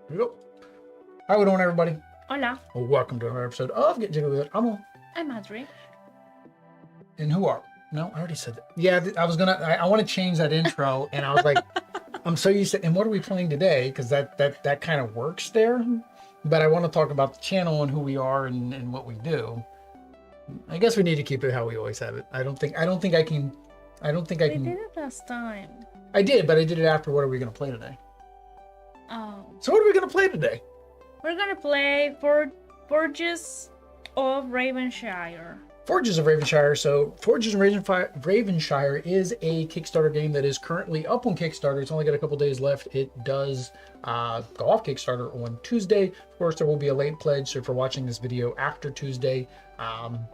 Here we go. How we doing, everybody? Hola, Well, welcome to another episode of Get Jiggy With It. I'm Adri. and who are? No, I already said that. Yeah, I want to change that intro, and I was like, I'm so used to. And what are we playing today? Because that kind of works there. But I want to talk about the channel and who we are and what we do. I guess we need to keep it how we always have it. I don't think I can. We did it last time. I did, but I did it after. What are we going to play today? So what are we going to play today? We're gonna play Forges of Ravenshire. Forges of Ravenshire. So Forges of Ravenshire is a Kickstarter game that is currently up on Kickstarter. It's only got a couple days left. It does go off Kickstarter on Tuesday. Of course, there will be a late pledge. So if you're watching this video after Tuesday, you'll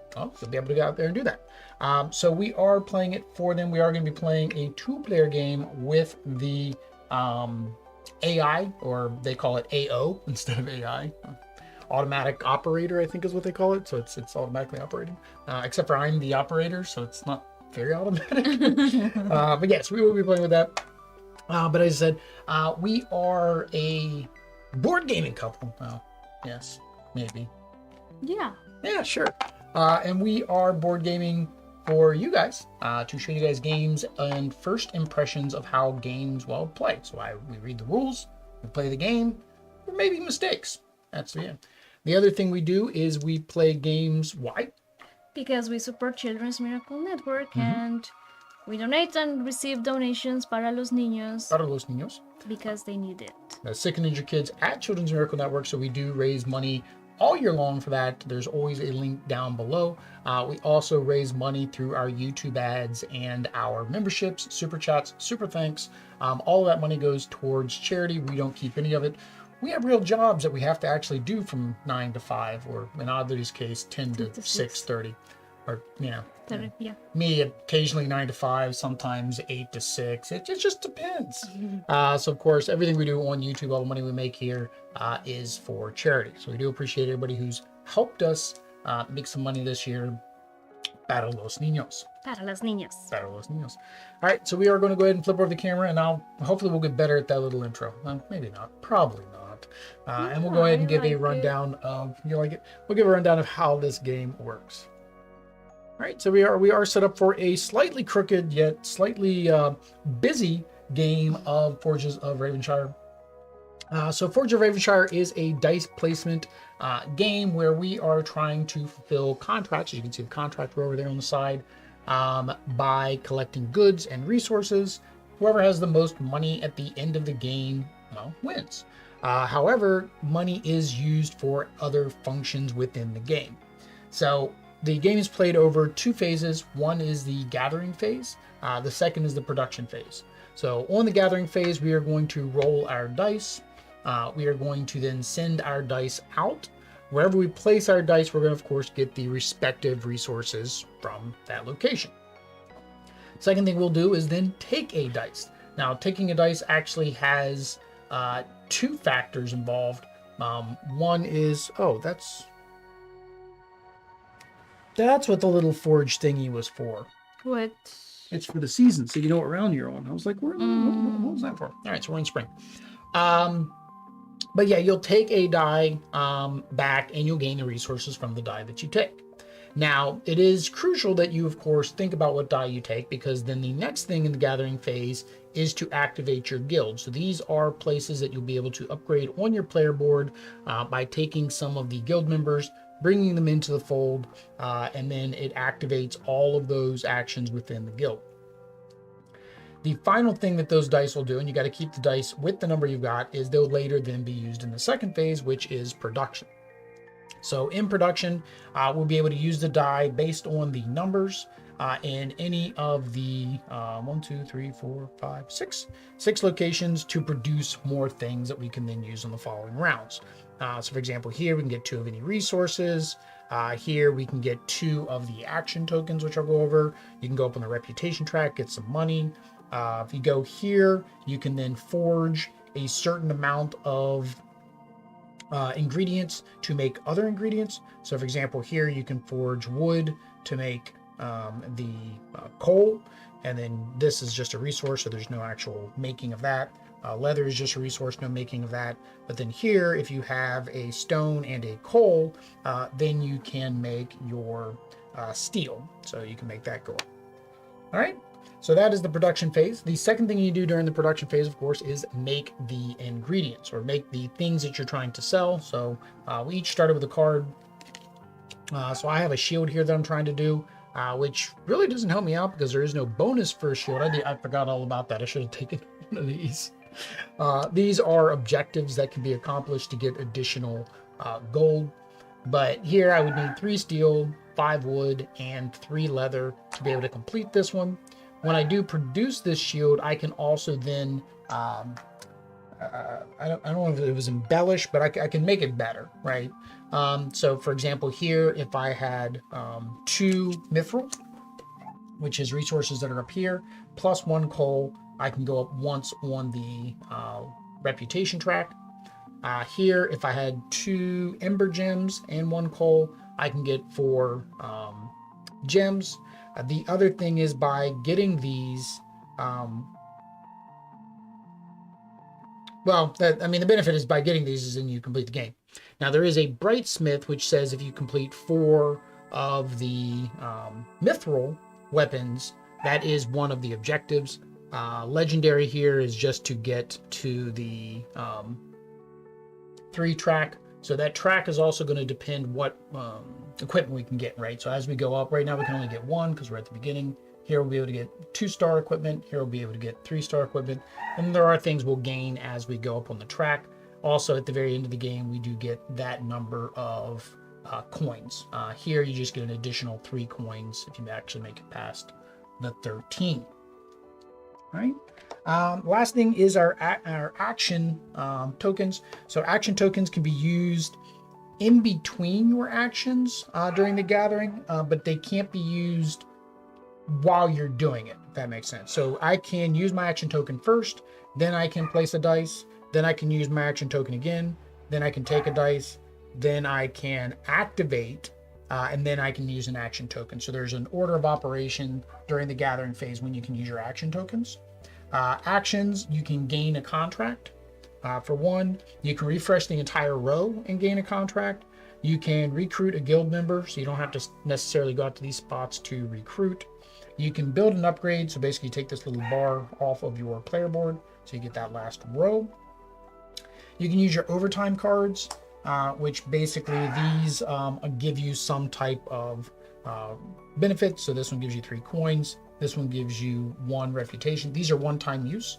be able to go out there and do that. So we are playing it for them. We are going to be playing a 2-player game with the AI, or they call it AO instead of AI. Automatic operator, I think is what they call it. So it's automatically operating, except for I'm the operator, so it's not very automatic. But yes, we will be playing with that. But as I said, we are a board gaming couple. Yes, maybe. Yeah, sure. And we are board gaming for you guys, to show you guys games and first impressions of how games play. So we read the rules, we play the game, or maybe mistakes. That's the end. The other thing we do is we play games. Why? Because we support Children's Miracle Network and we donate and receive donations para los niños. Para los niños. Because they need it. Sick and Injured Kids at Children's Miracle Network. So we do raise money all year long for that. There's always a link down below. We also raise money through our YouTube ads and our memberships, super chats, super thanks. All of that money goes towards charity. We don't keep any of it. We have real jobs that we have to actually do from 9 to 5, or in Audrey's case, 10 to 6:30. Or, yeah. Me, occasionally 9 to 5, sometimes 8 to 6. It just depends. So, of course, everything we do on YouTube, all the money we make here, is for charity. So we do appreciate everybody who's helped us make some money this year. Para los niños. Para los niños. Para los niños. All right, so we are going to go ahead and flip over the camera, and hopefully we'll get better at that little intro. Maybe not. Probably not. And we'll go ahead and give a rundown of, you like it? We'll give a rundown of how this game works. All right, so we are set up for a slightly crooked yet slightly busy game of Forges of Ravenshire. So Forges of Ravenshire is a dice placement game where we are trying to fulfill contracts. You can see the contractor over there on the side, by collecting goods and resources. Whoever has the most money at the end of the game, wins. However, money is used for other functions within the game. So the game is played over 2 phases. One is the gathering phase. The second is the production phase. So on the gathering phase, we are going to roll our dice. We are going to then send our dice out. Wherever we place our dice, we're going to, of course, get the respective resources from that location. Second thing we'll do is then take a dice. Now, taking a dice actually has 2 factors involved. One is, that's what the little forge thingy was for. What? It's for the season, so you know what round you're on. I was like, what was that for? All right, so we're in spring. But yeah, you'll take a die back, and you'll gain the resources from the die that you take. Now, it is crucial that you, of course, think about what die you take, because then the next thing in the gathering phase is to activate your guild. So these are places that you'll be able to upgrade on your player board by taking some of the guild members, bringing them into the fold, and then it activates all of those actions within the guild. The final thing that those dice will do, and you got to keep the dice with the number you've got, is they'll later then be used in the second phase, which is production. So in production, we'll be able to use the die based on the numbers in any of the 6 locations to produce more things that we can then use in the following rounds. So for example, here we can get 2 of any resources. Here we can get 2 of the action tokens, which I'll go over. You can go up on the reputation track, get some money. If you go here, you can then forge a certain amount of ingredients to make other ingredients. So for example, here you can forge wood to make the coal, and then this is just a resource, so there's no actual making of that. Leather is just a resource, no making of that. But then here, if you have a stone and a coal, then you can make your steel. So you can make that go up. All right. So that is the production phase. The second thing you do during the production phase, of course, is make the ingredients or make the things that you're trying to sell. So we each started with a card. So I have a shield here that I'm trying to do, which really doesn't help me out because there is no bonus for a shield. I forgot all about that. I should have taken one of these. These are objectives that can be accomplished to get additional gold. But here I would need 3 steel, 5 wood, and 3 leather to be able to complete this one. When I do produce this shield, I can also then, I don't know if it was embellished, but I can make it better, right? So for example, here, if I had 2 mithril, which is resources that are up here, plus 1 coal, I can go up once on the reputation track. Here, if I had 2 ember gems and 1 coal, I can get 4 gems. The other thing is by getting these, the benefit is by getting these is then you complete the game. Now there is a Brightsmith which says if you complete 4 of the mithril weapons, that is one of the objectives. Legendary here is just to get to the 3 track. So that track is also going to depend what equipment we can get, right? So as we go up, right now we can only get 1 because we're at the beginning. Here we'll be able to get 2-star equipment. Here we'll be able to get 3-star equipment. And there are things we'll gain as we go up on the track. Also, at the very end of the game, we do get that number of coins. Here you just get an additional 3 coins if you actually make it past the 13. All right. Last thing is our action tokens. So action tokens can be used in between your actions during the gathering, but they can't be used while you're doing it, if that makes sense. So I can use my action token first, then I can place a dice, then I can use my action token again, then I can take a dice, then I can activate, and then I can use an action token. So there's an order of operation during the gathering phase when you can use your action tokens. Actions, you can gain a contract. For one, you can refresh the entire row and gain a contract. You can recruit a guild member, so you don't have to necessarily go out to these spots to recruit. You can build an upgrade, so basically take this little bar off of your player board, so you get that last row. You can use your overtime cards, which basically these give you some type of benefit. So this one gives you 3 coins. This one gives you 1 reputation. These are one-time use.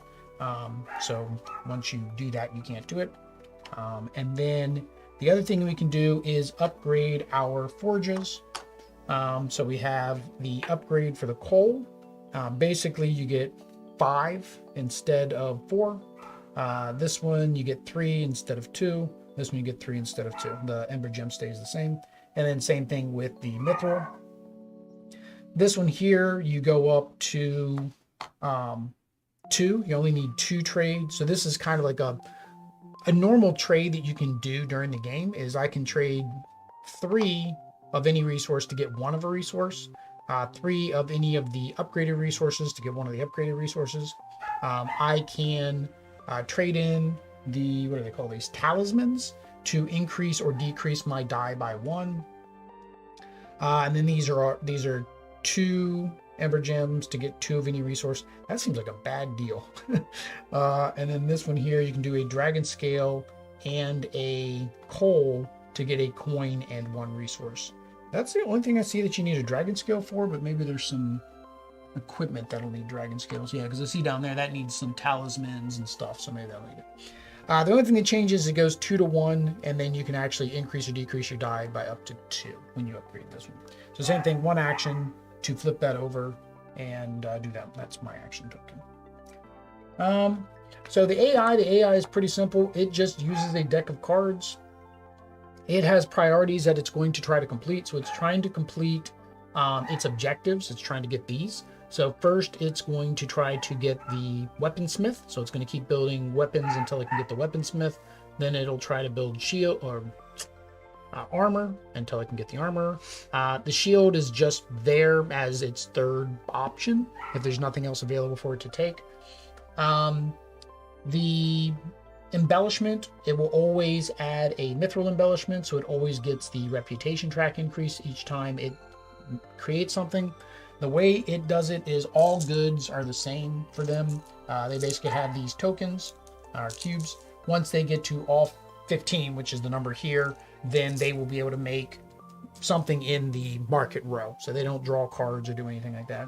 So once you do that, you can't do it. And then the other thing we can do is upgrade our forges. So we have the upgrade for the coal. Basically, you get 5 instead of 4. This one, you get 3 instead of 2. This one, you get 3 instead of 2. The ember gem stays the same. And then same thing with the mithril. This one here, you go up to 2. You only need 2 trades. So this is kind of like a normal trade that you can do during the game is I can trade 3 of any resource to get 1 of a resource, 3 of any of the upgraded resources to get 1 of the upgraded resources. I can trade in the, what do they call these, talismans to increase or decrease my die by 1. And then these are 2 ember gems to get 2 of any resource. That seems like a bad deal. And then this one here, you can do a dragon scale and a coal to get a coin and 1 resource. That's the only thing I see that you need a dragon scale for, but maybe there's some equipment that'll need dragon scales. Yeah, because I see down there that needs some talismans and stuff, so maybe that'll need it. The only thing that changes is it goes 2 to 1, and then you can actually increase or decrease your die by up to 2 when you upgrade this one. So same thing, 1 action to flip that over and do that. That's my action token. So the AI is pretty simple. It just uses a deck of cards. It has priorities that it's going to try to complete. So it's trying to complete its objectives. It's trying to get these. So first it's going to try to get the weaponsmith. So it's going to keep building weapons until it can get the weaponsmith. Then it'll try to build shield or armor until it can get the armor. The shield is just there as its 3rd option if there's nothing else available for it to take. The embellishment, it will always add a mithril embellishment, so it always gets the reputation track increase each time it creates something. The way it does it is all goods are the same for them. They basically have these tokens, or cubes. Once they get to all 15, which is the number here, then they will be able to make something in the market row. So they don't draw cards or do anything like that.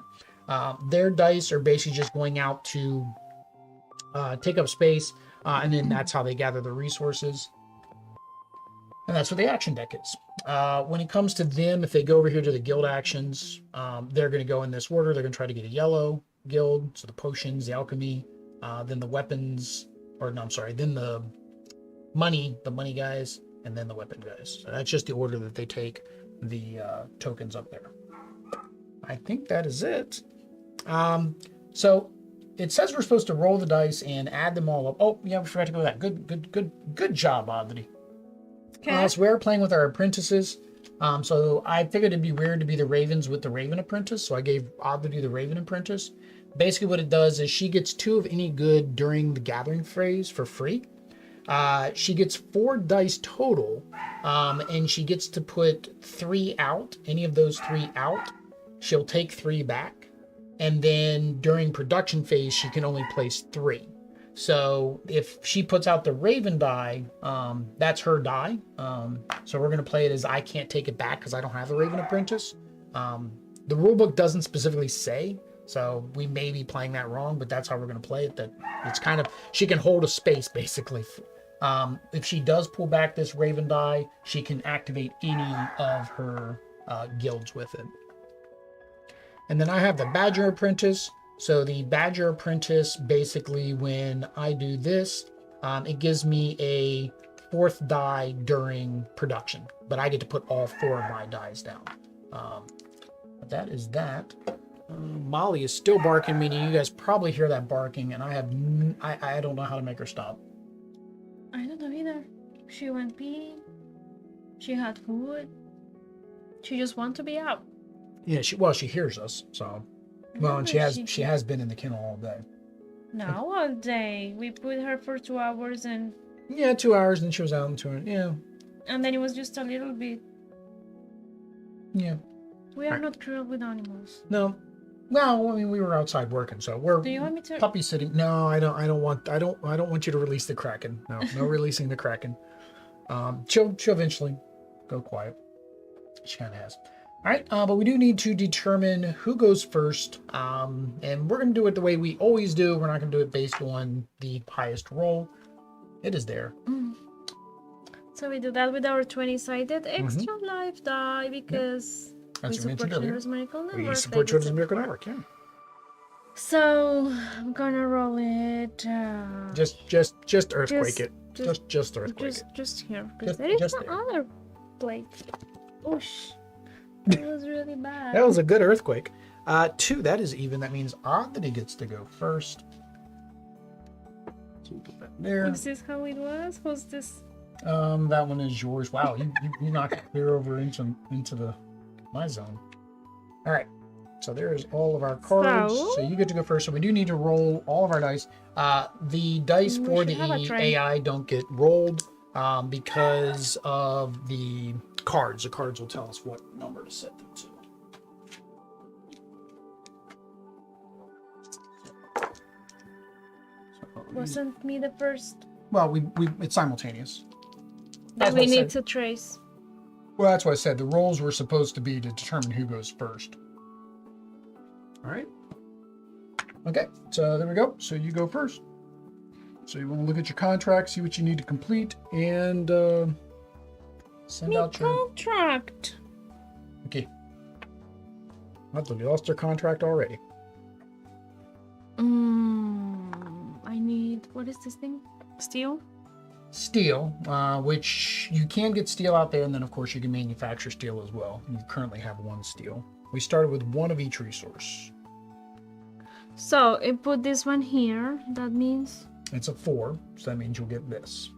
Their dice are basically just going out to take up space, and then that's how they gather the resources. And that's what the action deck is. When it comes to them, if they go over here to the guild actions, they're going to go in this order. They're going to try to get a yellow guild, so the potions, the alchemy, then the weapons, or no, I'm sorry, then the money guys, and then the weapon guys. So that's just the order that they take the tokens up there. I think that is it. So it says we're supposed to roll the dice and add them all up. Oh, yeah, we forgot to go with that. Good job, Oddity. Okay. So we're playing with our apprentices. So I figured it'd be weird to be the ravens with the raven apprentice. So I gave Oddity the raven apprentice. Basically what it does is she gets 2 of any good during the gathering phase for free. She gets 4 dice total, and she gets to put 3 out. Any of those 3 out, she'll take 3 back. And then during production phase, she can only place 3. So if she puts out the raven die, that's her die. So we're going to play it as I can't take it back because I don't have the raven apprentice. The rulebook doesn't specifically say, so we may be playing that wrong, but that's how we're going to play it. That it's kind of, she can hold a space basically. If she does pull back this raven die, she can activate any of her guilds with it. And then I have the badger apprentice. So the badger apprentice, basically when I do this, it gives me a 4th die during production, but I get to put all 4 of my dies down. But that is that. Molly is still barking, meaning you guys probably hear that barking, and I don't know how to make her stop. I don't know either. She went pee. She had food. She just wants to be out. Yeah, she hears us, so. Well, and she has been in the kennel all day. No, all day. We put her for 2 hours and. Yeah, 2 hours, and she was out in 2 hours. Yeah. And then it was just a little bit. Yeah. We are not cruel with animals. No. Well, I mean, we were outside working, so we're. Do you want me to? Puppy sitting. No, I don't want you to release the Kraken. No releasing the Kraken. She'll eventually go quiet. She kind of has. All right, but we do need to determine who goes first, and we're going to do it the way we always do. We're not going to do it based on the highest roll. It is there. So we do that with our 20-sided extra life die because we support Children's Miracle Network. We support Children's Miracle Network, yeah. So I'm gonna roll it. Just earthquake it. Just earthquake it. Just here, because there is no other plate. Oosh. That was really bad. That was a good earthquake. 2, that is even. That means Oddity gets to go first. So we'll put that there. Is this how it was? Who's this? That one is yours. Wow, you knocked it clear over into my zone. All right. So there's all of our cards. So you get to go first. So we do need to roll all of our dice. The dice for the AI don't get rolled because of the cards. The cards will tell us what number to set them to. Wasn't me the first? Well, it's simultaneous. Then we need to trace. Well, that's what I said. The rolls were supposed to be to determine who goes first. All right. Okay, so there we go. So you go first. So you want to look at your contract, see what you need to complete, and send out your contract. Okay. I thought you lost your contract already. I need, what is this thing? Steel? Steel, which you can get steel out there, and then of course you can manufacture steel as well. You currently have 1 steel. We started with 1 of each resource. So I put this one here. That means it's a 4, so that means you'll get this.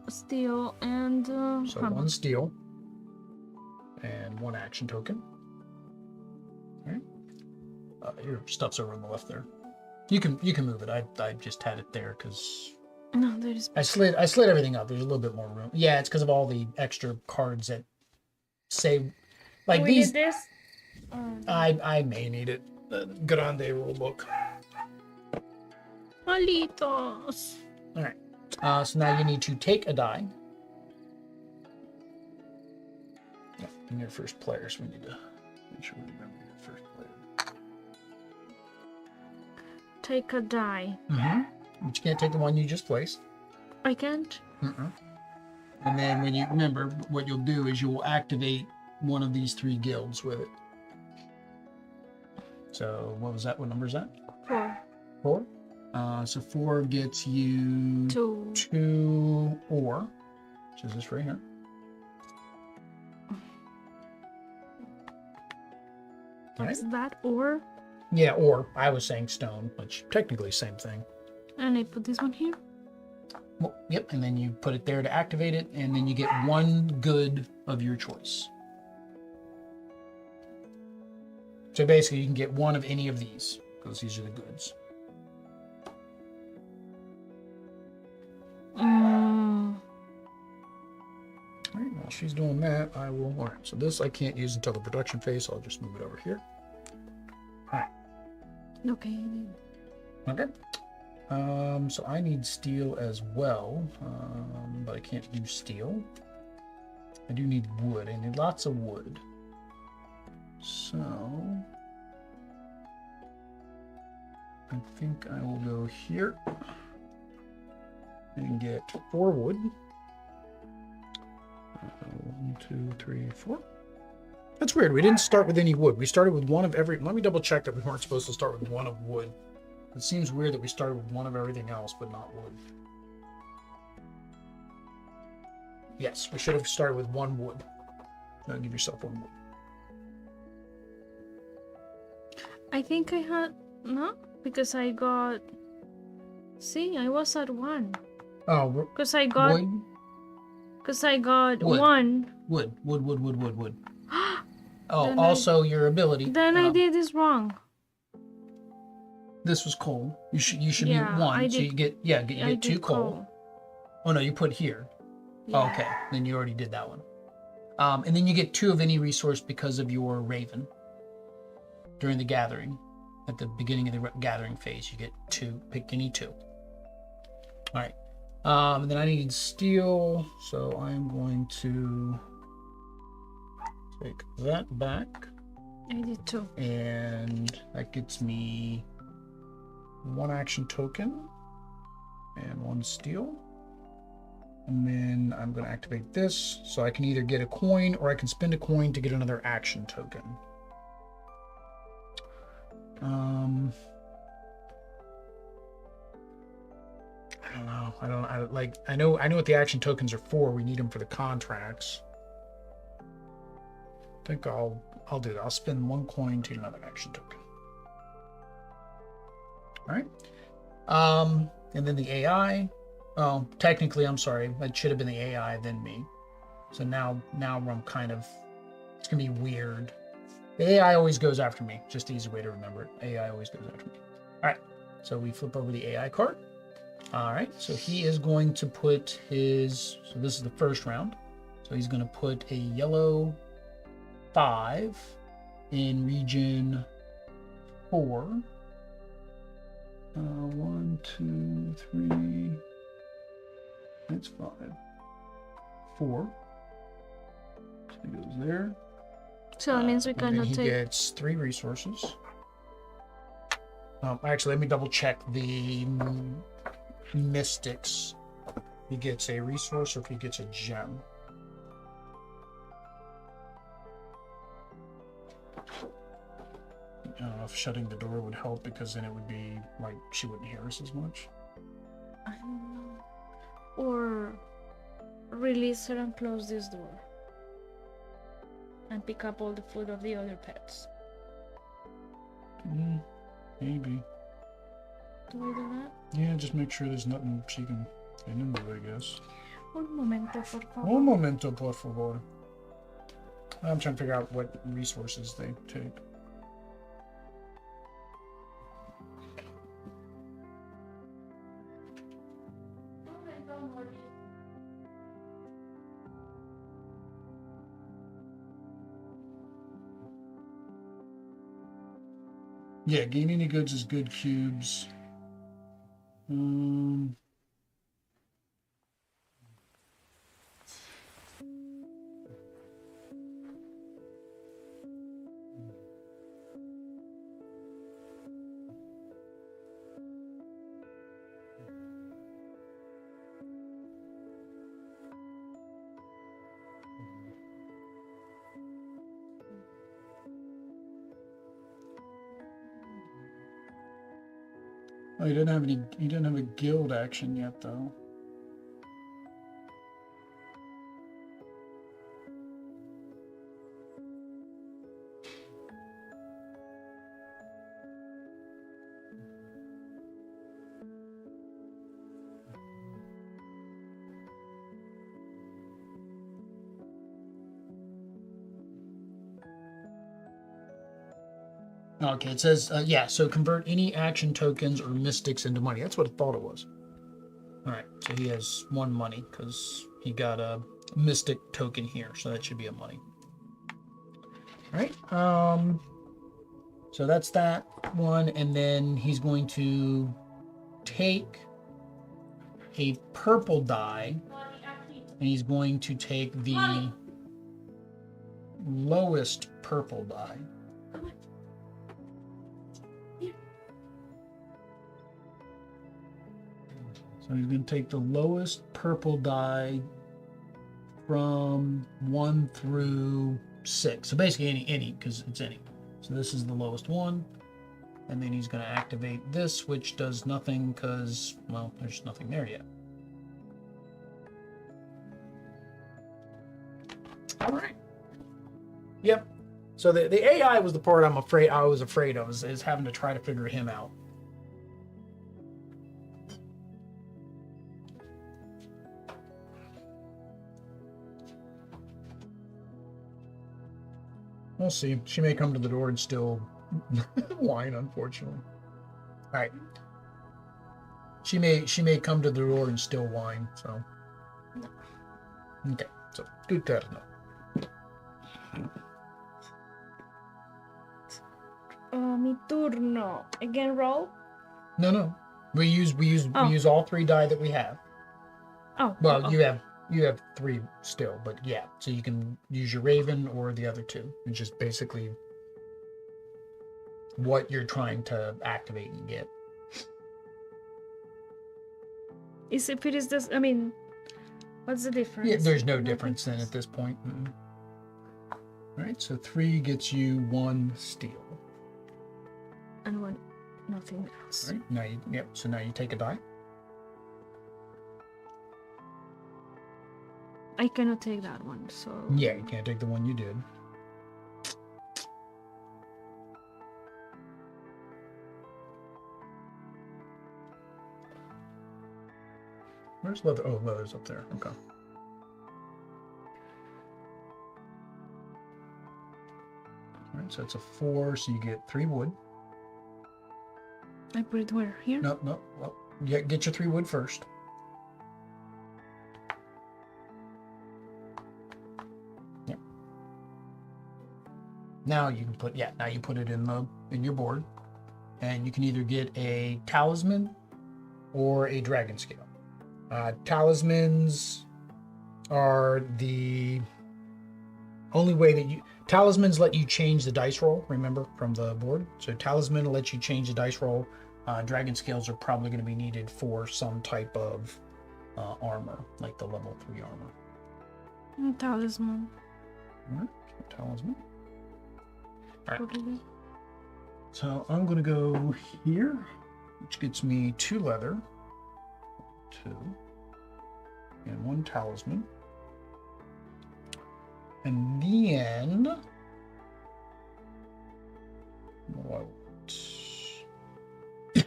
Steel and so 1 steel and 1 action token. All right. Your stuff's over on the left there. You can move it. I just had it there because No, there is. I slid everything up. There's a little bit more room. Yeah, it's because of all the extra cards that say, like we these. need this. I may need it. The Grande rule book. Malitos. All right. So now you need to take a die. Yeah, and you're first player, so we need to make sure we remember your first player. Take a die. Mm-hmm. But you can't take the one you just placed. I can't. Mm-mm. And then when you remember, what you'll do is you will activate one of these 3 guilds with it. So what was that? What number is that? 4. 4. So 4 gets you 2 ore, which is this right here. What's that? Ore? Yeah, ore. I was saying stone, which technically same thing. And I put this one here. Well, yep, and then you put it there to activate it, and then you get 1 good of your choice. So basically, you can get 1 of any of these, because these are the goods. All right, while she's doing that, I will. All right, so this I can't use until the production phase, so I'll just move it over here. All right. Okay. Okay. So I need steel as well, but I can't do steel. I do need wood. I need lots of wood. So I think I will go here and get 4 wood. 1, 2, 3, 4. That's weird. We didn't start with any wood. We started with 1 of every. Let me double check that we weren't supposed to start with 1 of wood. It seems weird that we started with 1 of everything else, but not wood. Yes, we should have started with 1 wood. Give yourself 1 wood. I think I had no, because I got. See, I was at 1. Oh, because I got. Wood? Because I got Wood. 1. Wood. Oh, Then also your ability. Then I did this wrong. This was coal. You should Yeah, be 1, I so did- you get 2 coal. Oh no, you put here. Yeah. Oh, okay, then you already did that one. And then you get 2 of any resource because of your raven. During the gathering, at the beginning of the gathering phase, you get 2. Pick any 2. All right. And then I need steel, so I'm going to take that back. I did 2. And that gets me 1 action token and 1 steel. And then I'm going to activate this, so I can either get a coin or I can spend a coin to get another action token. I don't know. I know what the action tokens are for. We need them for the contracts. I think I'll do that. I'll spend 1 coin to get another action token. All right. And then the AI. Oh, technically, I'm sorry. It should have been the AI, then me. So now I'm kind of. It's gonna be weird. The AI always goes after me. Just the easy way to remember it. AI always goes after me. All right. So we flip over the AI card. All right. So he is going to put his. So this is the first round. So he's going to put a yellow 5 in region 4. 1, 2, 3. That's 5. 4. So he goes there. So that means we And cannot then he take. gets 3 resources. Actually, let me double check the mystics. He gets a resource or if he gets a gem. I don't know if shutting the door would help because then it would be like she wouldn't hear us as much. I don't know. Or release her and close this door. And pick up all the food of the other pets. Maybe. Do I do that? Yeah, just make sure there's nothing she can get into, I guess. Un momento, por favor. Un momento, por favor. I'm trying to figure out what resources they take. Yeah, gain any goods is good cubes. Oh, he didn't have any. He didn't have a guild action yet, though. Okay, it says, yeah, so convert any action tokens or mystics into money. That's what I thought it was. All right, so he has 1 money because he got a mystic token here, so that should be a money. All right, so that's that one, and then he's going to take a purple die, and he's going to take the lowest purple die. So he's going to take the lowest purple die from 1 through 6. So basically any, because it's any. So this is the lowest one. And then he's going to activate this, which does nothing because, well, there's nothing there yet. All right. Yep. So the AI was the part I was afraid of, is having to try to figure him out. We'll see. She may come to the door and still whine, unfortunately. All right. She may come to the door and still whine, so. No. Okay, so good turn. Mi turno. Again, roll. No. We use all 3 die that we have. Oh. Well, you have 3 still, but yeah. So you can use your Raven or the other 2. It's just basically what you're trying to activate and get. If it is this, I mean, what's the difference? Yeah, there's no difference then at this point. All right, so 3 gets you 1 steel. And 1, nothing else. All right, so now you take a die. I cannot take that one, so. Yeah, you can't take the one you did. Where's leather? Oh, leather's up there. Okay. All right, so it's a 4, so you get 3 wood. I put it where? Here? No. Well, yeah, get your 3 wood first. Yep. Now you can put now you put it in your board, and you can either get a talisman or a dragon scale. Talismans are the only way that talismans let you change the dice roll, remember, from the board. So talisman will let you change the dice roll. Dragon scales are probably going to be needed for some type of armor, like the level 3 armor. Talisman. All right, talisman. All right. Totally. So I'm going to go here, which gets me 2 leather, 2, and 1 talisman. And then, I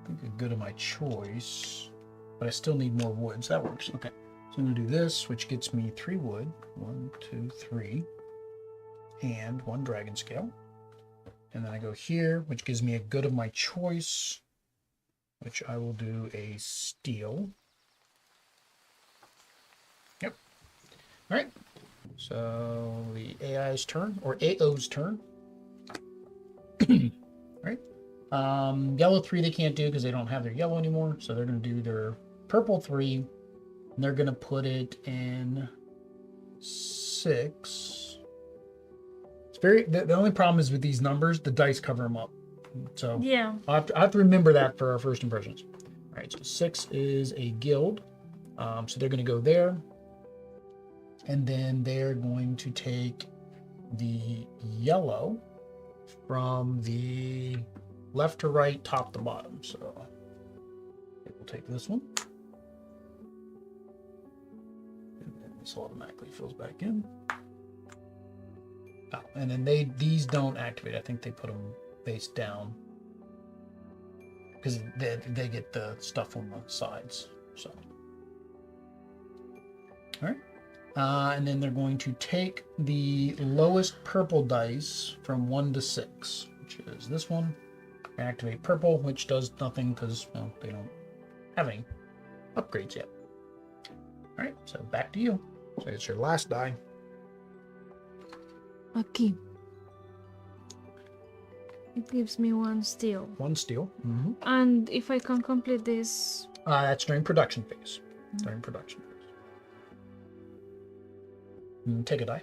think a good of my choice, but I still need more wood, so that works. Okay, so I'm going to do this, which gets me 3 wood, 1, 2, 3, and 1 dragon scale. And then I go here, which gives me a good of my choice, which I will do a steel. Yep. All right. So the AI's turn, or AO's turn. Right? Yellow 3 they can't do because they don't have their yellow anymore. So they're going to do their purple 3. And they're going to put it in 6. It's very... The only problem is with these numbers, the dice cover them up. So yeah. I have to remember that for our first impressions. All right, so 6 is a guild. So they're going to go there. And then they're going to take the yellow from the left to right, top to bottom. So we'll take this one. And then this automatically fills back in. Oh, and then these don't activate. I think they put them face down because they get the stuff on the sides. So, all right. And then they're going to take the lowest purple dice from 1 to 6, which is this one. Activate purple, which does nothing because, well, they don't have any upgrades yet. All right, so back to you. So it's your last die. Okay. It gives me 1 steel. 1 steel. Mm-hmm. And if I can complete this... That's during production phase. During production phase. Take a die.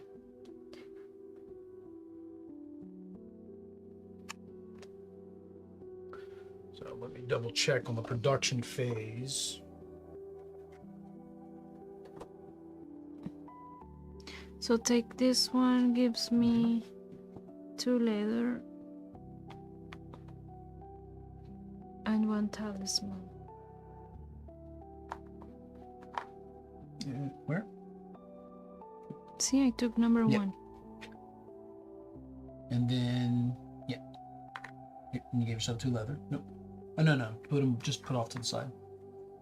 So let me double check on the production phase. So take this one, gives me 2 leather and 1 talisman. Where? See, I took number 1. And then, yeah. And you gave yourself 2 leather. Nope. Oh, no. Just put off to the side.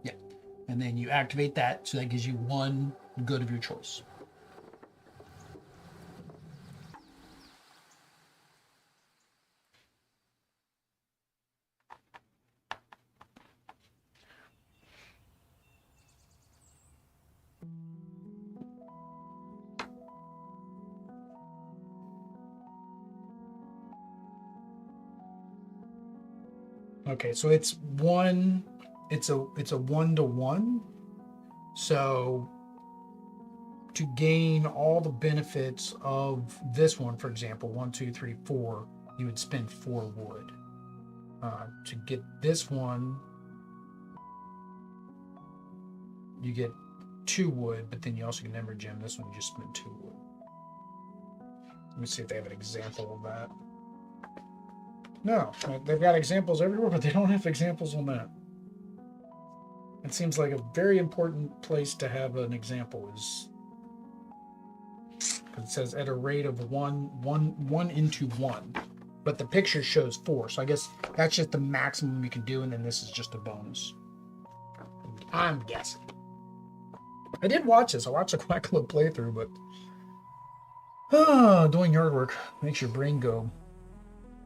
Yeah. And then you activate that, so that gives you 1 good of your choice. Okay, so it's a 1-to-1. So to gain all the benefits of this one, for example, 1, 2, 3, 4, you would spend 4 wood. To get this one, you get 2 wood, but then you also get an Ember Gem. This one you just spend 2 wood. Let me see if they have an example of that. No, they've got examples everywhere, but they don't have examples on that. It seems like a very important place to have an example is because it says at a rate of 1 into 1, but the picture shows 4. So I guess that's just the maximum you can do, and then this is just a bonus. I'm guessing. I did watch this. I watched a Quackalo playthrough, but doing yard work makes your brain go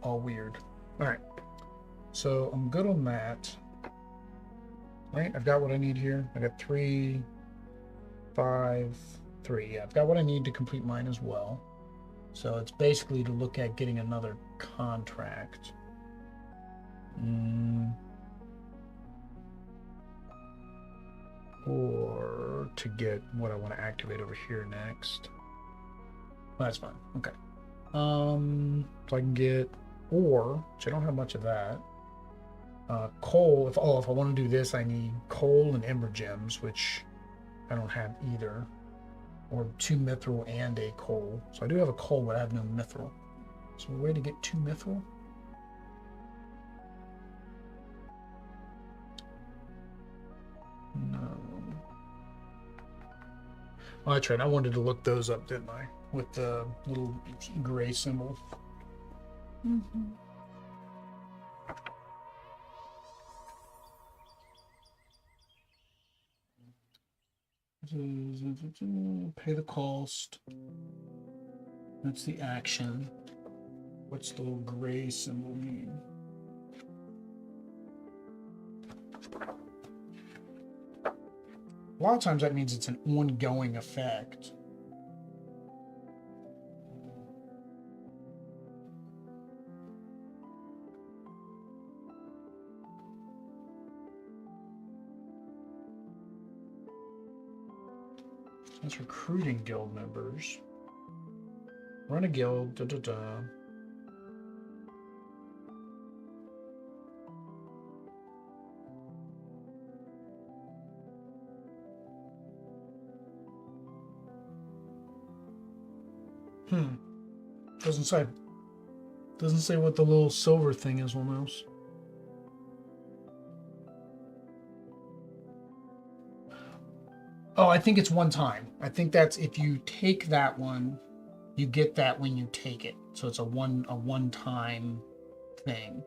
all weird. All right, so I'm good on that. Right, I've got what I need here. I got 3, 5, 3. Yeah, I've got what I need to complete mine as well. So it's basically to look at getting another contract. Or to get what I want to activate over here next. Well, that's fine. Okay. So I can get ore, which I don't have much of that. Coal. If I want to do this, I need coal and Ember Gems, which I don't have either. Or 2 mithril and a coal. So I do have a coal, but I have no mithril. So a way to get 2 mithril? No. Oh, that's right. I wanted to look those up, didn't I? With the little gray symbol. Mm-hmm. Pay the cost. That's the action. What's the little gray symbol mean? A lot of times that means it's an ongoing effect. That's recruiting guild members. Run a guild. Da, da, da. Doesn't say. Doesn't say what the little silver thing is almost. Oh, I think it's one time. I think that's if you take that one, you get that when you take it. So it's a one-time thing.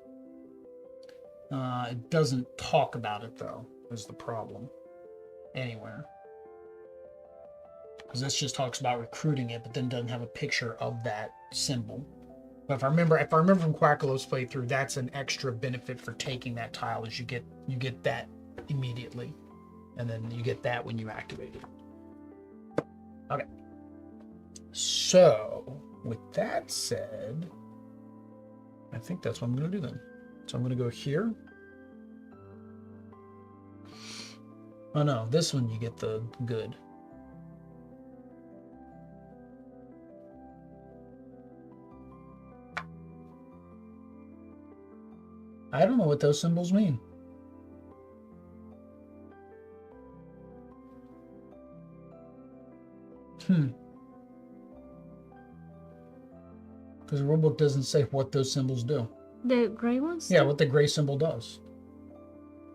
It doesn't talk about it though, is the problem. Anywhere. Because this just talks about recruiting it, but then doesn't have a picture of that symbol. But if I remember from Quackalo's playthrough, that's an extra benefit for taking that tile, is you get that immediately, and then you get that when you activate it. Okay. So with that said, I think that's what I'm going to do then. So I'm going to go here. Oh no, this one you get the good. I don't know what those symbols mean. Because the rulebook doesn't say what those symbols do. The gray ones? Yeah, what the gray symbol does.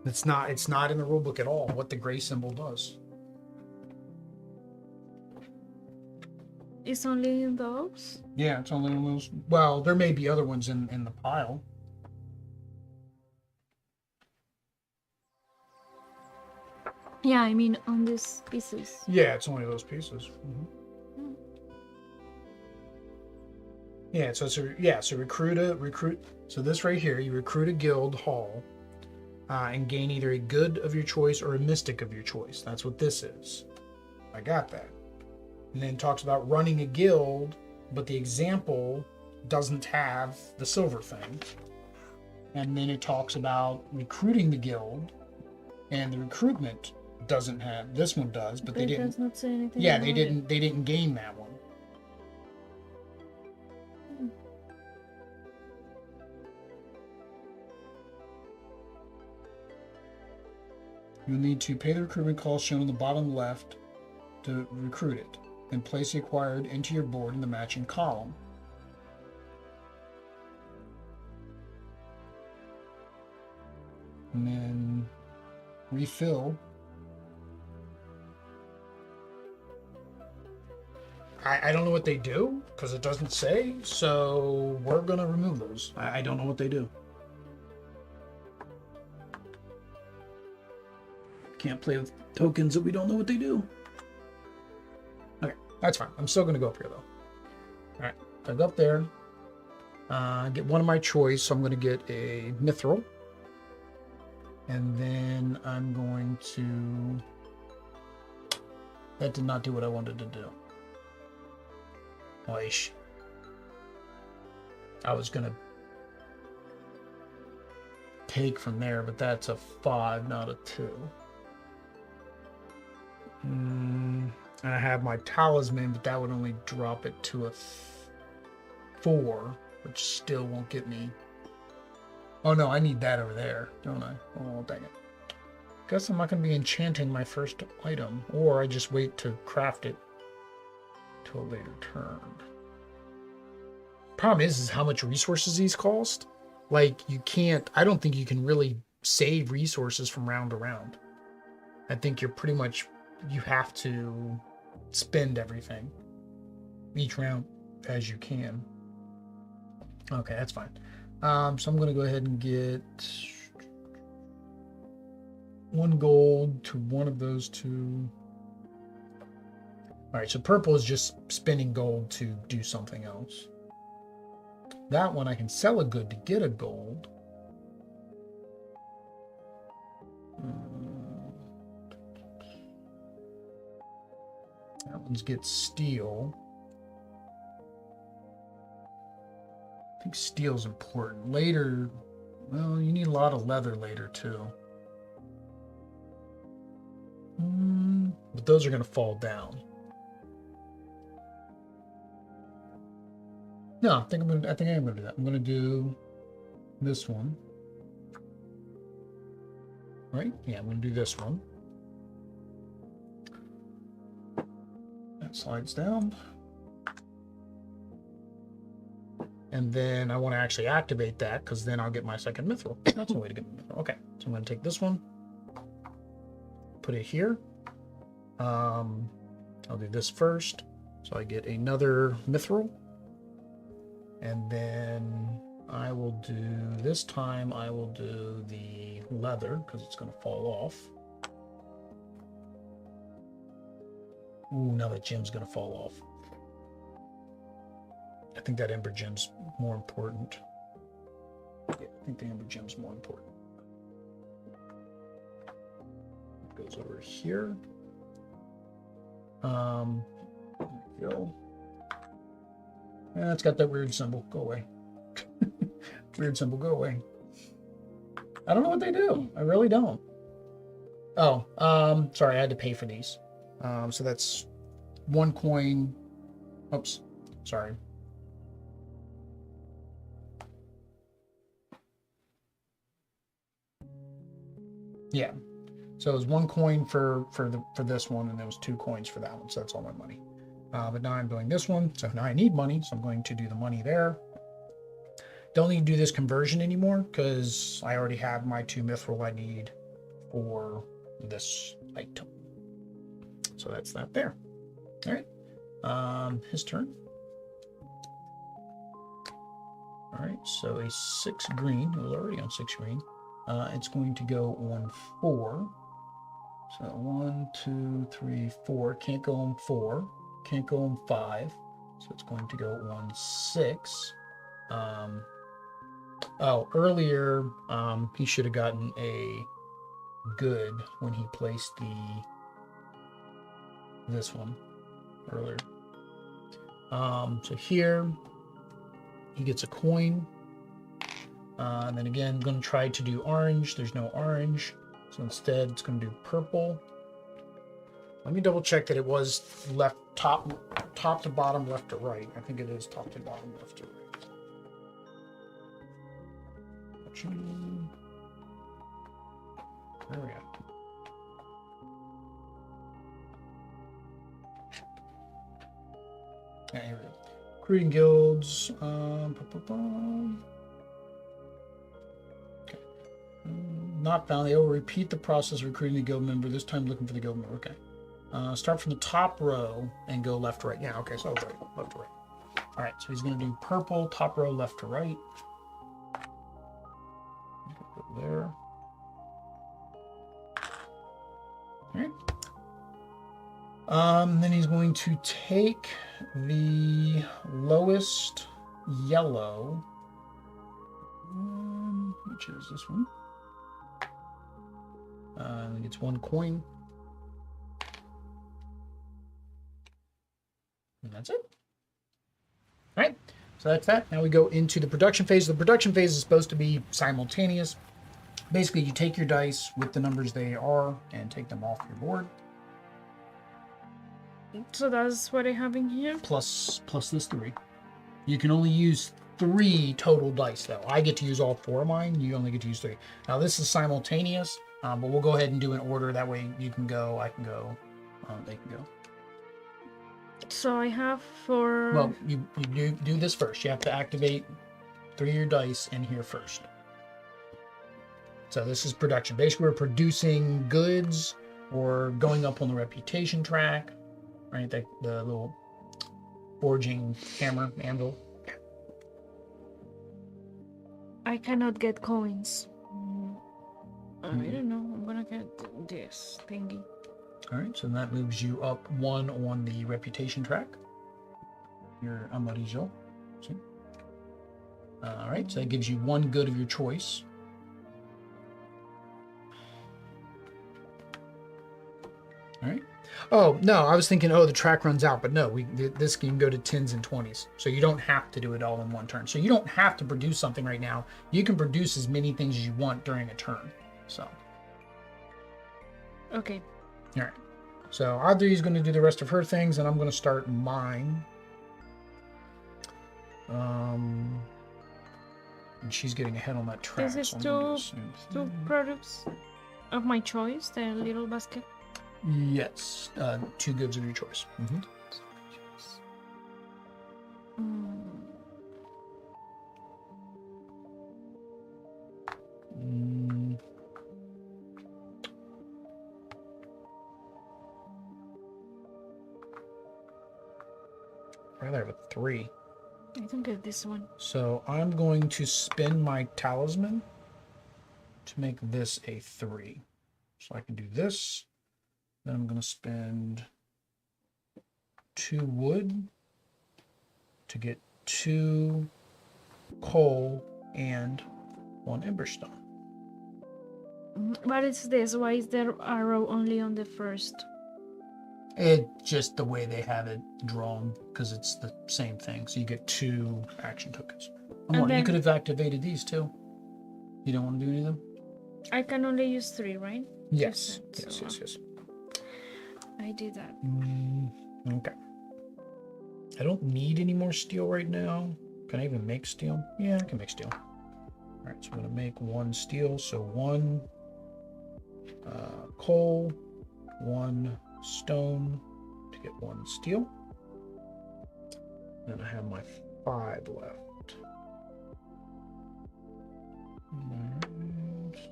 It's not in the rulebook at all what the gray symbol does. It's only in those? Yeah, it's only in those. Well, there may be other ones in the pile. Yeah, I mean on these pieces. Yeah, it's only those pieces. Mm-hmm. Yeah, so recruit. So this right here, you recruit a guild hall, and gain either a good of your choice or a mystic of your choice. That's what this is. I got that. And then it talks about running a guild, but the example doesn't have the silver thing. And then it talks about recruiting the guild, and the recruitment doesn't have. This one does, but they didn't. Does not say anything. Yeah, they didn't. They didn't gain that one. You'll need to pay the recruitment cost shown on the bottom left to recruit it, then place the acquired into your board in the matching column. And then refill. I don't know what they do because it doesn't say, so we're gonna remove those. I don't know what they do. Can't play with tokens that we don't know what they do. Okay, that's fine. I'm still gonna go up here though. All right, so I go up there, get one of my choice. So I'm gonna get a mithril, and then I'm going to. That did not do what I wanted to do. Oish. I was gonna take from there, but that's a 5, not a 2. And I have my talisman, but that would only drop it to a 4, which still won't get me. Oh no, I need that over there, don't I? Oh, dang it. Guess I'm not going to be enchanting my first item, or I just wait to craft it to a later turn. Problem is how much resources these cost. Like, you can't, I don't think you can really save resources from round to round. I think you're pretty much, you have to spend everything each round as you can. Okay, that's fine. So I'm going to go ahead and get 1 gold to one of those 2. All right, so purple is just spending gold to do something else. That one I can sell a good to get a gold. That one's get steel. I think steel's important. Later, well, you need a lot of leather later too. But those are going to fall down. No, I think I am gonna do that. I'm gonna do this one. Right? Yeah, I'm gonna do this one. That slides down. And then I want to actually activate that because then I'll get my second mithril. That's a way to get the mithril. Okay, so I'm going to take this one, put it here. I'll do this first. So I get another mithril. And then I will do, this time I will do the leather because it's going to fall off. Ooh, now that gem's going to fall off. I think that ember gem's more important. Yeah, I think the ember gem's more important. It goes over here. There we go. Yeah, it's got that weird symbol. Go away. Weird symbol. Go away. I don't know what they do. I really don't. Oh, sorry. I had to pay for these. So that's 1 coin. Oops. Sorry. Yeah, so it was 1 coin for this one, and there was 2 coins for that one. So that's all my money. But now I'm doing this one, so now I need money. So I'm going to do the money there. Don't need to do this conversion anymore because I already have my 2 mithril I need for this item. So that's that there. All right, his turn. All right, so a 6 green. It was already on 6 green. It's going to go on 4. So 1, 2, 3, 4. Can't go on 4. Can't go on 5. So it's going to go on 6. Oh, earlier he should have gotten a good when he placed this one earlier. So here he gets a coin. And then again, I'm going to try to do orange. There's no orange. So instead, it's going to do purple. Let me double check that it was left top to bottom, left to right. I think it is top to bottom, left to right. There we go. Yeah, here we go. Recruiting guilds. Not found. They will repeat the process of recruiting the guild member, this time looking for the guild member. Okay. Start from the top row and go left to right. Yeah, okay, so right, left to right. All right, so he's going to do purple, top row, left to right. Go there. All right. Then he's going to take the lowest yellow, which is this one. He gets 1 coin. And that's it. All right, so that's that. Now we go into the production phase. The production phase is supposed to be simultaneous. Basically, you take your dice with the numbers they are and take them off your board. So that's what I have in here? Plus this 3. You can only use 3 total dice, though. I get to use all 4 of mine. You only get to use 3. Now, this is simultaneous, but we'll go ahead and do an order. That way you can go, I can go, they can go. So I have for... Well, you do this first. You have to activate 3 of your dice in here first. So this is production. Basically, we're producing goods or going up on the reputation track, right? The little forging hammer, anvil. I cannot get coins. I don't know. I'm gonna get this thingy. All right, so that moves you up 1 on the reputation track. Your amarillo. See? All right, so that gives you 1 good of your choice. All right. Oh, no, I was thinking, oh, the track runs out. But no, this can go to 10s and 20s. So you don't have to do it all in 1 turn. So you don't have to produce something right now. You can produce as many things as you want during a turn. So. Okay. All right. So Audrey's going to do the rest of her things, and I'm going to start mine. And she's getting ahead on that track. This is so two products of my choice, the little basket. Yes, 2 goods of your choice. Mm-hmm. Rather have a 3. I don't get this one. So I'm going to spend my talisman to make this a 3. So I can do this. Then I'm going to spend 2 wood to get 2 coal and 1 emberstone. What is this? Why is there arrow only on the first? It's just the way they have it drawn, because it's the same thing. So you get 2 action tokens. You could have activated these too. You don't want to do any of them? I can only use 3, right? Yes. Yes. I did that. Okay. I don't need any more steel right now. Can I even make steel? Yeah, I can make steel. All right, so I'm going to make 1 steel. So 1 coal, 1 stone to get 1 steel. Then I have my 5 left.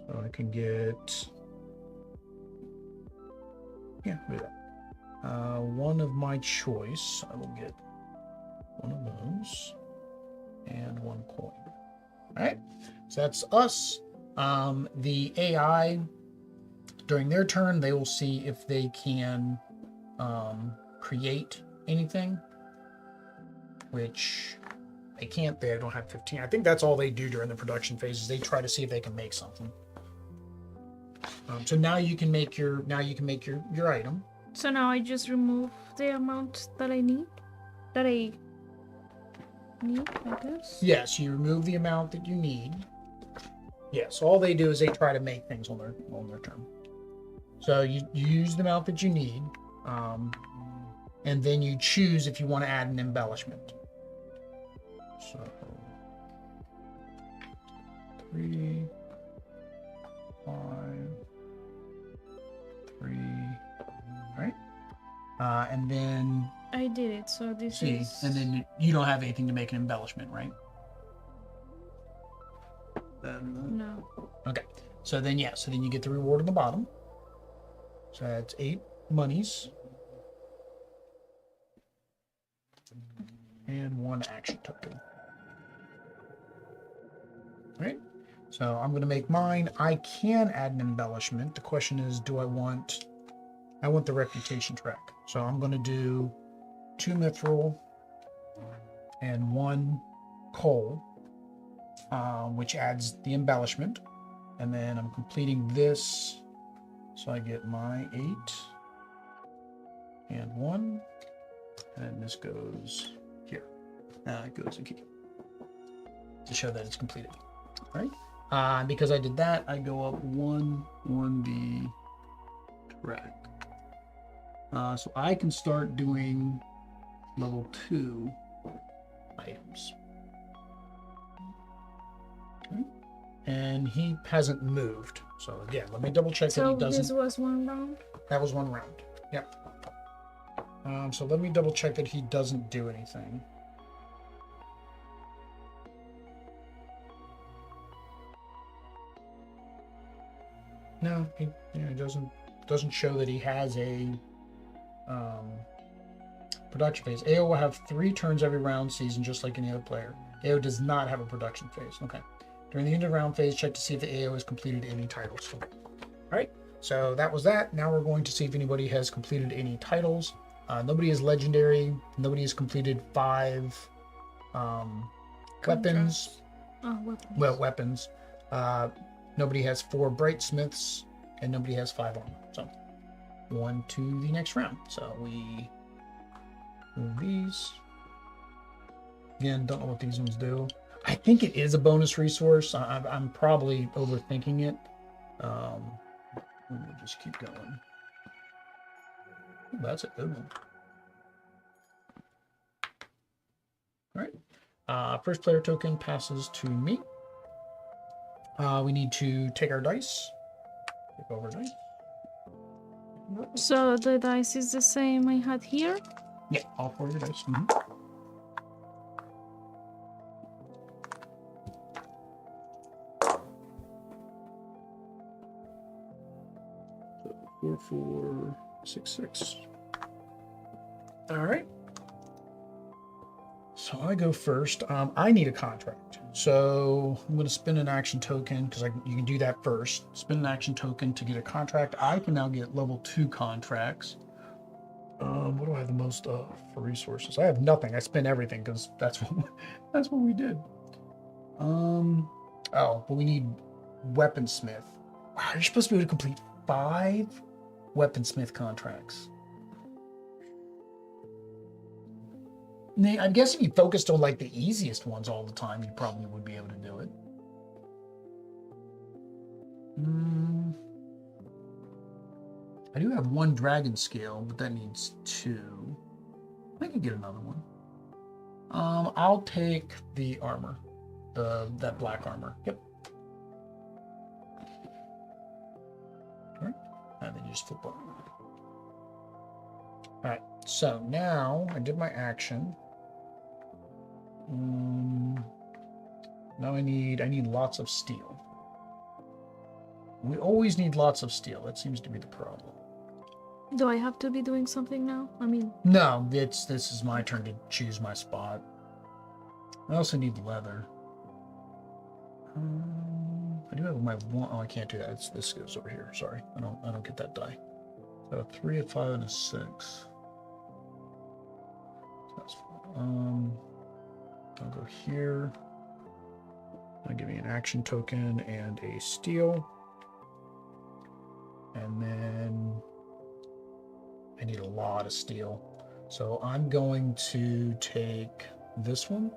So I can get, yeah, do that. 1 of my choice. I will get 1 of those and 1 coin. All right, so that's us. The AI, during their turn, they will see if they can create anything, which they can't. They don't have 15. I think that's all they do during the production phase is they try to see if they can make something. So now you can make your item. So now I just remove the amount that I need. I guess. Yes, you remove the amount that you need. Yes, all they do is they try to make things on their turn. So you use the amount that you need, and then you choose if you want to add an embellishment. So 3, 5, 3. All right, and then I did it. So this is. And then you don't have anything to make an embellishment, right? No. Okay. So then you get the reward on the bottom. So that's 8 monies. And 1 action token. Right? So I'm going to make mine. I can add an embellishment. The question is, I want the reputation track. So I'm going to do 2 mithril and 1 coal, which adds the embellishment. And then I'm completing this. So I get my 8 and 1. And this goes here. It goes in here to show that it's completed. All right. Because I did that, I go up 1 on the track. So I can start doing level 2 items. Okay. And he hasn't moved. So again, let me double check that he doesn't. So this was 1 round? That was 1 round. Yep. So let me double check that he doesn't do anything. No, he doesn't show that he has a production phase. AO will have 3 turns every round season, just like any other player. AO does not have a production phase. Okay. During the end of round phase, check to see if the AO has completed any titles. All right. So that was that. Now we're going to see if anybody has completed any titles. Nobody is legendary. Nobody has completed 5 weapons. Weapons. Well, weapons. Nobody has 4 Brightsmiths, and nobody has 5 armor. So, on to the next round. So we move these. Again, don't know what these ones do. I think it is a bonus resource. I'm probably overthinking it. We'll just keep going. That's a good one. All right. First player token passes to me. We need to take our dice. Take over dice. So the dice is the same I had here? Yeah, all 4 of the dice. 4, 4, 6, 6. All right. So I go first. I need a contract. So I'm going to spend an action token because you can do that first. Spend an action token to get a contract. I can now get level 2 contracts. What do I have the most of for resources? I have nothing. I spent everything because that's what we did. Oh, but we need weaponsmith. Wow, you're supposed to be able to complete 5 weaponsmith contracts. I guess if you focused on like the easiest ones all the time, you probably would be able to do it. I do have 1 dragon scale, but that needs 2. I can get another one. I'll take the armor, that black armor. Yep. All right, and then you just flip over. All right. So now I did my action. Now I need lots of steel. We always need lots of steel. That seems to be the problem. Do I have to be doing something now? I mean... No, this is my turn to choose my spot. I also need leather. I do have my 1. Oh, I can't do that. This goes over here. Sorry, I don't get that die. So a 3, a 5, and a 6. That's fine. I'll go here. I'll give me an action token and a steel. And then I need a lot of steel. So I'm going to take this one,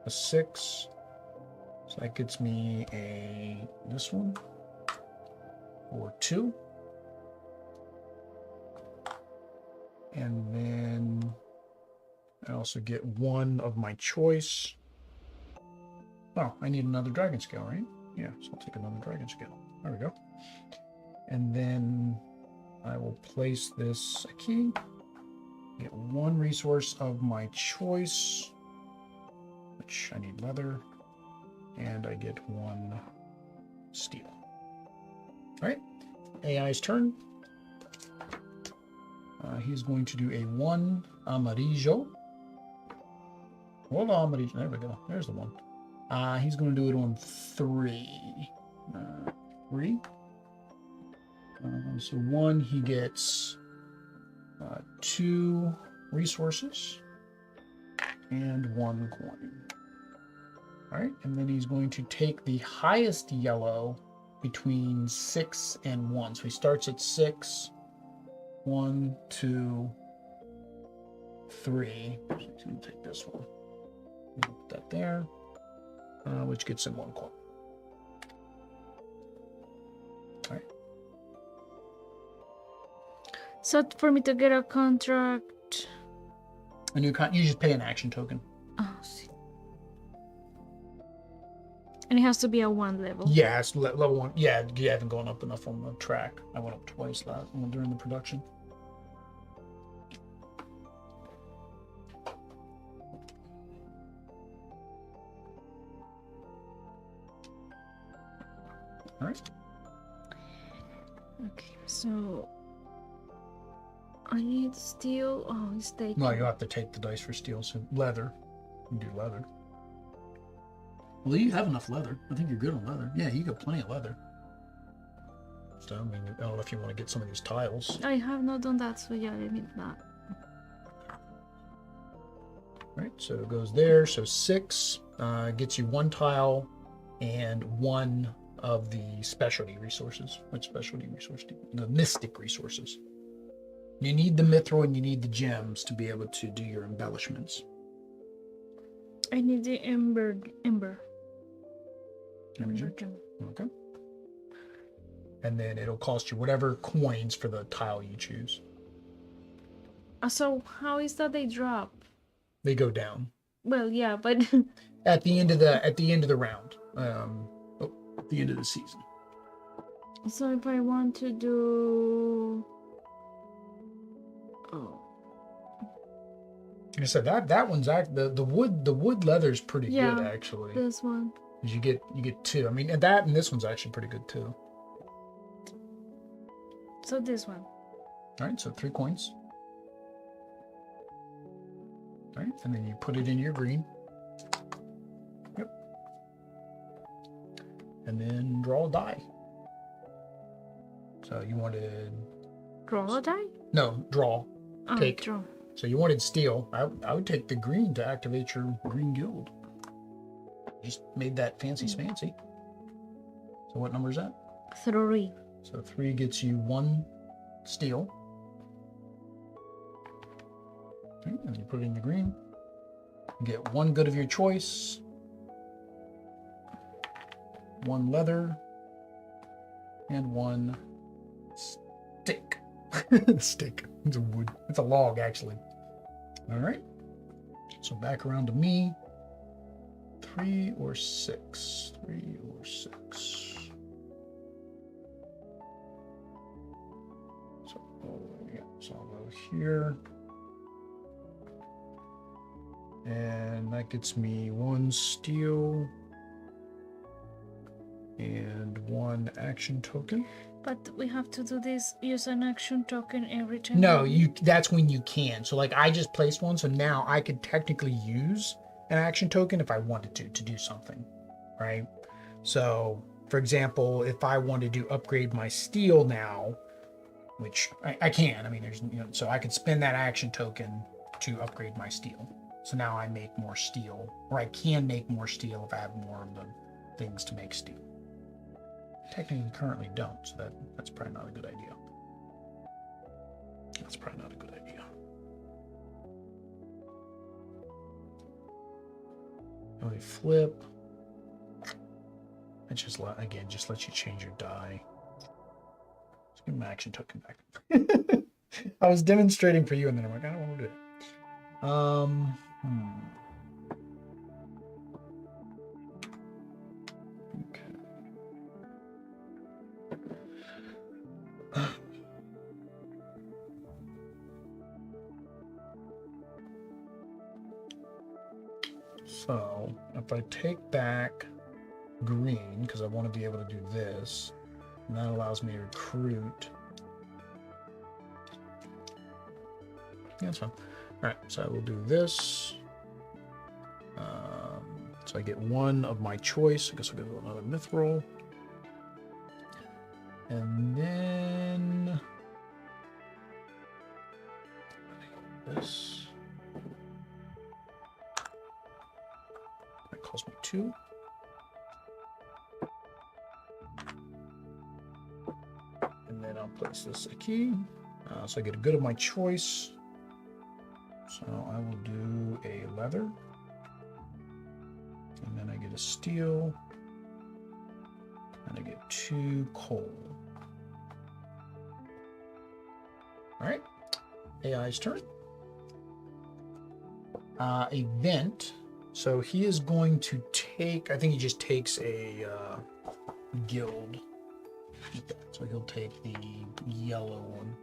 a 6. So that gets me this one, or 2. And then I also get 1 of my choice. Oh, I need another dragon scale, right? Yeah, so I'll take another dragon scale. There we go. And then I will place this a key. Get 1 resource of my choice, which I need leather, and I get 1 steel. All right, AI's turn. He's going to do a 1 amarillo. Hold on, amarillo. There we go. There's the 1. He's going to do it on 3. 3. So 1, he gets 2 resources and 1 coin. All right, and then he's going to take the highest yellow between 6 and 1. So he starts at 6. 1, 2, 3. So he's going to take this one. Put that there, which gets him 1 coin. All right. So for me to get a contract, A new you just pay an action token. oh, see. And it has to be a 1 level. Yeah, it's level 1. Yeah, you haven't gone up enough on the track. I went up twice during the production. All right. Okay, so I need steel. Oh, it's taking. No, you'll have to take the dice for steel. So leather. You can do leather. Well, you have enough leather. I think you're good on leather. Yeah, you got plenty of leather. So, I mean, I don't know if you want to get some of these tiles. I have not done that, so yeah, I need that. Right, so it goes there. So 6 gets you 1 tile and 1 of the specialty resources. What specialty resource? The mystic resources. You need the mithril and you need the gems to be able to do your embellishments. I need the ember Ember gem. Okay. And then it'll cost you whatever coins for the tile you choose. So how is that they drop? They go down. Well, yeah, but at the end of the round, at the end of the season. so if I want to do, Like I said, that one's the wood leather's pretty good actually. This one. You get 2. I mean, and that and this one's actually pretty good too. So this one. All right, so 3 coins. All right, and then you put it in your green. Yep. And then draw a die. So you wanted... Draw a die? No, draw. Take. Draw. So you wanted steel. I would take the green to activate your green guild. Just made that fancy smancy. So what number is that? 3. So 3 gets you 1 steel. Okay, and you put it in your green. You get 1 good of your choice. 1 leather. And 1 stick. Stick. It's a wood. It's a log, actually. All right. So back around to me. 3 or 6. 3 or 6. So I'll go here. And that gets me 1 steel and 1 action token. But we have to do this, use an action token every time. No, that's when you can. So like I just placed 1, so now I could technically use an action token if I wanted to do something, right? So for example, if I wanted to upgrade my steel now, which I can, I mean, there's, so I could spend that action token to upgrade my steel. So now I make more steel, or I can make more steel if I have more of the things to make steel. Technically, currently don't, so that's probably not a good idea. That's probably not a good idea. Now we flip. It just lets you change your die. Let's give my action token back. I was demonstrating for you, and then I'm like, I don't want to do it. Okay. So if I take back green, because I want to be able to do this, and that allows me to recruit. Yeah, that's fine. All right, so I will do this. So I get 1 of my choice. I guess I'll do another myth roll. And then this. That costs me 2. And then I'll place this a key. So I get a good of my choice. So I will do a leather. And then I get a steel. And I get 2 coal. All right. AI's turn. Event. So he is going to take, I think he just takes a guild. So he'll take the yellow one.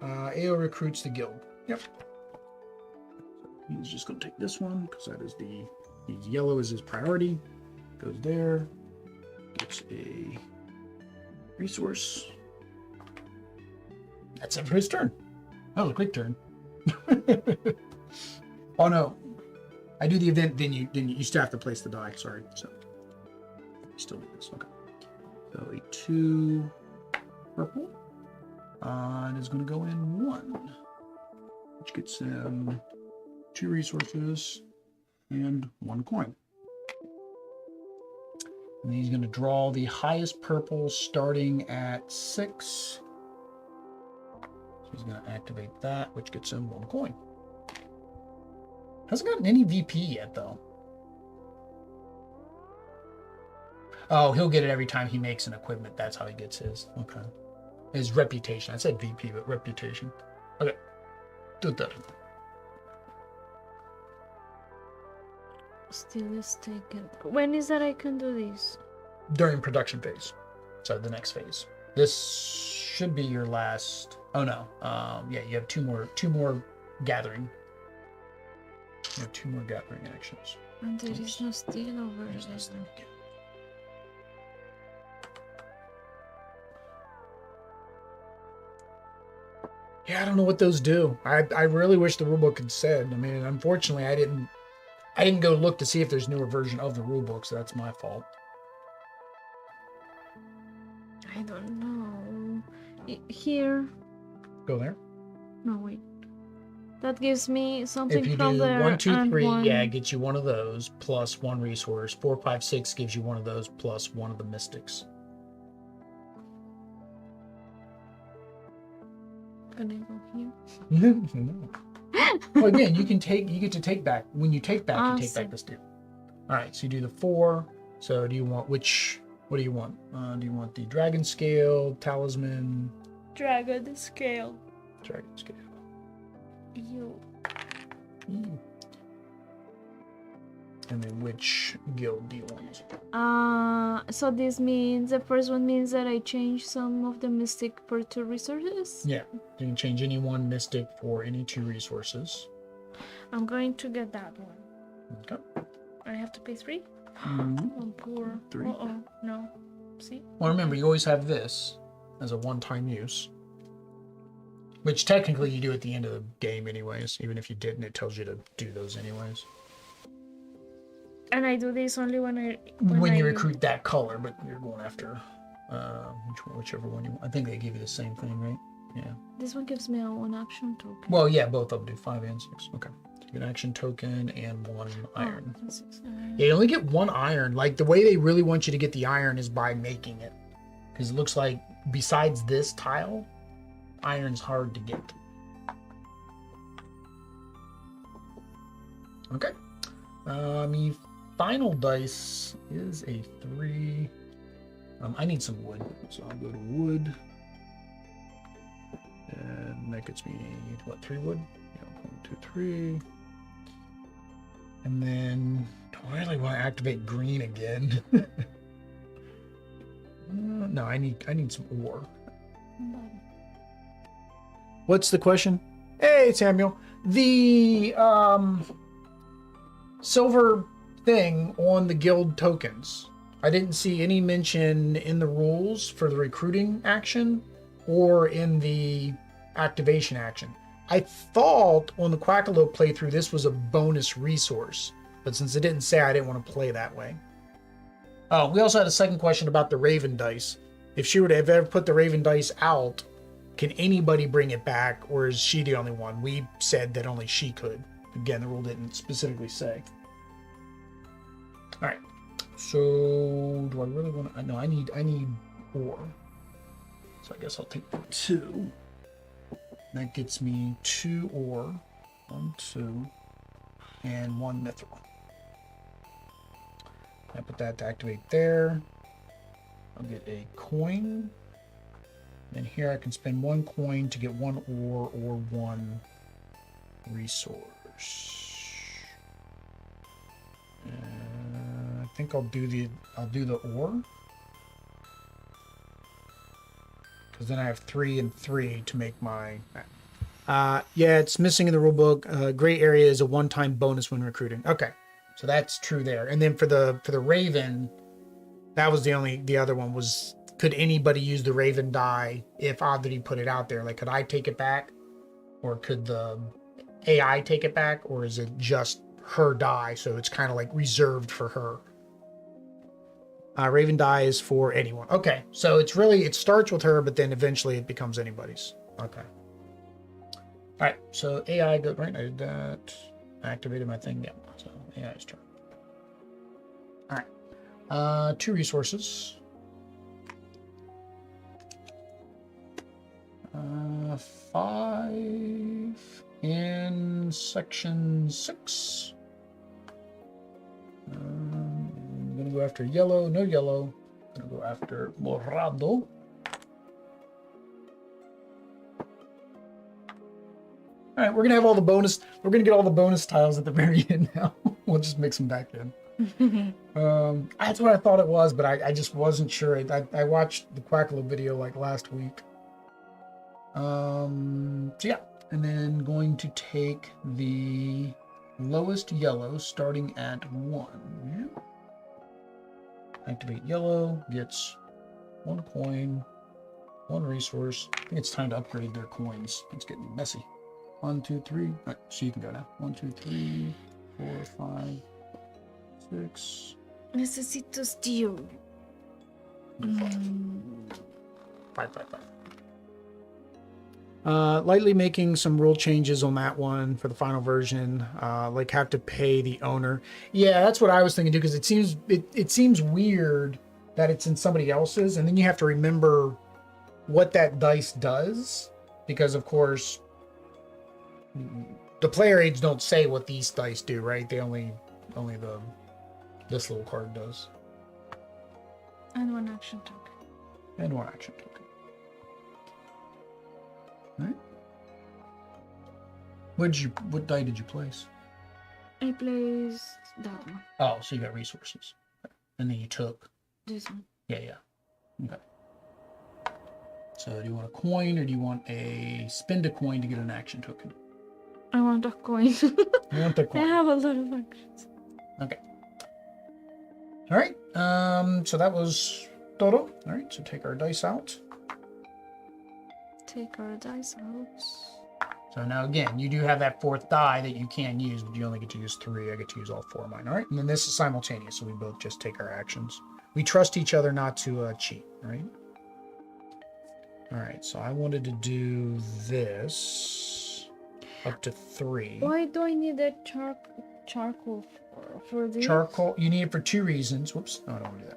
AO recruits the guild. Yep. So he's just going to take this one because that is yellow is his priority. Goes there. Gets a resource. That's it for his turn. That was a quick turn. Oh no. I do the event, then you still have to place the die. Sorry. So you still do this. Okay. So a 2 purple. And is going to go in 1, which gets him 2 resources and 1 coin. And then he's going to draw the highest purple starting at 6. So he's going to activate that, which gets him 1 coin. Hasn't gotten any VP yet, though. Oh, he'll get it every time he makes an equipment. That's how he gets his. Okay. His reputation. I said VP, but reputation. Okay. Do that. Still is taken. When is that I can do this? During production phase. So the next phase. This should be your last. Oh no. Yeah, you have two more gathering. You have 2 more gathering actions. And there is no steel over there. Yeah, I don't know what those do. I really wish the rulebook had said. I mean, unfortunately, I didn't go look to see if there's newer version of the rulebook, so that's my fault. I don't know. Here. Go there. No, wait. That gives me something if you from do there. 1, 2, 3, one... yeah, it gets you one of those plus 1 resource. 4, 5, 6 gives you one of those plus 1 of the mystics. Can I go here? No. Well, again, you get to take back. When you take back, you take back the steel. All right, so you do the 4. So do you want what do you want? Do you want the dragon scale, talisman? Dragon scale. Dragon scale. You. And then which guild do you want? So this means the first one means that I change some of the mystic per 2 resources. Yeah, you can change any one mystic for any 2 resources. I'm going to get that one. Okay. I have to pay 3. Mm-hmm. I'm poor. 3. No. See. Well, remember, you always have this as a one-time use, which technically you do at the end of the game, anyways. Even if you didn't, it tells you to do those anyways. And I do this only when you recruit that color, but you're going after whichever one you want. I think they give you the same thing, right? Yeah. This one gives me a 1 action token. Well, yeah, both of them do 5 and 6. Okay. So you get an action token and 1 iron. Oh, 6 Yeah, you only get 1 iron. Like, the way they really want you to get the iron is by making it. Because it looks like, besides this tile, iron's hard to get. Okay. The final dice is a 3. I need some wood, so I'll go to wood. And that gets me, what, 3 wood? Yeah, 1, 2, 3. And then, do I really want to activate green again? No, I need some ore. What's the question? Hey, Samuel. The silver thing on the guild tokens. I didn't see any mention in the rules for the recruiting action or in the activation action. I thought on the Quackalope playthrough this was a bonus resource, but since it didn't say, I didn't want to play that way. Oh, we also had a second question about the Raven dice. If she were to have ever put the Raven dice out, can anybody bring it back, or is she the only one? We said that only she could. Again, the rule didn't specifically say. All right. So, do I really want to? No, I need ore. So I guess I'll take 2. That gets me 2 ore, 1, 2, and 1 mithril. I put that to activate there. I'll get a coin. And here I can spend 1 coin to get 1 ore or 1 resource. I think I'll do the ore. Because then I have 3 and 3 to make my... yeah, it's missing in the rulebook. Gray area is a one-time bonus when recruiting. Okay, so that's true there. And then for the Raven, that was the other one was, could anybody use the Raven die if Oddity put it out there? Like, could I take it back? Or could the AI take it back? Or is it just her die, so it's kind of like reserved for her? Raven die is for anyone. Okay, so it's really, it starts with her, but then eventually it becomes anybody's. Okay. All right, so AI go right. I did that. I activated my thing. Yeah, so AI's turn. All right, 2 resources. 5 in section 6. I'm gonna go after yellow. No yellow. I'm gonna go after morado. All right, we're gonna have all the bonus. We're gonna get all the bonus tiles at the very end now. We'll just mix them back in. That's what I thought it was, but I just wasn't sure. I watched the Quackalo video like last week. So yeah, and then going to take the lowest yellow starting at 1. Activate yellow, gets 1 coin, 1 resource. I think it's time to upgrade their coins. It's getting messy. 1, 2, 3. All right, so you can go now. 1, 2, 3, 4, 5, 6. Necesito steel. 5, 5, 5. Lightly making some rule changes on that one for the final version. Like have to pay the owner. Yeah, that's what I was thinking too, because it seems weird that it's in somebody else's, and then you have to remember what that dice does, because of course the player aids don't say what these dice do, right? They only this little card does. And 1 action token. And 1 action token. All right. What die did you place? I placed that one. Oh, so you got resources. Okay. And then you took This one. Yeah. Okay. So do you want a coin or do you want a spend a coin to get an action token? I want a coin. You want the coin. I have a lot of actions. Okay. All right. So that was todo. All right. So take our dice out. Take our dice out. So now again, you do have that 4th die that you can use, but you only get to use 3. I get to use all 4 of mine. All right. And then this is simultaneous, so we both just take our actions. We trust each other not to cheat, right? All right. So I wanted to do this up to 3. Why do I need a charcoal for this? Charcoal. You need it for 2 reasons. Whoops. No, I don't want to do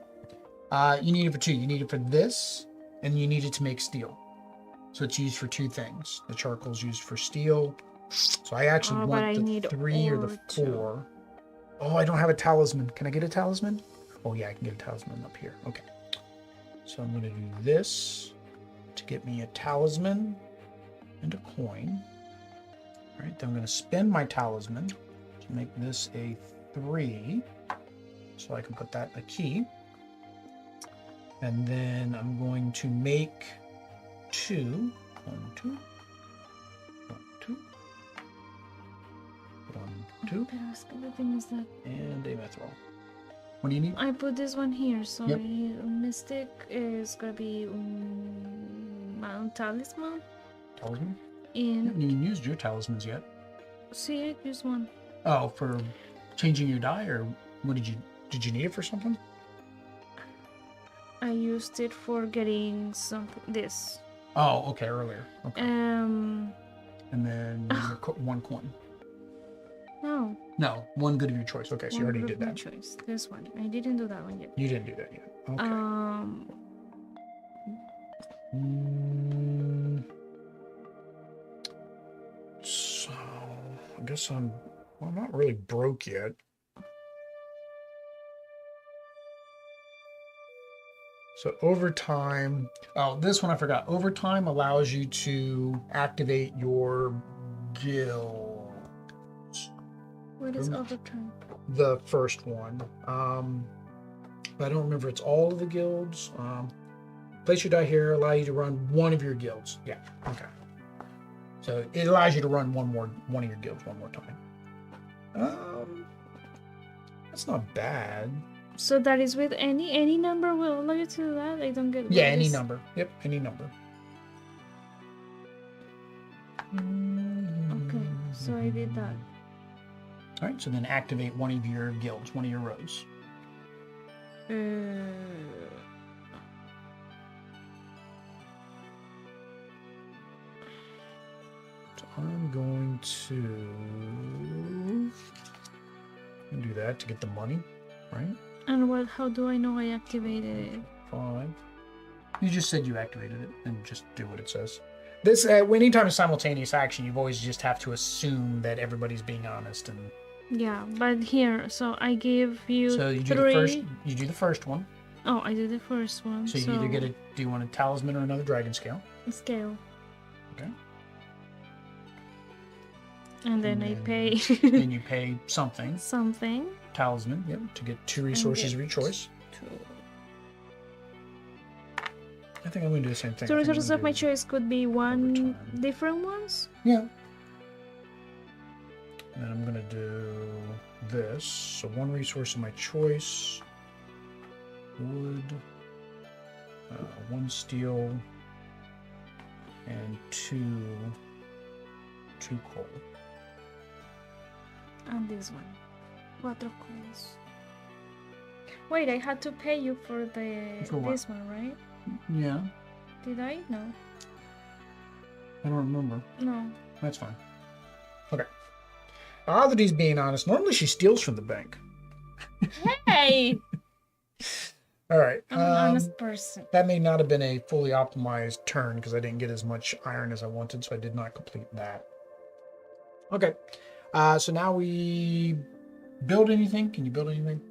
that. You need it for 2. You need it for this, and you need it to make steel. So it's used for 2 things. The charcoal's used for steel. So I actually want the 3 or the 4. Oh, I don't have a talisman. Can I get a talisman? Oh yeah, I can get a talisman up here. Okay. So I'm going to do this to get me a talisman and a coin. All right, then I'm going to spend my talisman to make this a 3. So I can put that in a key. And then I'm going to make 2. 1, 2. 1, 2. 1, 2. The thing is that And a mithril. What do you need? I put this one here, so Yep. Mystic is gonna be talisman. Talisman? In You haven't used your talismans yet. see, I use one. Oh, for changing your die, or what did you need it for something? I used it for getting something. This. Oh, okay, earlier. Okay. Um. And then 1 coin. No. No, 1 good of your choice. Okay, so you already did My that. choice. This one. I didn't do that one yet. You didn't do that yet. Okay. So I guess I'm not really broke yet. So overtime. Oh, this one I forgot. Overtime allows you to activate your guild. What is overtime? The first one. But I don't remember if it's all of the guilds. Place your die here, allow you to run one of your guilds. Yeah, okay. So it allows you to run one of your guilds one more time. That's not bad. So that is with any number will allow you to do that? I don't get it. Yeah, any number. Yep, any number. Okay, so I did that. All right, so then activate one of your guilds, one of your rows. So I'm going to do that to get the money, right? And how do I know I activated it? 5. You just said you activated it, and just do what it says. This, anytime it's simultaneous action, you always just have to assume that everybody's being honest and. Yeah, but here, so I give you. So you do 3. the first. You do the first one. Oh, I did the first one. So you either get a. Do you want a talisman or another dragon scale? Scale. Okay. And then I pay. Then you pay something. Something. Talisman, yep, to get 2 resources of your choice. I think I'm going to do the same thing. 2 resources of my choice could be one different ones? Yeah. And then I'm going to do this. So 1 resource of my choice. Wood. 1 steel. And 2 coal. And this one. 4 coins. Wait, I had to pay you for this one, right? Yeah. Did I? No. I don't remember. No. That's fine. Okay. Oddity's being honest. Normally she steals from the bank. Hey! All right. I'm an honest person. That may not have been a fully optimized turn because I didn't get as much iron as I wanted, so I did not complete that. Okay. So now we build anything. Can you build anything?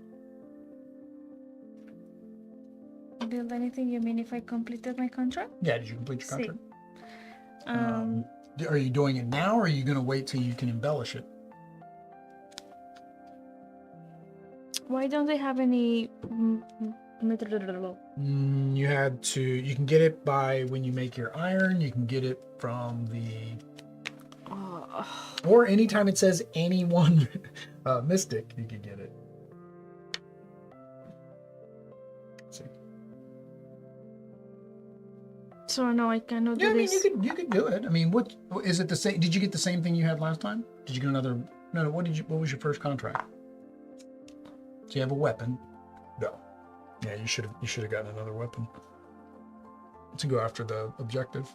Build anything? You mean if I completed my contract? Yeah, did you complete your contract? See. Are you doing it now, or are you going to wait till you can embellish it? Why don't they have any... You had to... You can get it by when you make your iron. You can get it from the... Or anytime it says any one mystic, you can get it. Let's see. So no, I cannot do this. Yeah, I mean, you could do it. I mean, what is it the same? Did you get the same thing you had last time? Did you get another? No. What was your first contract? So you have a weapon. No. Yeah, you should have gotten another weapon to go after the objective.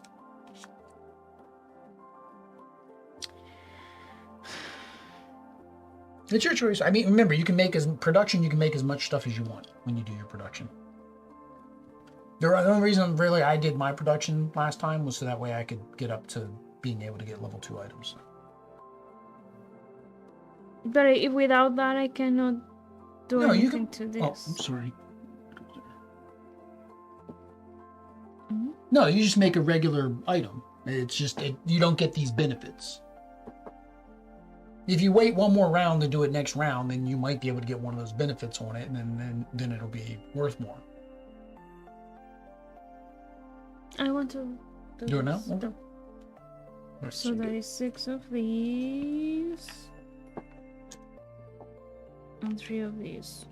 It's your choice. I mean, remember, you can make as much stuff as you want when you do your production. The only reason really I did my production last time was so that way I could get up to being able to get level 2 items. But if without that I cannot do anything to this. Oh, I'm sorry. No, you just make a regular item. It's just you don't get these benefits. If you wait one more round to do it next round, then you might be able to get one of those benefits on it, and then it'll be worth more. I want to do it now. Okay. So there is 6 of these and 3 of these.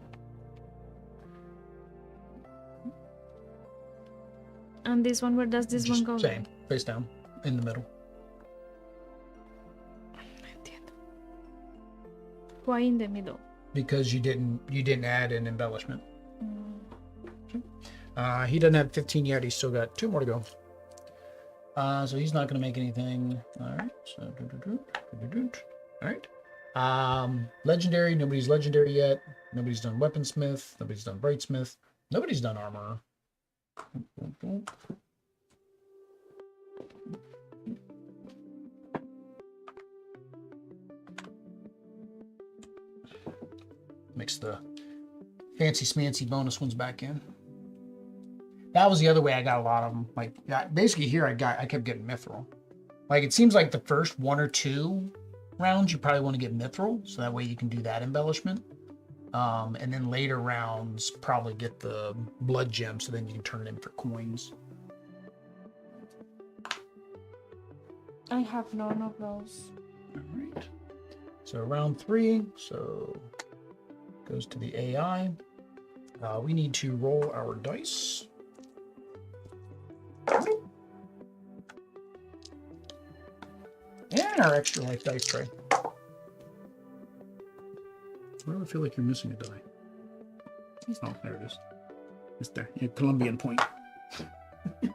And this one, where does this one go? Same, face down, in the middle. Why in the middle? Because you didn't add an embellishment. He doesn't have 15 yet. He's still got 2 more to go. So he's not going to make anything. All right. So all right. Legendary. Nobody's legendary yet. Nobody's done weaponsmith. Nobody's done britesmith. Nobody's done armor. Mix the fancy smancy bonus ones back in. That was the other way I got a lot of them. Like, basically here I kept getting mithril. Like, it seems like the first 1 or 2 rounds you probably want to get mithril, so that way you can do that embellishment. And then later rounds probably get the blood gem, so then you can turn it in for coins. I have none of those. All right. So round 3. So goes to the AI. We need to roll our dice. And our extra life dice tray. Why do I feel like you're missing a die? Oh, there it is. It's there. Yeah, Colombian point. All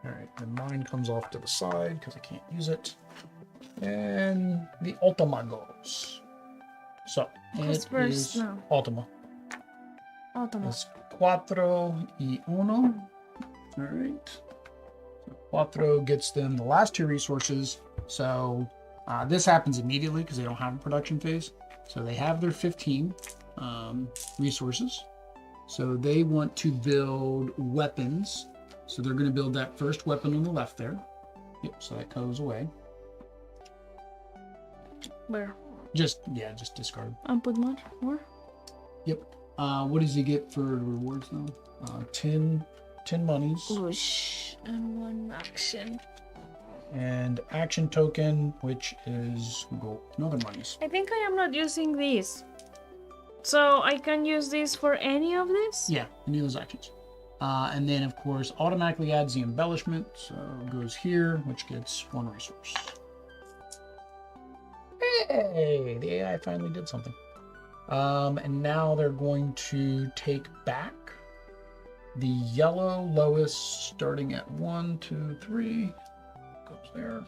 right, then mine comes off to the side because I can't use it. And the Ultima goes. So, who's first now? Ultima. Ultima. It's 4 y 1. All right. So 4 gets them the last 2 resources. So this happens immediately because they don't have a production phase. So they have their 15 resources. So they want to build weapons. So they're going to build that first weapon on the left there. Yep, so that goes away. Where? Just discard. And put more? Yep. What does he get for rewards now? 10 monies. Whoosh. And 1 action. And action token, which is gold. Another monies. I think I am not using these. So I can use these for any of this? Yeah, any of those actions. And then, of course, automatically adds the embellishment. So it goes here, which gets 1 resource. Hey, the AI finally did something. And now they're going to take back the yellow lowest, starting at 1, 2, 3. Goes there.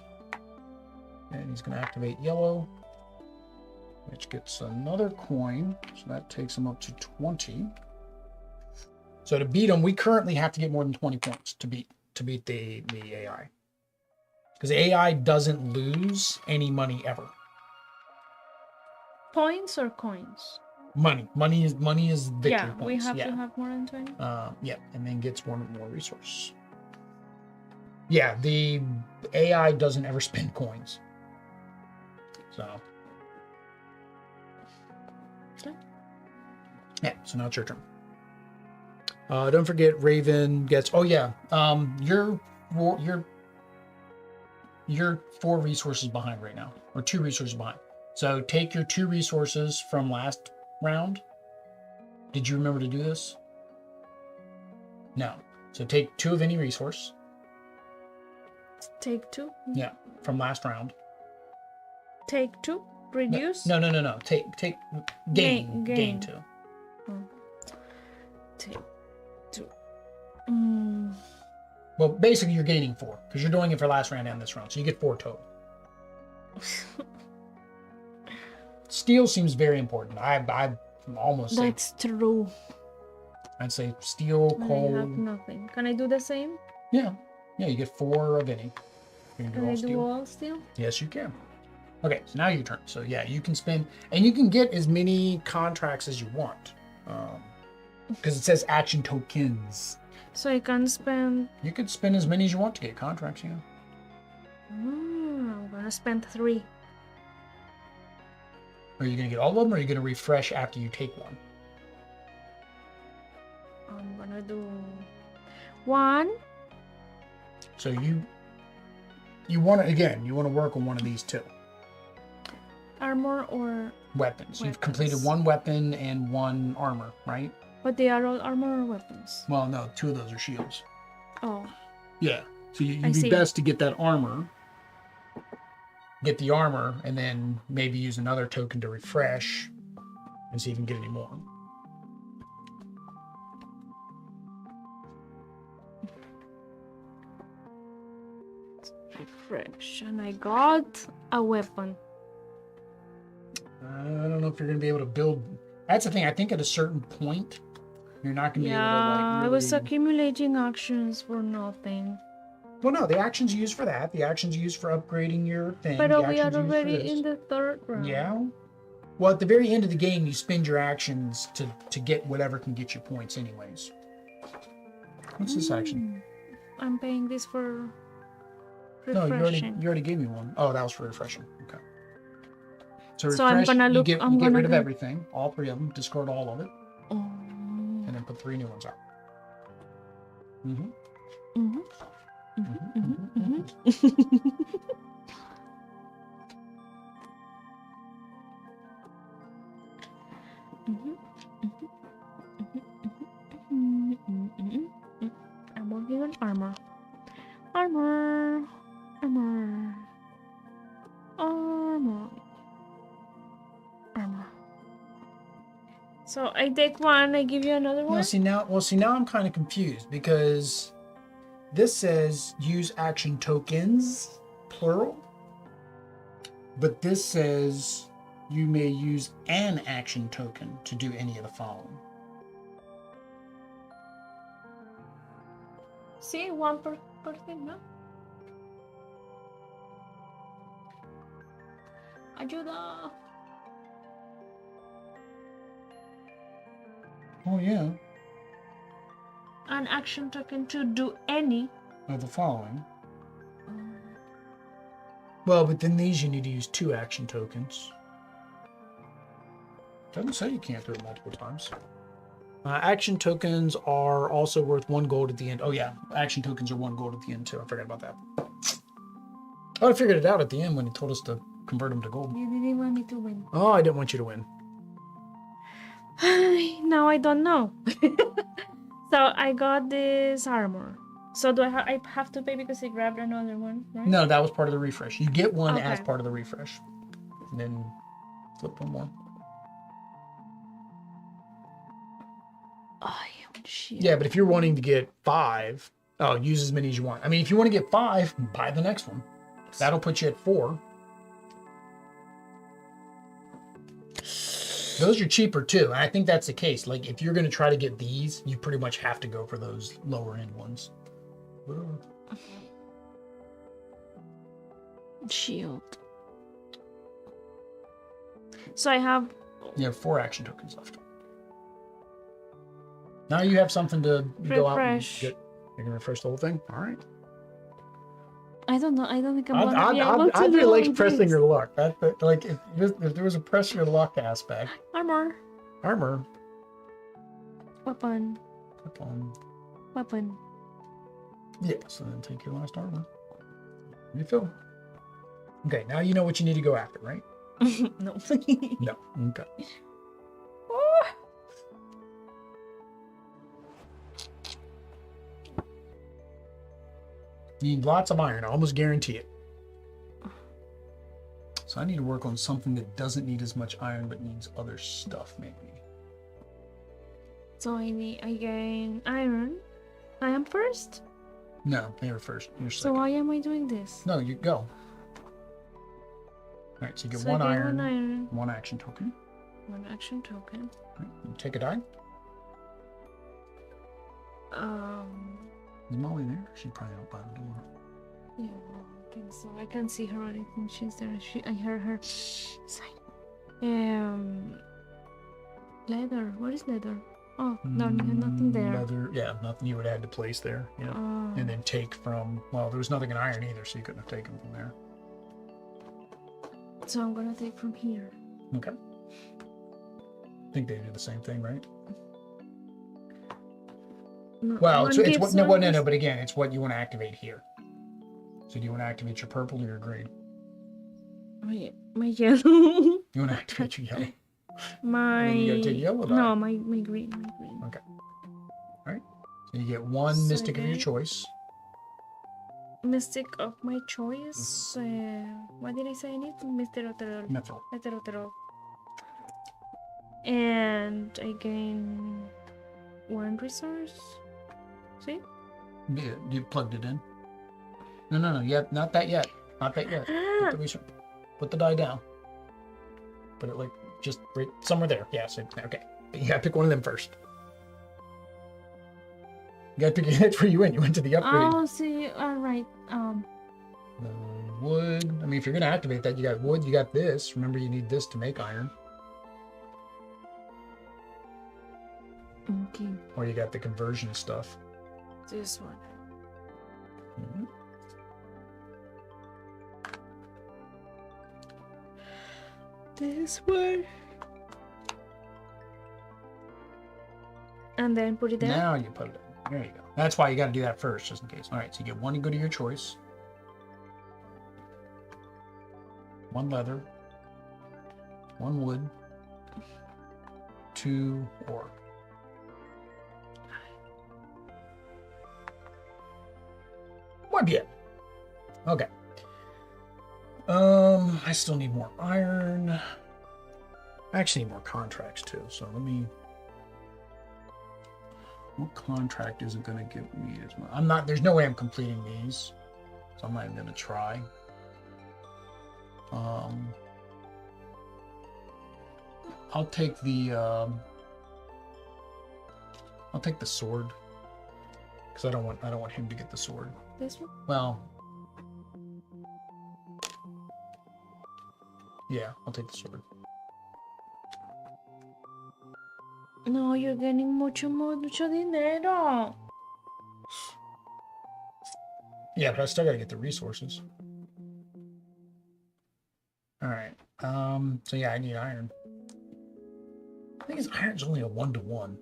And he's going to activate yellow, which gets another coin. So that takes him up to 20. So to beat him, we currently have to get more than 20 points to beat the AI. Because AI doesn't lose any money ever. Points or coins? Money is victory yeah, points. We have to have more than 20. Yeah, and then gets 1 more resource. Yeah, the AI doesn't ever spend coins. So. Okay. Yeah, so now it's your turn. Don't forget Raven gets. Oh yeah, you're 4 resources behind right now, or 2 resources behind. So take your 2 resources from last round. Did you remember to do this? No. So take 2 of any resource. Take 2? Yeah, from last round. Take 2? Reduce? No. Take gain 2. Oh. Take 2. Well, basically you're gaining 4 because you're doing it for last round and this round, so you get 4 total. Steel seems very important. I almost say that's true. I'd say steel, coal. I have nothing. Can I do the same? Yeah, you get 4 of any. You Can I do all steel? Yes, you can. Okay, so now your turn. So yeah, you can spend, and you can get as many contracts as you want, because it says action tokens. So I can spend. You could spend as many as you want to get contracts. Yeah. I'm gonna spend 3. Are you gonna get all of them, or are you gonna refresh after you take one? I'm gonna do 1. So you want to, again, you want to work on one of these 2. Armor or Weapons. You've completed 1 weapon and 1 armor, right? But they are all armor or weapons? Well, no, 2 of those are shields. Oh. Yeah. So you'd be best to get that armor. Get the armor, and then maybe use another token to refresh and see if you can get any more. Refresh. And I got a weapon. I don't know if you're going to be able to build. That's the thing. I think at a certain point, you're not going to be able to, like, really... I was accumulating actions for nothing. Well, no, the actions used for that. The actions used for upgrading your thing. But we are already in the 3rd round. Yeah. Well, at the very end of the game, you spend your actions to get whatever can get you points anyways. What's this action? I'm paying this for No, refreshing. you already gave me one. Oh, that was for refreshing. Okay. So refresh, I'm gonna look. you get rid of everything, all 3 of them, discard all of it, Oh. and then put 3 new ones out. Mm-hmm. Mm-hmm. I'm working on armor. Armor. So I take 1, I give you another one? Well, see now I'm kind of confused because this says use action tokens, plural. But this says you may use an action token to do any of the following. See, 1 per thing, no? Ayuda! Oh yeah. An action token to do any Of the following. Well, within these, you need to use 2 action tokens. Doesn't say you can't do it multiple times. Action tokens are also worth 1 gold at the end. Oh yeah, action tokens are 1 gold at the end too. I forgot about that. Oh, I figured it out at the end when he told us to convert them to gold. You didn't want me to win. Oh, I didn't want you to win. Now I don't know. So I got this armor. So do I have to pay because I grabbed another one, right? No, that was part of the refresh. You get one as Okay. part of the refresh. And then flip one more. Iron shield. Yeah, but if you're wanting to get 5, oh, use as many as you want. I mean, if you want to get 5, buy the next one. That'll put you at 4. Those are cheaper too, and I think that's the case. Like, if you're going to try to get these, you pretty much have to go for those lower end ones. Shield. So I have... You have 4 action tokens left. Now you have something to go out and Refresh. get. You're going to refresh the whole thing? All right. I don't know. I don't think I'm gonna be able to I'd do really like all pressing this. your luck. Like, if there was a press your luck aspect. Armor. Armor. Weapon. Weapon. Yeah, so then take your last armor. Refill. Okay, now you know what you need to go after, right? No. No. Okay. You need lots of iron. I almost guarantee it. So I need to work on something that doesn't need as much iron but needs other stuff, maybe. So I gain iron. I am first? No, they were first. You're So second. why am I doing this? No, you go. All right, so you get So I one get iron, 1 iron. 1 action token. 1 action token. All right, you take a die. Is Molly there? She's probably out by the door. Yeah, I think so. I can't see her. I think she's there. I heard her sign. Leather. What is leather? Oh, no, nothing there. Leather, yeah, nothing you would add to place there. Yeah. And then take from, well, there was nothing in iron either, so you couldn't have taken from there. So I'm gonna take from here. Okay. I think they do the same thing, right? No, Well, one so it's gives what, no, one no, gives- but again, it's what you want to activate here. So do you want to activate your purple or your green? My yellow. You want to activate your yellow. My And then you gotta take yellow die. no, my green. Okay. All right. So you get 1 So mystic of your then- choice. Mystic of my choice. What did I say I need? Mithril. Mithril. And I gain 1 resource. See? Yeah, you plugged it in. No. Yet, not that yet. Not that yet. Put the resource. Put the die down. Put it like just right somewhere there. Yeah. So okay. But you gotta pick one of them first. You gotta pick. That's where you went. You went to the upgrade. Oh, see. All right. Wood. I mean, if you're gonna activate that, you got wood. You got this. Remember, you need this to make iron. Okay. Or you got the conversion stuff. This one. Mhm. This one. And then put it there. Now you put it in. There you go. That's why you got to do that first, just in case. All right, so you get 1 to go to your choice. 1 leather. 1 wood. 2 ore. Might be it. Okay. I still need more iron. I actually need more contracts too, so let me... What contract is it going to give me as much? I'm not, there's no way I'm completing these, so I'm not even going to try. I'll take the sword, because I don't want him to get the sword. This one. Well, yeah, I'll take the sword. No, you're getting mucho dinero. Yeah, but I still gotta get the resources. All right. So yeah, I need iron. I think iron's only a 1-to-1.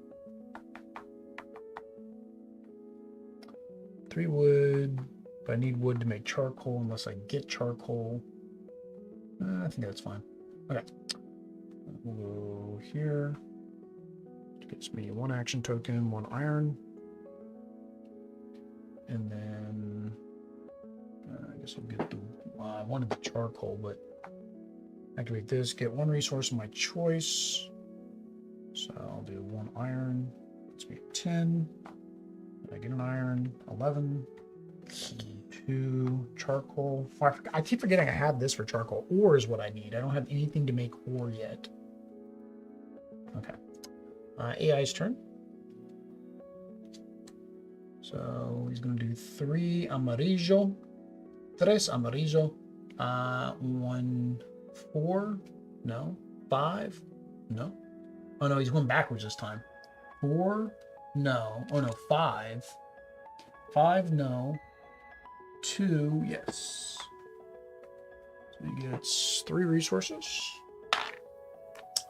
3 wood, but I need wood to make charcoal unless I get charcoal. I think that's fine. Okay. We'll go here. It gets me 1 action token, 1 iron. And then I guess I'll get the I wanted the charcoal, but activate this, get 1 resource of my choice. So I'll do 1 iron. Let's be 10. I get an iron, 11. 2 charcoal. Oh, I keep forgetting I have this for charcoal. Ore is what I need. I don't have anything to make ore yet. Okay. AI's turn. So he's going to do 3 amarillo. 3 amarillo. 1, 4. No. 5. No. Oh no, he's going backwards this time. 4. No. Oh no, 5. 5, no. 2, yes. So he gets 3 resources.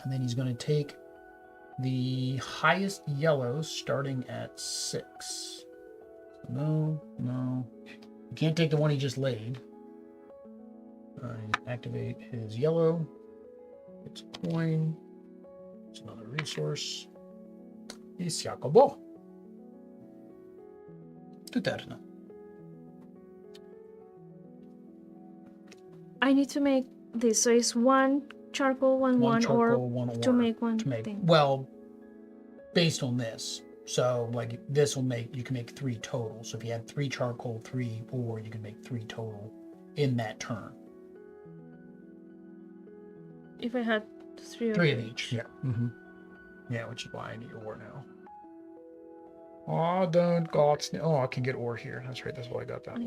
And then he's going to take the highest yellow starting at 6. No, no. You can't take the one he just laid. Activate his yellow. It's a coin. It's another resource. Y se acabó. Tu turno. I need to make this. So it's 1 charcoal, 1 charcoal, or 1 ore to make 1 thing. Well, based on this. So like this will make, you can make 3 total. So if you had 3 charcoal, 3 ore, you can make 3 total in that turn. If I had 3 of each. Yeah. Yeah, which is why I need ore now. Oh, don't got. Oh, I can get ore here. That's right. That's why I got that one.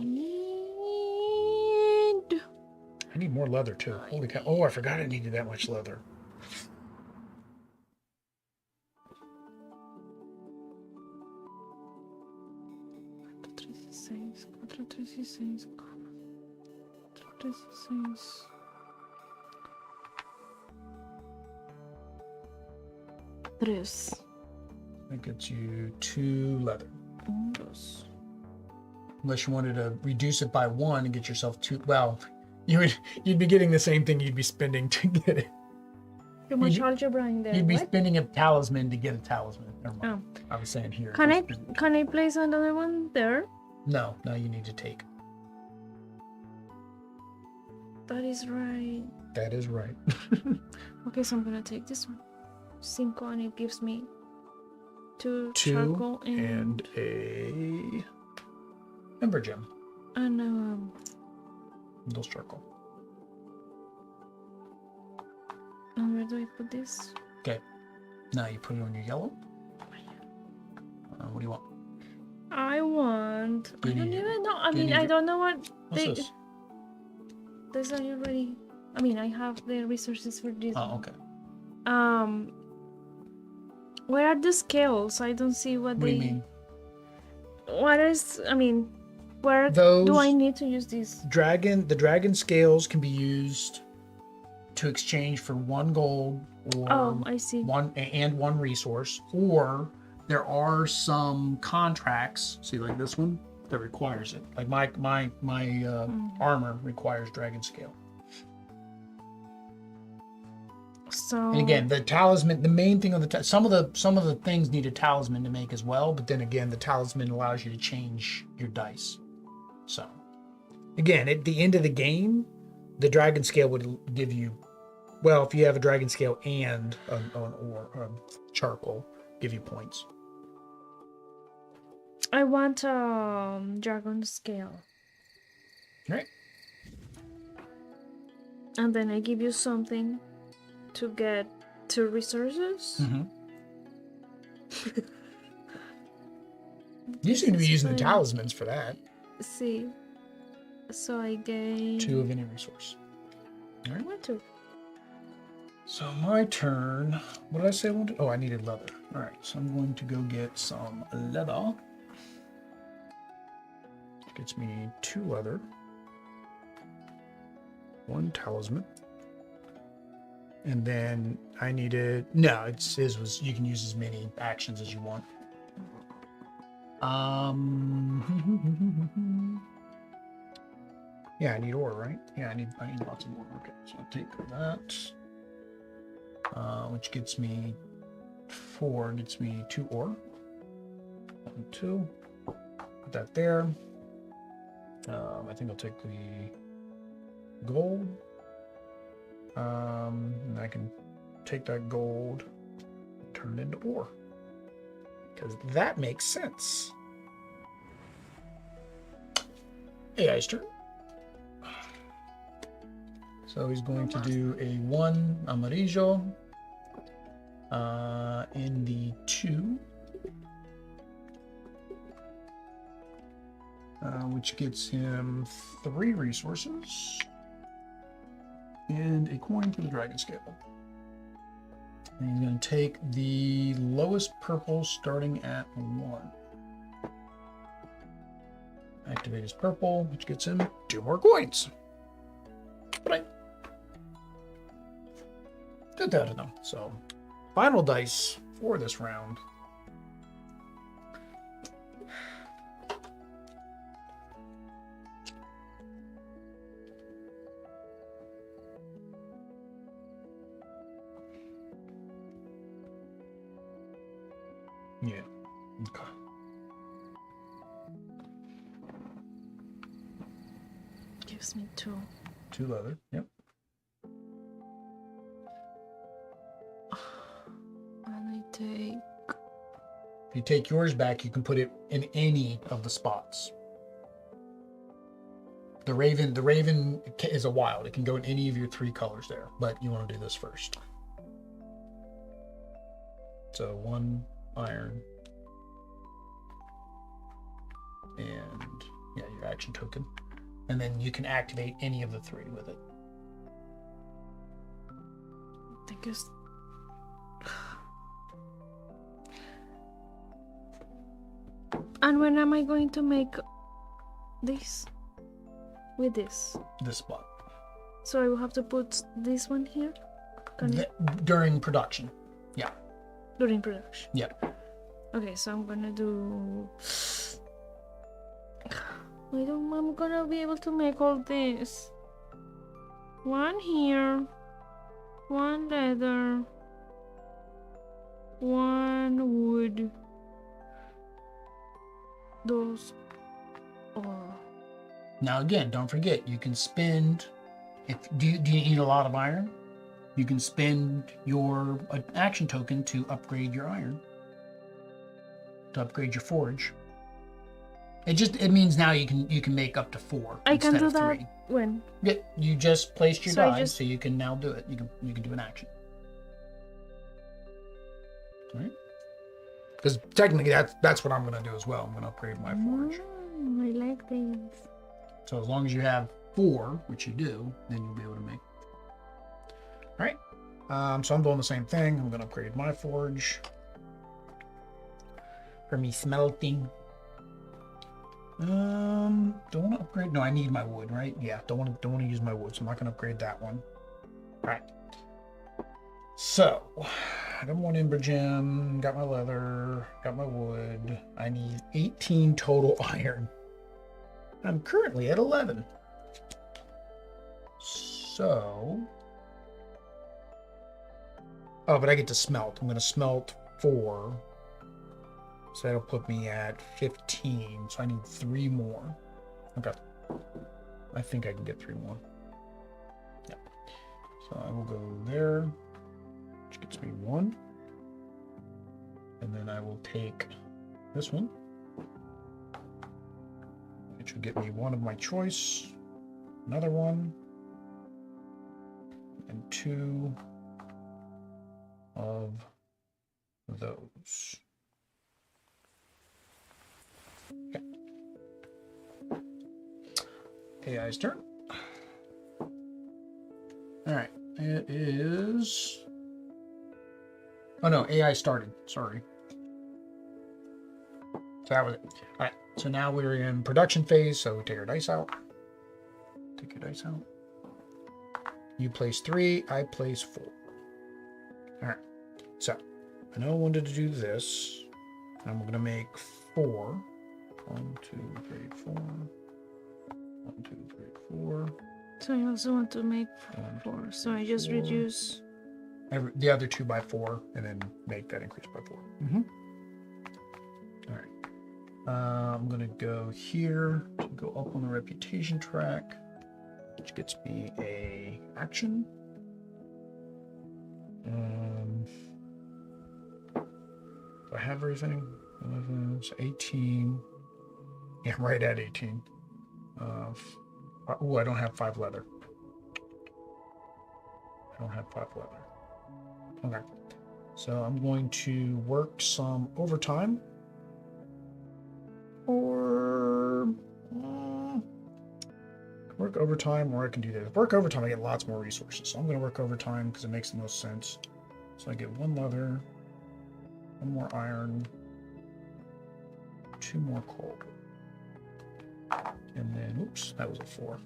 I need more leather too. Holy cow! Oh, I forgot I needed that much leather. That gets you 2 leather. Unless you wanted to reduce it by 1 and get yourself 2. Well, you'd be getting the same thing you'd be spending to get it. Too much algebra in there. You'd be spending a talisman to get a talisman. Never mind. Oh. I was saying here. Can I place another one there? No, you need to take. That is right. That is right. Okay, so I'm gonna take this one. 5, and it gives me 2 charcoal charcoal and a ember gem. And Those charcoal. and where do I put this? Okay. Now you put it on your yellow. What do you want? I want. I don't even know. I mean, I don't know what. What's this? This I already. I mean, I have the resources for this. Oh, okay. Where are the scales? I don't see what do they. You mean? What is? I mean, where Those do I need to use these? The dragon scales can be used to exchange for 1 gold or I see. 1 resource, or there are some contracts. See, like this one that requires it. Like my armor requires dragon scale. So. And again, the talisman. The main thing on the some of the things need a talisman to make as well. But then again, the talisman allows you to change your dice. So, again, at the end of the game, the dragon scale would give you. Well, if you have a dragon scale and an ore, charcoal, give you points. I want dragon scale. Right. And then I give you something to get 2 resources. You seem to be using the talismans for that. See. So I gain 2 of any resource. All right. 1, 2. So my turn. What did I say I wanted? Oh, I needed leather. All right, so I'm going to go get some leather. Gets me 2 leather, 1 talisman. And then I needed, no, his was, you can use as many actions as you want. Yeah, I need ore, right? Yeah, I need lots of ore. Okay, so I'll take that. Which gets me 4, gets me 2 ore. 1, 2. Put that there. I think I'll take the gold. And I can take that gold and turn it into ore. Because that makes sense. AI's turn. So he's going to do a 1 amarillo in the 2. Which gets him 3 resources and a coin for the dragon scale. And he's going to take the lowest purple starting at 1. Activate his purple, which gets him 2 more coins. Right. So, final dice for this round. Yeah. Okay. Gives me 2. 2 leather. Yep. And I take. If you take yours back, you can put it in any of the spots. The raven is a wild. It can go in any of your 3 colors there, but you want to do this first. So 1 iron. And yeah, your action token. And then you can activate any of the 3 with it. I think it's. And when am I going to make this? With this? This spot. So I will have to put this one here? During production. Yeah. During production? Yep. Okay, so I'm gonna do... I'm gonna be able to make all this. 1 here. 1 leather. 1 wood. Those are... Now again, don't forget, you can spend, do you need a lot of iron? You can spend your action token to upgrade your iron. To upgrade your forge. It means now you can make up to 4 I can do of that 3. when? Yeah, you just placed your So die, so you can now do it. You can do an action. Right? Because technically that's what I'm gonna do as well. I'm gonna upgrade my forge. I like things. So as long as you have 4, which you do, then you'll be able to make. All right. So I'm doing the same thing. I'm gonna upgrade my forge for me smelting. Don't want to upgrade. No, I need my wood, right? Yeah, don't want to use my wood, so I'm not gonna upgrade that one. All right. So I got 1 ember gem, got my leather, got my wood. I need 18 total iron. I'm currently at 11. So, oh, but I get to smelt. I'm going to smelt 4. So that'll put me at 15. So I need 3 more. Okay. I think I can get 3 more. Yeah. So I will go there, which gets me 1. And then I will take this one, which will get me 1 of my choice, another 1, and 2 of those. Okay. AI's turn. All right, it is... Oh no, AI started, sorry. So that was it. All right. So now we're in production phase. So take your dice out. Take your dice out. You place 3. I place 4. All right. So I know I wanted to do this. I'm going to make 4. 1, 2, 3, 4. 1, 2, 3, 4. So I also want to make 4. So I just reduce the other 2 by 4, and then make that increase by 4. All right. I'm gonna go here to go up on the reputation track, which gets me a action. Do I have everything? 11, so 18. Yeah, right at 18. Oh, I don't have 5 leather. I don't have 5 leather. Okay. So I'm going to work some overtime. Or work overtime, or I can do this. Work overtime, I get lots more resources. So I'm going to work overtime because it makes the most sense. So I get 1 leather, 1 more iron, 2 more coal. And then, oops, that was a 4.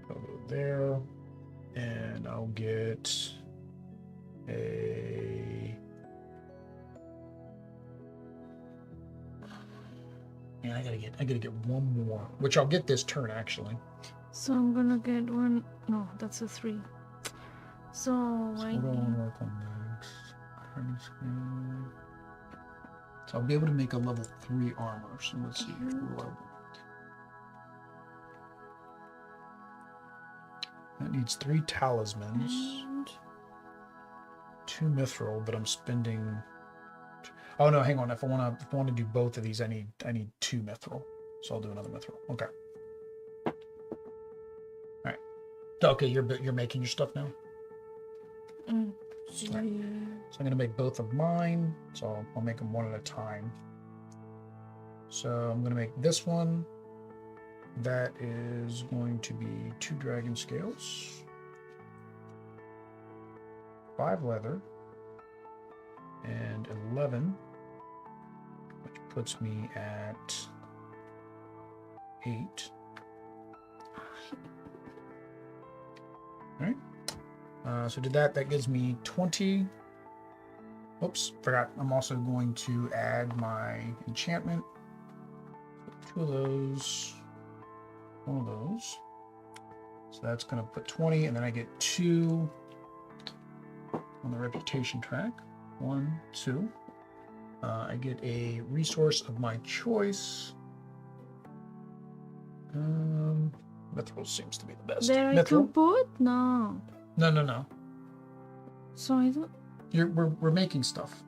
I'll go there, and I'll get a... Man, I gotta get 1 more, which I'll get this turn actually. So I'm gonna get 1. No, that's a 3. So I don't want to work on that. So I'll be able to make a level 3 armor. So let's see. That needs 3 talismans, 2 mithril, but I'm spending. Oh no, hang on. If I want to do both of these, I need 2 mithril. So I'll do another mithril. Okay. All right. Okay, you're making your stuff now. Right. So I'm gonna make both of mine. So I'll make them one at a time. So I'm gonna make this one. That is going to be 2 dragon scales, 5 leather, and 11, which puts me at 8. All right. So did that. That gives me 20. Oops, forgot. I'm also going to add my enchantment. 2 of those. 1 of those. So that's going to put 20, and then I get 2 on the reputation track. 1, 2. I get a resource of my choice. Mithril seems to be the best. There I can put? No. No. So I don't. We're making stuff.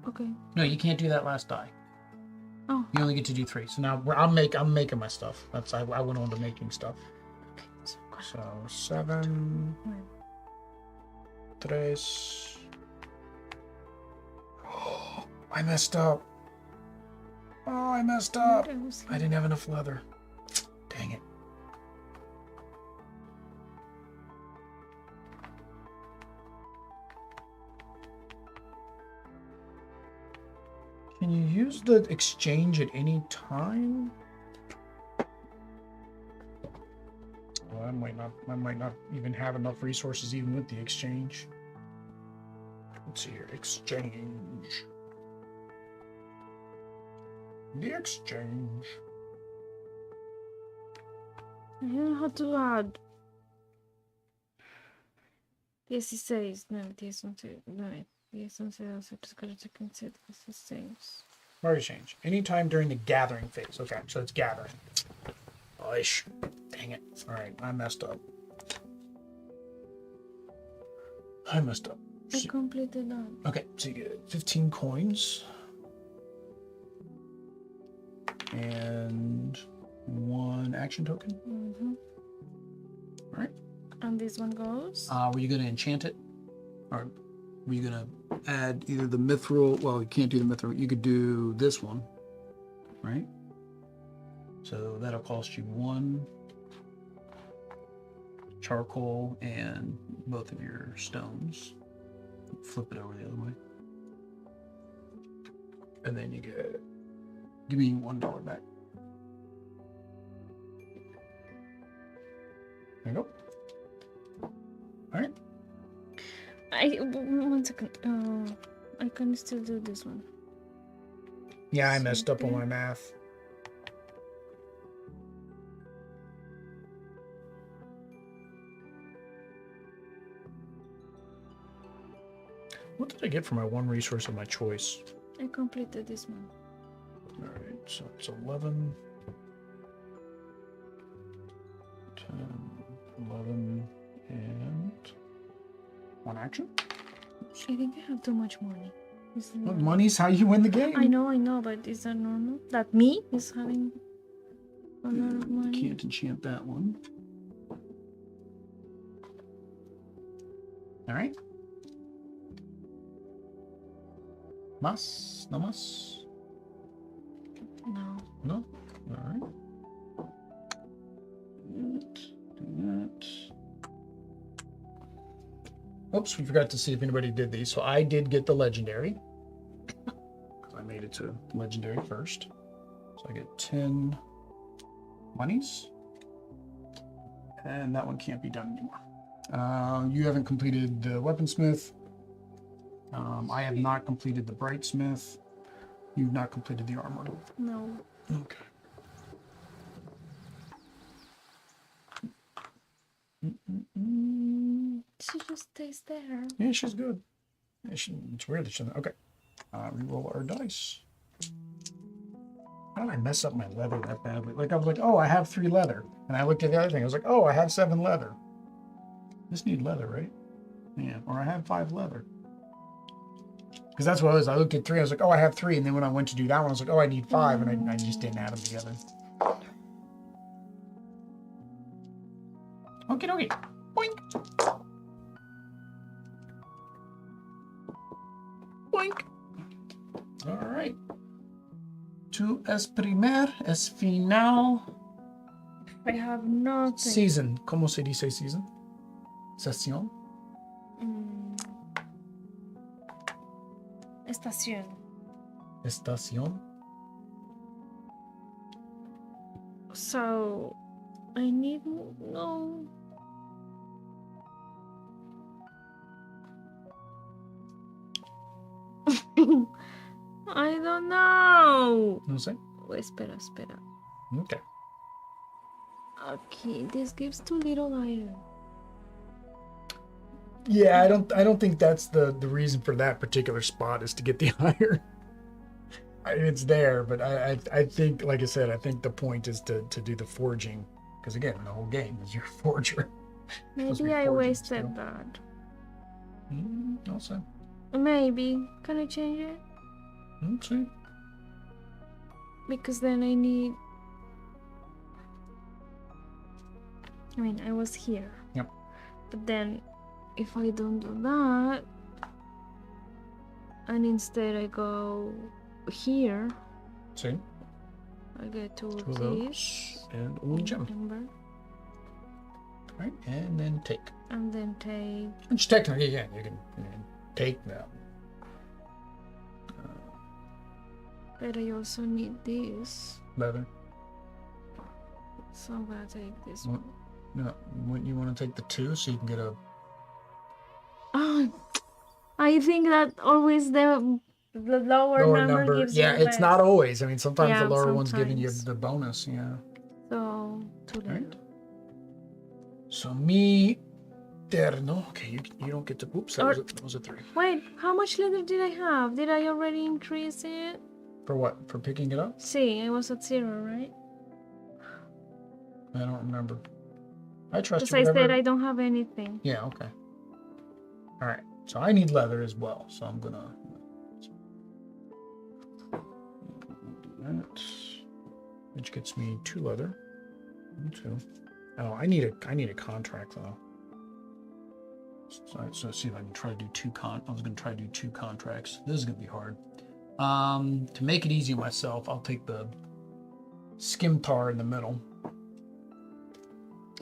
Okay. No, you can't do that last die. Oh. You only get to do 3. So now I'm making my stuff. That's I went on to making stuff. Okay. So 7. 3. Oh, I messed up. Oh, I messed up. I didn't have enough leather. Dang it. Can you use the exchange at any time? Well, I might not even have enough resources even with the exchange. Let's see here. Exchange. The exchange. I don't know how to add. 16, 9, 10, 11, 9, 10, 11, 16. Already changed. Anytime during the gathering phase. Okay, so it's gathering. Oish. Dang it. Alright, I messed up. I completed that. Okay, so you get 15 coins. And 1 action token. Alright. And this one goes? Were you going to enchant it? Or were you going to add either the mithril? Well, you can't do the mithril. You could do this one. Right? So that'll cost you 1. charcoal and both of your stones. Flip it over the other way. And then you get, give me $1 back. There you go. All right. One second. I can still do this one. Yeah, I messed up on my math. What did I get for my one resource of my choice? I completed this one. All right, so it's 11, 10, 11, and 1 action. I think I have too much money. Well, money's how you win the game. I know, but is that normal? That me is having a lot of money? Can't enchant that one. All right. Más? No más? No. No? All right. Do that. Oops, we forgot to see if anybody did these. So I did get the legendary. I made it to legendary first. So I get 10 monies. And that one can't be done anymore. You haven't completed the weaponsmith. I have not completed the brightsmith. You've not completed the armor. No. Okay. She just stays there. Yeah, she's good. Yeah, it's weird that she doesn't. Okay. Reroll our dice. How did I mess up my leather that badly? Like, I was like, oh, I have 3 leather. And I looked at the other thing. I was like, oh, I have 7 leather. Just need leather, right? Yeah. Or I have 5 leather. Because that's what it was. I looked at 3. I was like, oh, I have 3. And then when I went to do that one, I was like, oh, I need 5. And I just didn't add them together. Okie dokie. Boink. Boink. All right. Tu es primer, es final. I have nothing. Season. ¿Cómo se dice season? Sesión. Estación. Estación. So, I need no. I don't know. No sé. Oh, espera. Okay. Okay, this gives too little iron. Yeah, I don't think that's the reason for that particular spot is to get the iron. It's there, but I think, like I said, I think the point is to do the forging, because again, the whole game is your forger. Maybe I wasted that. I'll say. Maybe. Can I change it? Let's see. Because then I need. I mean, I was here. Yep. But then, if I don't do that, and instead I go here, See? I get two Two of of these. those and one gem. Remember? Right, and then take. And then take. Which technically, again, you can take them. But I also need this. Leather. So I'm gonna take this one. No, wouldn't you want to take the 2 so you can get a... Oh, I think that always the lower number gives yeah, you it's not always. I mean, sometimes Yeah, the lower one's giving you sometimes. the bonus, yeah. So, too late. Right. So, mi terno. Okay, you don't get to... Oops, that was a 3. Wait, how much leather did I have? Did I already increase it? For what? For picking it up? See, I was at 0, right? I don't remember. I trust Because you. I said I don't have anything. Yeah, okay. All right. So I need leather as well. So I'm going to do that. Which gets me 2 leather. 2. Oh, I need a contract though. So see if I can try to do 2 I was going to try to do 2 contracts. This is going to be hard. To make it easy on myself, I'll take the skim tar in the middle.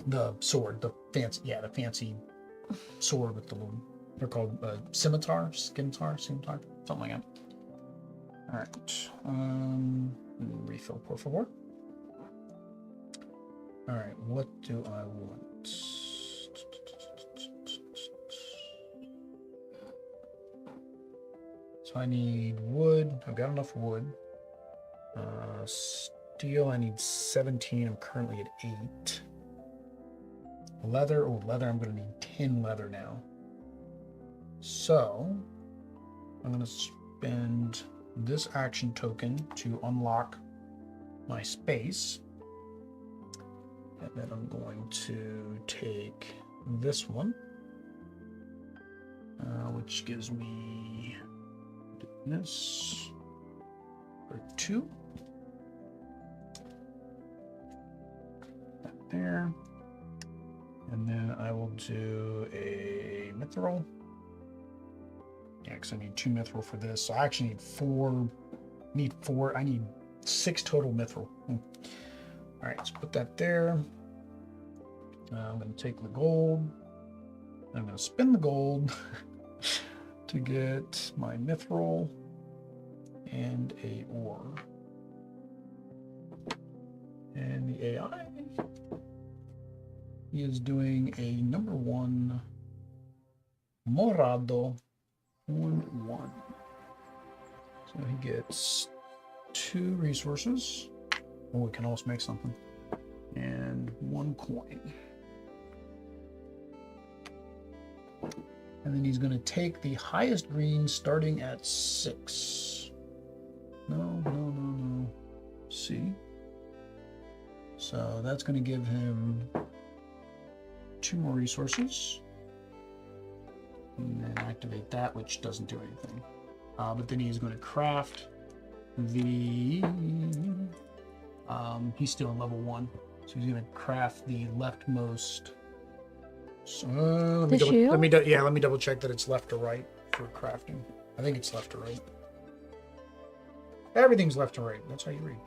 The sword, the fancy sword with the little. They're called scimitar, something like that. All right. Refill, por favor. All right. What do I want? So I need wood. I've got enough wood. Steel, I need 17. I'm currently at 8. Leather. Oh, leather. I'm going to need 10 leather now. So I'm going to spend this action token to unlock my space. And then I'm going to take this one, which gives me this for 2. That there. And then I will do a mithril. Yeah, because I need 2 mithril for this. So I actually need 4. I need 6 total mithril. All right, let's put that there. I'm going to take the gold. I'm going to spend the gold to get my mithril and a ore. And the AI, he is doing a number 1 morado 1. So he gets 2 resources. Oh, we can also make something. And 1 coin. And then he's going to take the highest green starting at 6. No. C. So that's going to give him 2 more resources. And then activate that, which doesn't do anything. But then he's going to craft the... he's still in level 1. So he's going to craft the leftmost... So, let me double check that it's left or right for crafting. I think it's left or right. Everything's left or right. That's how you read.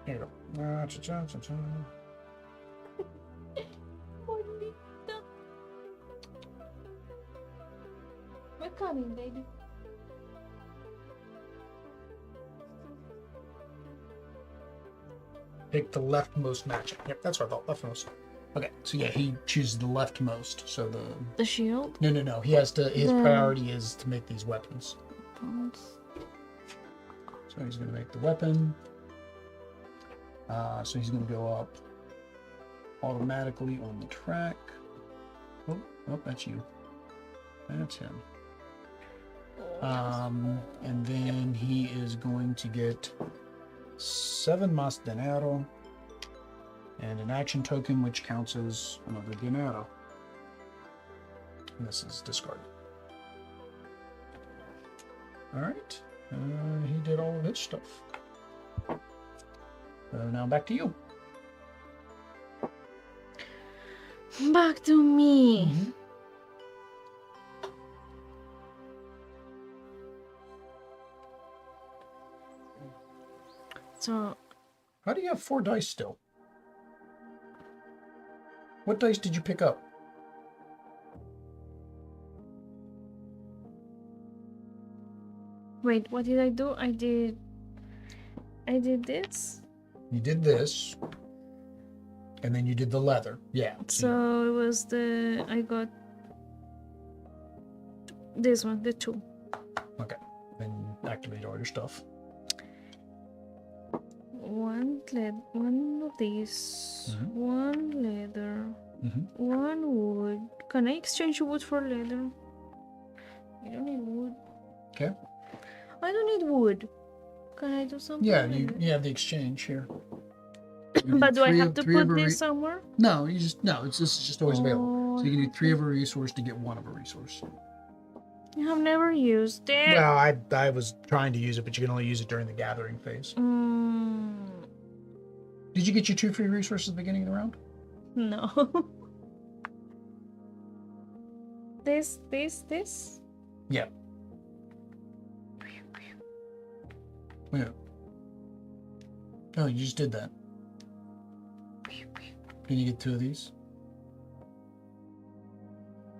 Here you go. We're coming, baby. Pick the leftmost match. Yep, that's what I thought. Leftmost. Okay, so yeah, he chooses the leftmost. So the shield. No. He has to. His priority is to make these weapons. So he's going to make the weapon. So he's going to go up automatically on the track. Oh, that's you. That's him. And then he is going to get 7 más dinero and an action token, which counts as another dinero. And this is discarded. All right. He did all of his stuff. Now back to you. Back to me. Mm-hmm. So, how do you have 4 dice still? What dice did you pick up? wait, what did I do? I did this. You did this, and then you did the leather. Yeah. So it was I got this one, the 2. Okay. Then activate all your stuff. 1 of these, Mm-hmm. 1 leather, Mm-hmm. 1 wood. Can I exchange wood for leather? I don't need wood. Okay. I don't need wood. Can I do something? Yeah, you have the exchange here. But do I have to put this somewhere? No, this is just always available. So you can do 3 okay. of a resource to get 1 of a resource. I've never used it. Well, I was trying to use it, but you can only use it during the gathering phase. Did you get your 2 free resources at the beginning of the round? No. This? Yeah. Yeah. Oh, you just did that. Can you get 2 of these?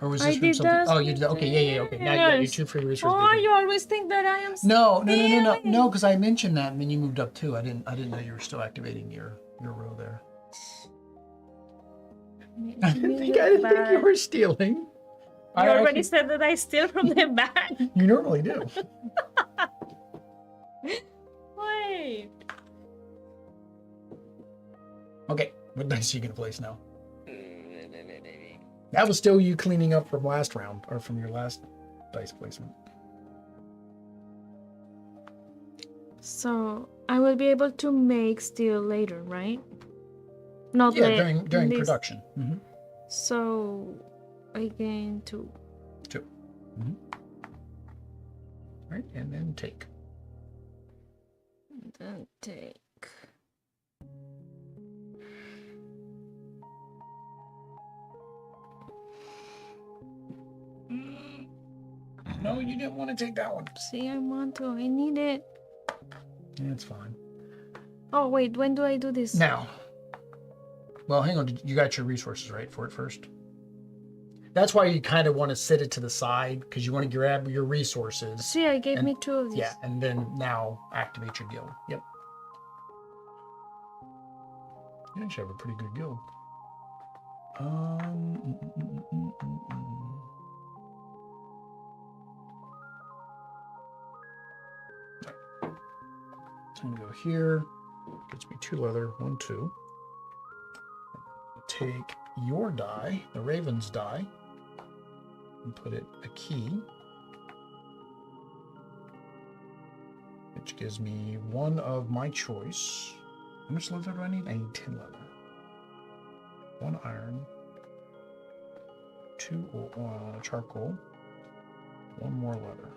Or was this from something? Oh, you did that. Okay, yeah, okay. Now you got your 2 free resources. Oh, you always think that I am No, because I mentioned that and then you moved up 2. I didn't know you were still activating your row there. I didn't think you were stealing. You already said that I steal from the back. You normally do. Wait. Okay, what dice are you gonna place now? That was still you cleaning up from last round, or from your last dice placement. So I will be able to make steel later, right? Not during production. Mm-hmm. So I gain 2. 2. Mm-hmm. All right, and then take. And then take. No, you didn't want to take that one. See, I want to. I need it. Yeah, it's fine. Oh, wait. When do I do this? Now. Well, hang on. You got your resources, right, for it first? That's why you kind of want to set it to the side, because you want to grab your resources. See, I gave me 2 of these. Yeah, and then now activate your guild. Yep. You actually have a pretty good guild. So I'm gonna go here. Gets me 2 leather, 1, 2. Take your die, the Raven's die, and put it a key, which gives me 1 of my choice. How much leather do I need? I need 10 leather. 1 iron, 2 charcoal, 1 more leather.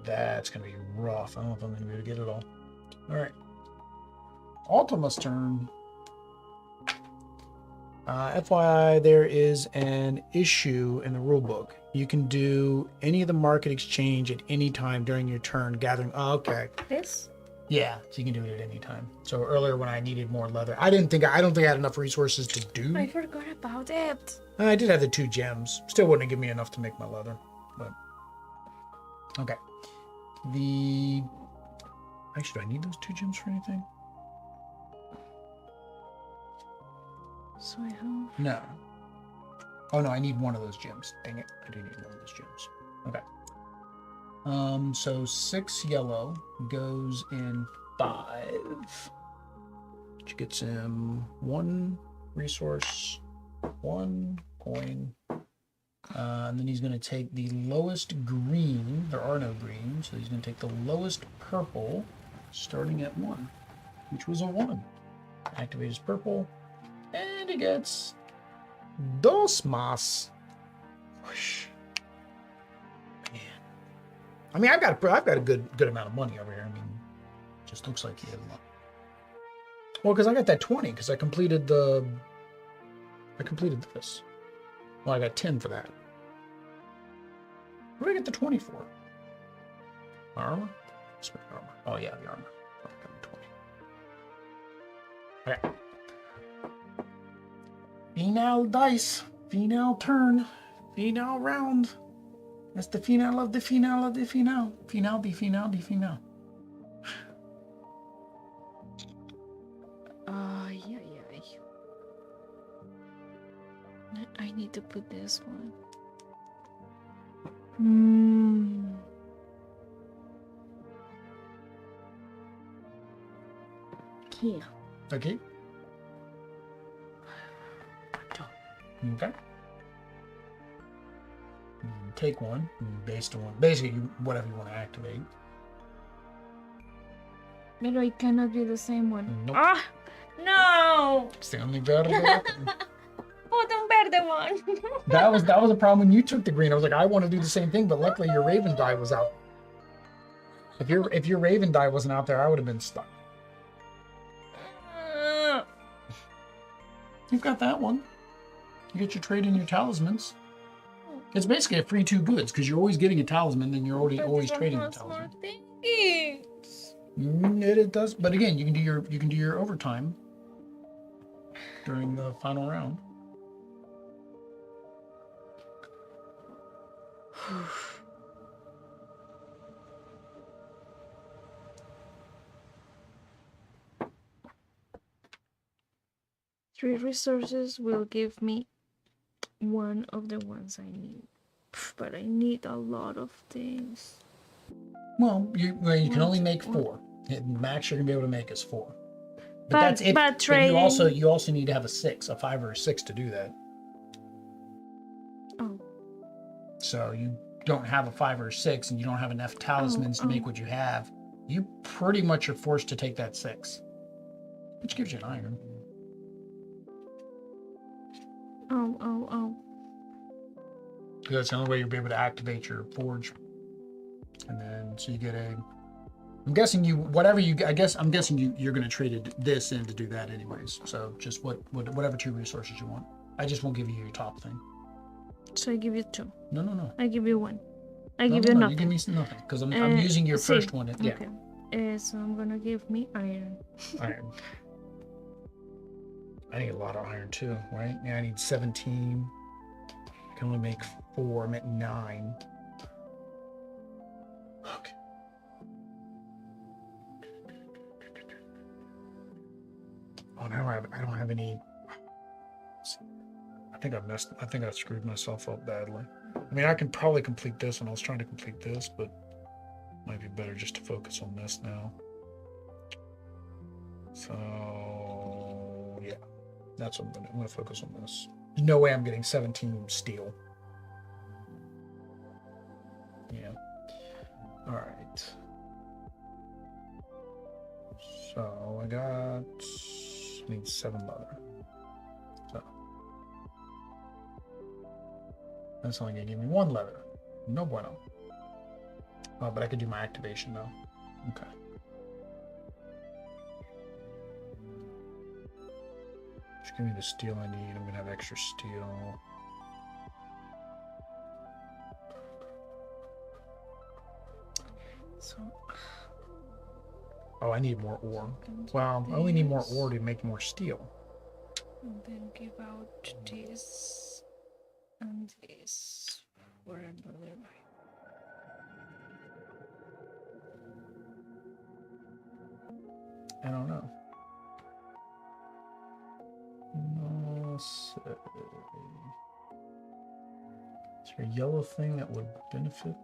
That's gonna be rough. I don't know if I'm gonna be able to get it all. All right. Ultima's turn. FYI, there is an issue in the rulebook. You can do any of the market exchange at any time during your turn, gathering. Oh, okay. This? Yeah, so you can do it at any time. So earlier when I needed more leather, I don't think I had enough resources to do. I forgot about it. I did have the 2 gems. Still wouldn't give me enough to make my leather, but okay. Actually, do I need those 2 gems for anything? So I have... No. Oh no, I need 1 of those gems. Dang it, I do need 1 of those gems. Okay. So 6 yellow goes in 5. Which gets him 1 resource, 1 coin. And then he's going to take the lowest green. There are no greens, so he's going to take the lowest purple, starting at 1, which was a 1. Activate his purple, and he gets dos más. Whoosh. Man. I mean, I've got a good amount of money over here. I mean, it just looks like he has a lot. Well, because I got that 20 because I completed this. Well, I got 10 for that. What did I get the 20 for? Armor? Armor. Oh yeah, the armor. I got the 20. Okay. Final dice. Final turn. Final round. That's the final of the final of the final. Final de final de final. Yeah. I need to put this one. Here. Okay. Okay. Take 1 based on basically whatever you want to activate. But it cannot be the same one. Nope. Ah, no! It's the only verde weapon. Oh, the verde one. That was a problem when you took the green. I was like, I want to do the same thing, but luckily your Raven die was out. If your Raven die wasn't out there, I would have been stuck. You've got that one. You get your trade in your talismans. It's basically a free 2 goods because you're always getting a talisman, then you're always trading the talisman. It's... It does, but again, you can do your overtime during the final round. Three resources will give me one of the ones I need. But I need a lot of things. Well, you can only make 4. Max you're gonna be able to make is 4. But that's it. But But you also trading... need to have a 6, a 5 or a 6 to do that. Oh. So you don't have a 5 or a 6, and you don't have enough talismans to make what you have. You pretty much are forced to take that 6, which gives you an iron. Oh. That's the only way you'll be able to activate your forge. And then, so you get a... I'm guessing you're going to trade this in to do that anyways. So just whatever 2 resources you want. I just won't give you your top thing. So I give you 2. No. I give you 1. I give you nothing. You give me nothing because I'm using your first one. Yeah. Okay. So I'm going to give me iron. Iron. I need a lot of iron too, right? Yeah, I need 17. I can only make 4. I'm at 9. Okay. Oh, now I don't have any. I think I screwed myself up badly. I mean, I can probably complete this one. I was trying to complete this, but it might be better just to focus on this now. So yeah, that's what I'm going to focus on this. There's no way I'm getting 17 steel. Yeah. All right. So I need 7 leather. So that's only gonna give me 1 leather. No bueno. Oh, but I could do my activation though. Okay. Just give me the steel I need. I'm gonna have extra steel. So. Oh, I need more ore. Well, I only need more ore to make more steel. And then give out this and this for another. I don't know. No, say. Is there a yellow thing that would benefit?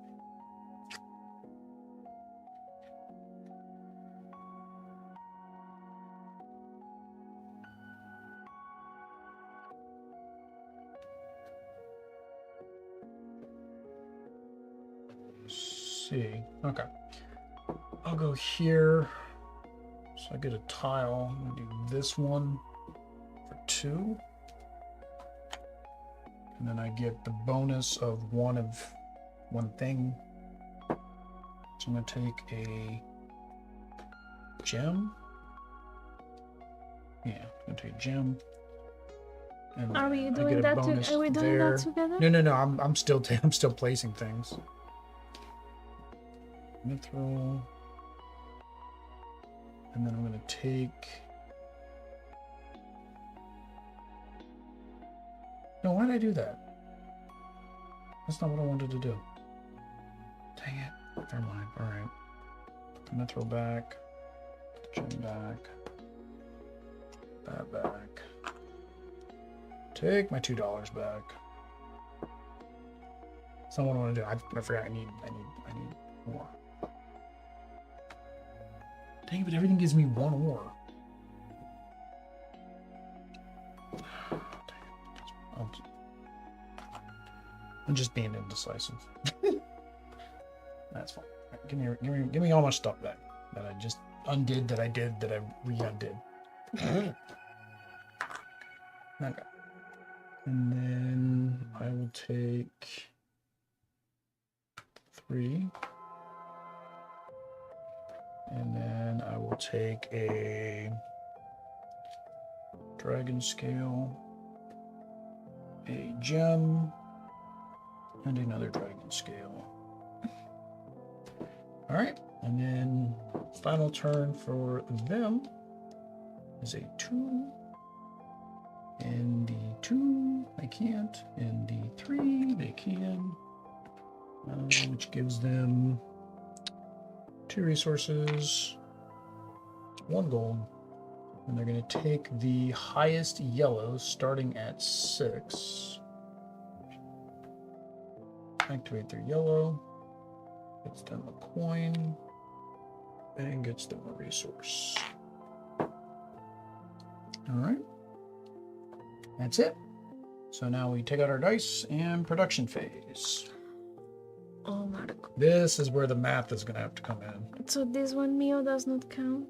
See. Okay. I'll go here. So I get a tile. I'm gonna do this one for 2. And then I get the bonus of one thing. So I'm gonna take a gem. Yeah, I'm gonna take a gem. And are we doing that? Are we doing that together? No. I'm still placing things. Mithril. And then I'm going to take... No, why did I do that? That's not what I wanted to do. Dang it. Never mind. All right. Put the mithril back. Put the gem back. Put that back. Take my $2 back. That's not what I want to do. I forgot I need more. Dang it, but everything gives me 1 ore. I'm just being indecisive. That's fine. Right, give me all my stuff back that I just undid, that I re-undid. Okay. And then I will take 3. And then I will take a dragon scale, a gem, and another dragon scale. All right, And then final turn for them is a 2. In the 2, they can't. In the 3, they can. Which gives them 2 resources, 1 gold. And they're going to take the highest yellow, starting at 6. Activate their yellow. Gets them a coin. And gets them a resource. Alright. That's it. So now we take out our dice and production phase. Oh my god. This is where the math is going to have to come in. So this one Mio does not count?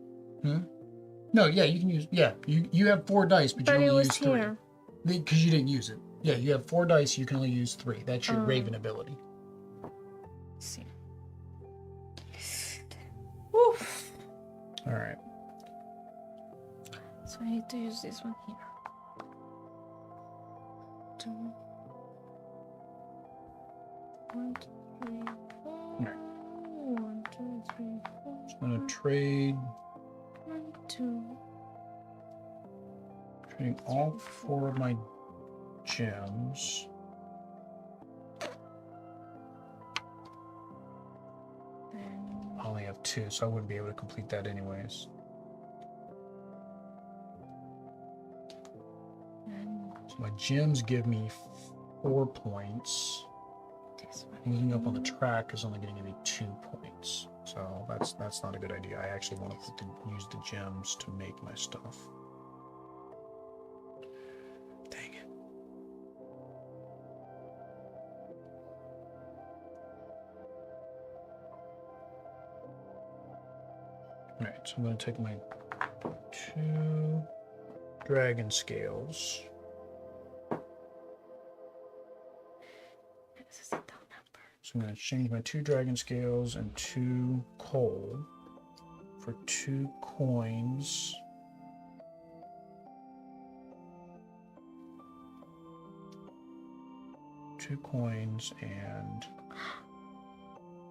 No, yeah, you can use, yeah, you have 4 dice, but you But it only was use 3. here. Because you didn't use it. Yeah, you have 4 dice, you can only use 3. That's your Raven ability. Let's see. Oof. Alright. So I need to use this one here. 2. 1, 2, 3, 4. Right. 1, 2, 3, 4. I'm going to trade. 1, 2. Trading all 4 of my gems. Then I only have 2, so I wouldn't be able to complete that anyways. So my gems give me 4 points. this one. Moving up on the track is only going to give me 2 points. So that's not a good idea. I actually want to use the gems to make my stuff. Dang it. Alright, so I'm going to take my 2 dragon scales. So I'm going to exchange my 2 dragon scales and 2 coal for 2 coins. Two coins and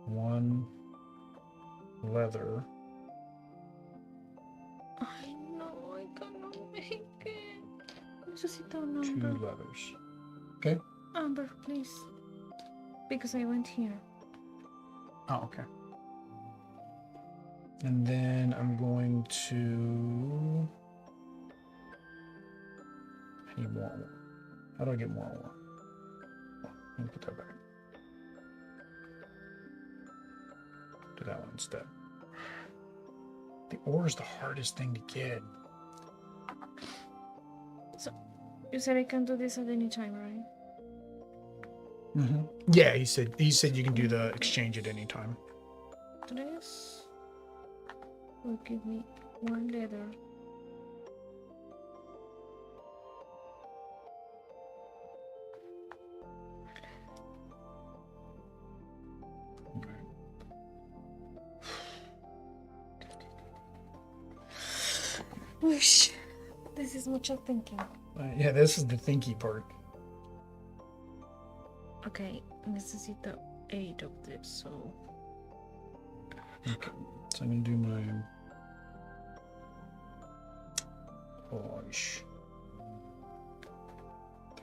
1 leather. I know I cannot make it. Necesito un 2 number. leathers. Okay. Amber, please. Because I went here. Oh, okay. And then I'm going to... I need more ore. How do I get more ore? Let me put that back. Do that one instead. The ore is the hardest thing to get. So, you said I can do this at any time, right? Yeah, he said you can do the exchange at any time. This will give me 1 leather. Whoosh. This is much of thinking. Yeah, this is the thinky part. Okay, necesito 8 of this, so... Okay, so I'm gonna do my... Gosh.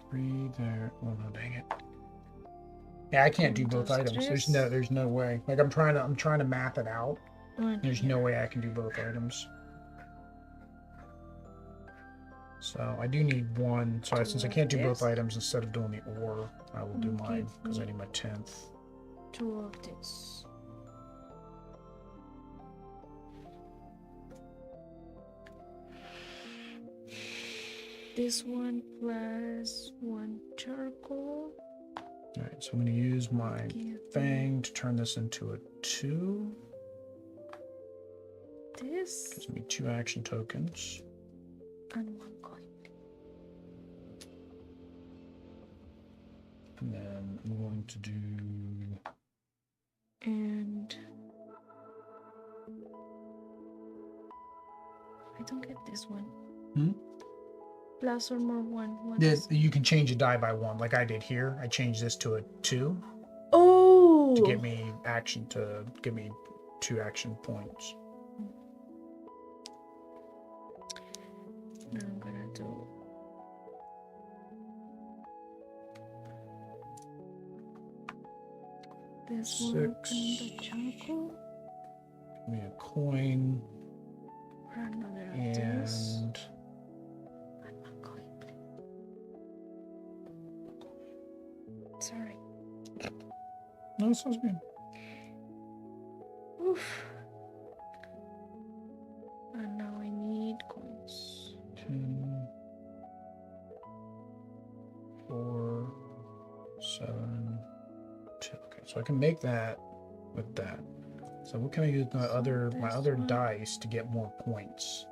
3 there. Oh no, dang it. Yeah, I can't do both items. There's no way. Like I'm trying to map it out. There's no way I can do both items. So I do need 1. So since I can't do both items, instead of doing the ore, I will do mine because I need my 10th. 2 of this. This one plus 1 charcoal. Alright, so I'm going to use my fang to turn this into a 2. This. Gives me 2 action tokens. And 1 coin. And then I'm going to do... And... I don't get this one. Plus or more 1. You can change a die by 1, like I did here. I changed this to a 2. Oh! To get me action, to get me 2 action points. Now I'm gonna do this one and the 6. charcoal. Give me a coin. For another of this. And One coin, please. Sorry. no, that sounds good. Oof. And now I need coins. 10, 4, 7, 2. Okay, so I can make that with that. So what can I use my other one. dice to get more points?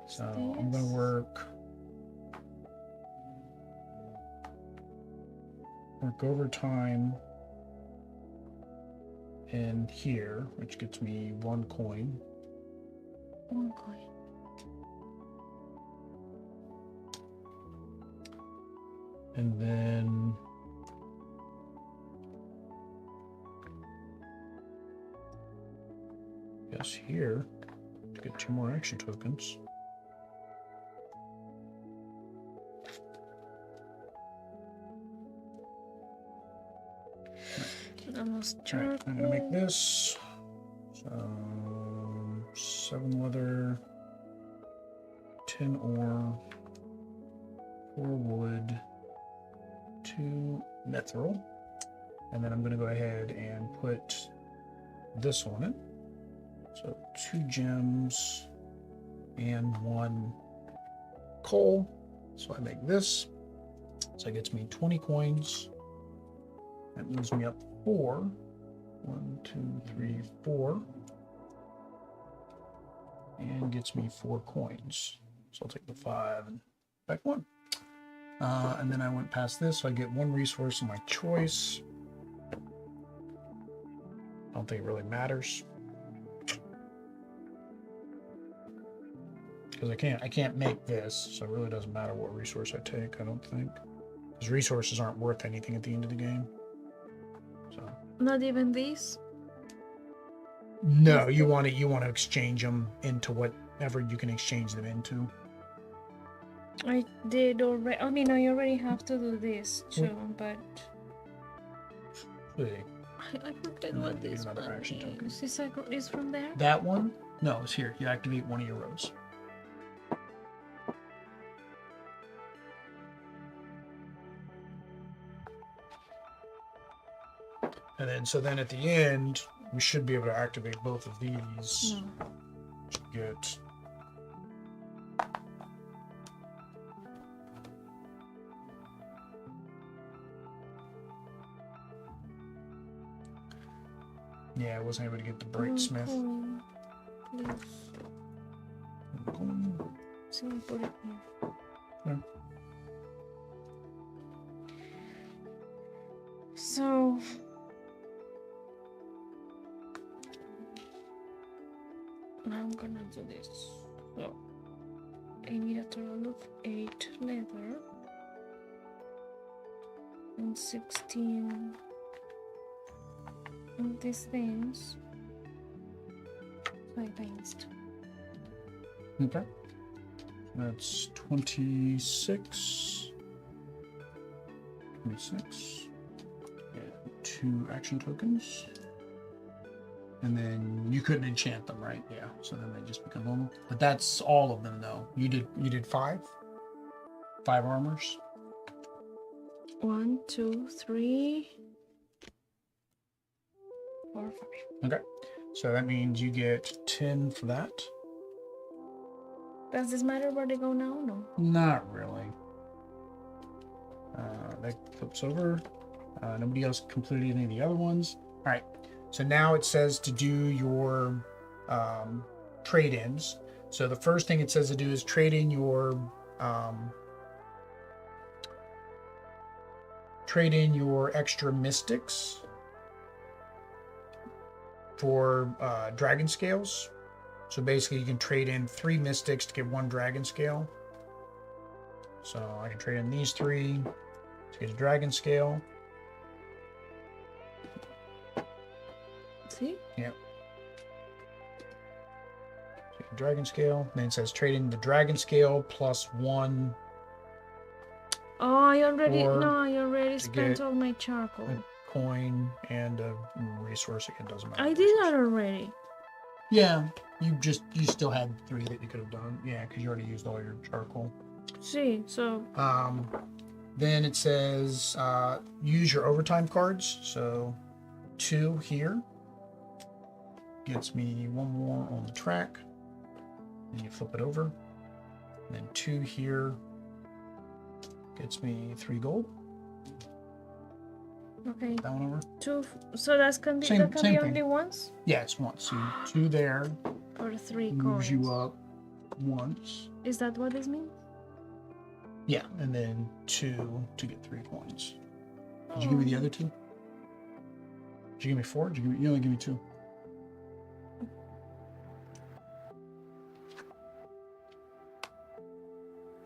So I'm This. gonna work overtime in here, which gets me 1 coin. 1 coin. And then yes, here to get 2 more action tokens. Almost All right, I'm gonna make charcoal. this. So 7 leather, 10 ore, 4 wood, 2 mithril, and then I'm gonna go ahead and put this on it. So 2 gems and 1 coal. So I make this. So it gets me 20 coins. That moves me up 4. 1, 2, 3, 4. And gets me 4 coins. So I'll take the 5 and back 1. And then I went past this, so I get 1 resource of my choice. I don't think it really matters. Because I can't make this, so it really doesn't matter what resource I take, I don't think. Because resources aren't worth anything at the end of the game. So Not even these? no, you want to exchange them into whatever you can exchange them into. I did already. I mean, I already have to do this too, but See, I forget And what then this another one action token. is from there? that one? No, it's here. You activate one of your rows. And then, so then at the end, we should be able to activate both of these. No. To get yeah, I wasn't able to get the Brightsmith. Coin, please. So I put it here. Yeah. So now I'm gonna do this. So I need a total of 8 leather and 16 of these things. So I times 2. Okay. That's 26. 26. Yeah, 2 action tokens. And then you couldn't enchant them, right? Yeah. So then they just become normal. But that's all of them though. You did 5? 5 armors? 1, 2, 3, 4, 5. Okay. So that means you get 10 for that. Does this matter where they go now? No. Not really. That flips over. Nobody else completed any of the other ones. All right. So now it says to do your trade-ins. So the first thing it says to do is trade in your extra mystics for dragon scales. So basically you can trade in 3 mystics to get 1 dragon scale. So I can trade in these 3 to get a dragon scale. See? Yep. Dragon scale. Then it says trading the dragon scale +1 Oh, I already Or no, I already to spent get all my charcoal. a coin and a resource. Again, doesn't matter. I did that already. Yeah, you still had 3 that you could have done. Yeah, because you already used all your charcoal. See, so Then it says use your overtime cards. So 2 here gets me 1 more on the track. And you flip it over. And then 2 here gets me 3 gold. okay. That one over. 2. So that can be Same only thing. once Yeah, it's once. So 2 there for 3 moves coins. you up once. Is that what this means? Yeah, and then 2 to get 3 coins. Did you give me the other 2? Did you give me 4? You only give me 2.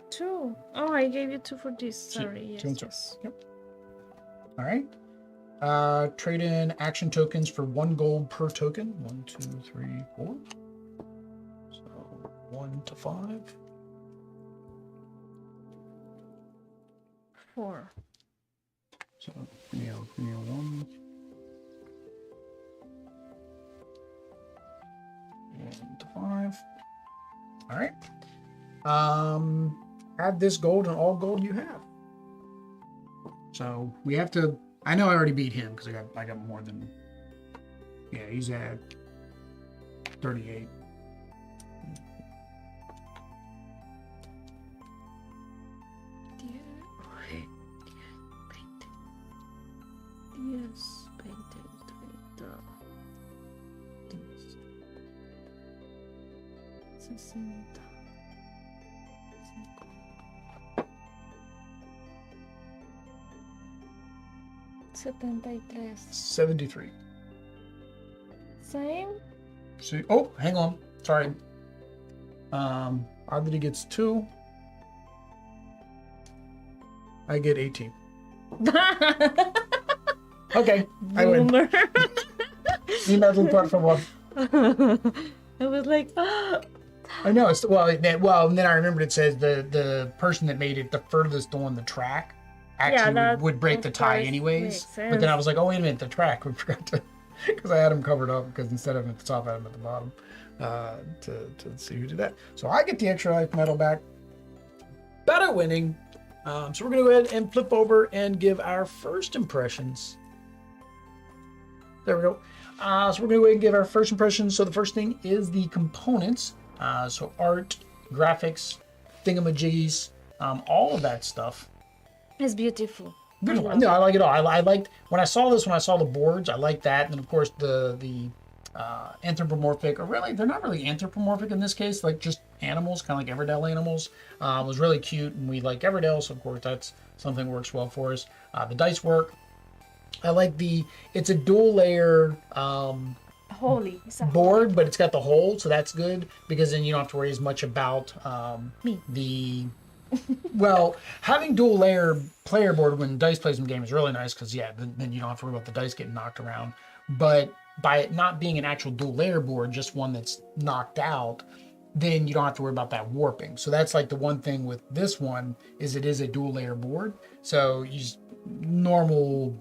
Two. Oh, I gave you 2 for this. Two. Sorry. 2 and 2. Yes. Yep. All right. Trade in action tokens for 1 gold per token. 1, 2, 3, 4. So 1 to 5. 4. So give me a 1. 1 to 5. All right. Add this gold and all gold you have. So we have to. I know I already beat him because I got more than. Yeah, he's at 38. Yes, painted. 60. 73. 73. Same? See, oh, hang on. Sorry. Oddly gets 2. I get 18. Okay, I win. Boomer. You medal part for 1. I was like, I know. It's well, and then I remembered it says the person that made it the furthest on the track actually that, would break of the tie course, anyways. makes But then I sense. was like, oh wait a minute, the track. We forgot to, because I had them covered up because instead of at the top, I had them at the bottom to see who did that. So I get the extra life medal back. Better winning. So we're gonna go ahead and flip over and give our first impressions. There we go. So we're gonna go ahead and give our first impressions. So the first thing is the components. So art, graphics, thingamajiggies, all of that stuff. it's beautiful. Beautiful. No, I like it all. I liked when I saw this. When I saw the boards, I liked that, and then of course the anthropomorphic, or really they're not really anthropomorphic in this case, like just animals, kind of like Everdell animals. Was really cute, and we like Everdell, so of course that's something that works well for us. The dice work. I like it's a dual layer Holy. board, but it's got the hole, so that's good because then you don't have to worry as much about Me. well, having dual layer player board when dice plays in the game is really nice because then you don't have to worry about the dice getting knocked around. But by it not being an actual dual layer board, just one that's knocked out, then you don't have to worry about that warping. So that's like the one thing with this one is it is a dual layer board. So you just normal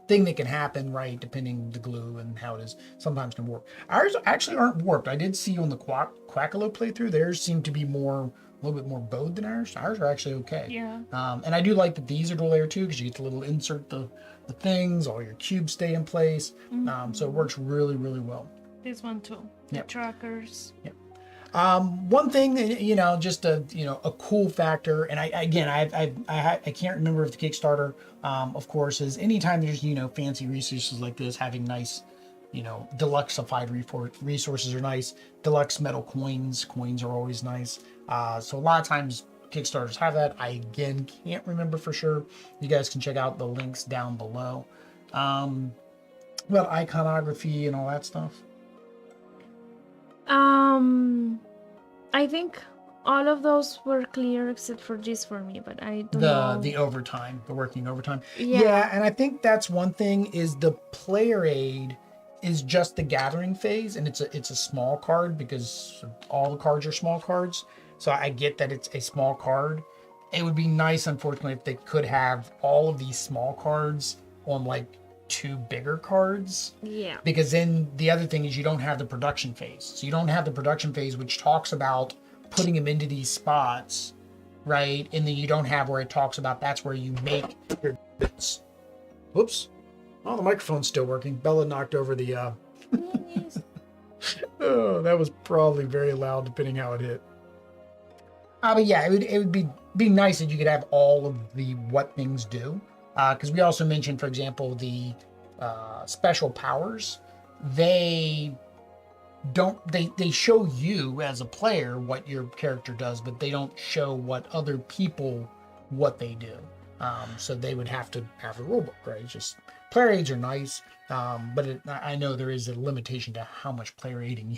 thing that can happen, right, depending the glue and how it is, sometimes can warp. Ours actually aren't warped. I did see on the Quackalo playthrough, theirs seem to be a little bit more bowed than ours. Ours are actually okay. Yeah. And I do like that these are dual layer too, because you get to little insert the things, all your cubes stay in place. So it works really, really well. This one too. Yep. The trackers. Yep. One thing, just a cool factor, and I can't remember if the Kickstarter, of course, is anytime there's fancy resources like this, having nice, deluxeified resources are nice. Deluxe metal coins are always nice. So a lot of times Kickstarters have that. I again can't remember for sure. You guys can check out the links down below. About iconography and all that stuff. I think all of those were clear except for this for me, but I don't know. The overtime, the working overtime. Yeah. Yeah, and I think that's one thing is the player aid is just the gathering phase, and it's a small card because all the cards are small cards. So I get that it's a small card. It would be nice, unfortunately, if they could have all of these small cards on like 2 bigger cards. Yeah. Because then the other thing is you don't have the production phase. So you don't have the production phase, which talks about putting them into these spots, right? And then you don't have where it talks about that's where you make your bits. Whoops. Oh, the microphone's still working. Bella knocked over the oh, that was probably very loud depending how it hit. But yeah, it would be nice if you could have all of the what things do. Because we also mentioned, for example, the special powers. They show you as a player what your character does, but they don't show what other people what they do. So they would have to have the rule book, right? It's just player aids are nice, but I know there is a limitation to how much player aiding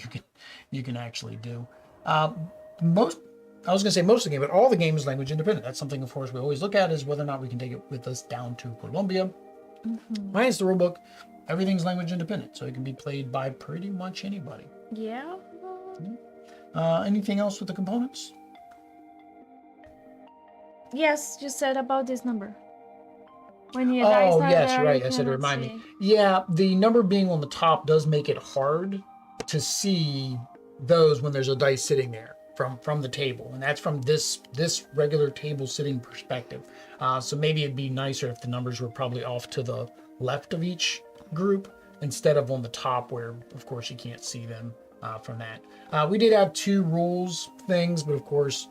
you can actually do. I was going to say most of the game, but all the game is language independent. That's something, of course, we always look at is whether or not we can take it with us down to Colombia. Minus the rulebook, everything's language independent, so it can be played by pretty much anybody. Yeah. Anything else with the components? Yes, you said about this number. When your dice are yes, there, right. you I said to cannot remind see. me. Yeah, the number being on the top does make it hard to see those when there's a dice sitting there from the table, and that's from this regular table sitting perspective. So maybe it'd be nicer if the numbers were probably off to the left of each group instead of on the top, where of course you can't see them from that. We did have 2 rules things, but of course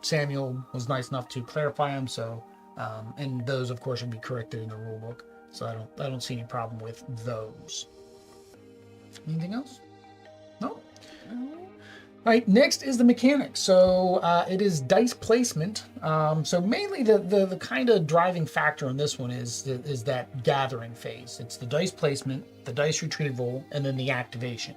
Samuel was nice enough to clarify them. So and those of course will be corrected in the rule book. So I don't see any problem with those. Anything else? No. All right, next is the mechanics. So it is dice placement. So mainly the kind of driving factor on this one is that gathering phase. It's the dice placement, the dice retrieval, and then the activation.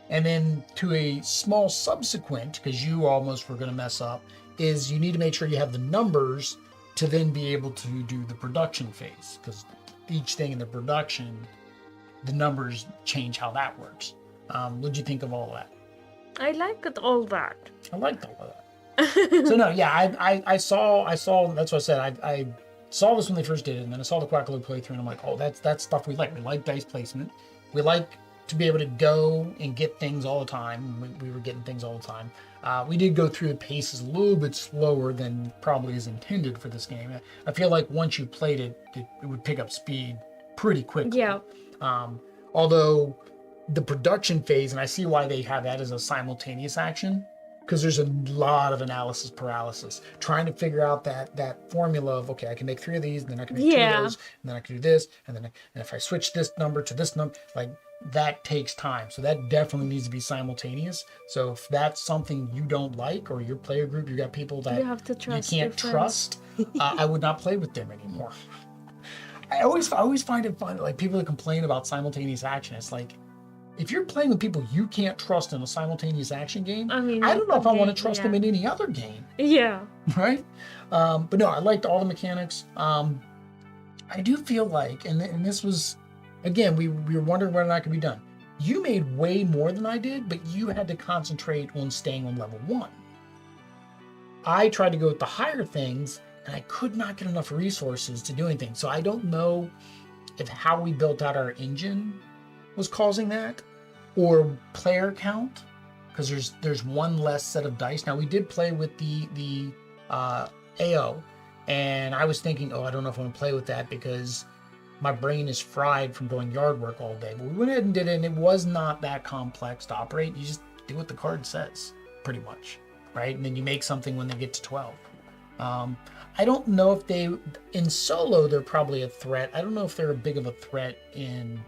And then to a small subsequent, because you almost were going to mess up, is you need to make sure you have the numbers to then be able to do the production phase. Because each thing in the production, the numbers change how that works. What did you think of all of that? I liked all that. I liked all of that. So no, yeah, I saw. That's what I said. I saw this when they first did it, and then I saw the Quackalo playthrough, and I'm like, oh, that's stuff we like. We like dice placement. We like to be able to go and get things all the time. We were getting things all the time. We did go through the paces a little bit slower than probably is intended for this game. I feel like once you played it, it would pick up speed pretty quickly. Yeah. Although the production phase, and I see why they have that as a simultaneous action, because there's a lot of analysis paralysis, trying to figure out that formula of, okay, I can make 3 of these, and then I can make 2 of those, and then I can do this, and if I switch this number to this number, like that takes time. So that definitely needs to be simultaneous. So if that's something you don't like, or your player group, you got people that You have to trust you your can't friends. trust, I would not play with them anymore. I always find it fun, like people that complain about simultaneous action. It's like, if you're playing with people you can't trust in a simultaneous action game, I mean, I don't know if I want to okay, trust yeah. them in any other game, Yeah. right? But no, I liked all the mechanics. I do feel like, and this was, again, we were wondering whether or not it could be done. You made way more than I did, but you had to concentrate on staying on level 1. I tried to go with the higher things, and I could not get enough resources to do anything. So I don't know if how we built out our engine was causing that, or player count, because there's one less set of dice. Now we did play with the AO, and I was thinking, oh, I don't know if I want to play with that because my brain is fried from doing yard work all day. But we went ahead and did it, and it was not that complex to operate. You just do what the card says, pretty much, right? And then you make something when they get to 12. I don't know if in solo, they're probably a threat. I don't know if they're a big of a threat in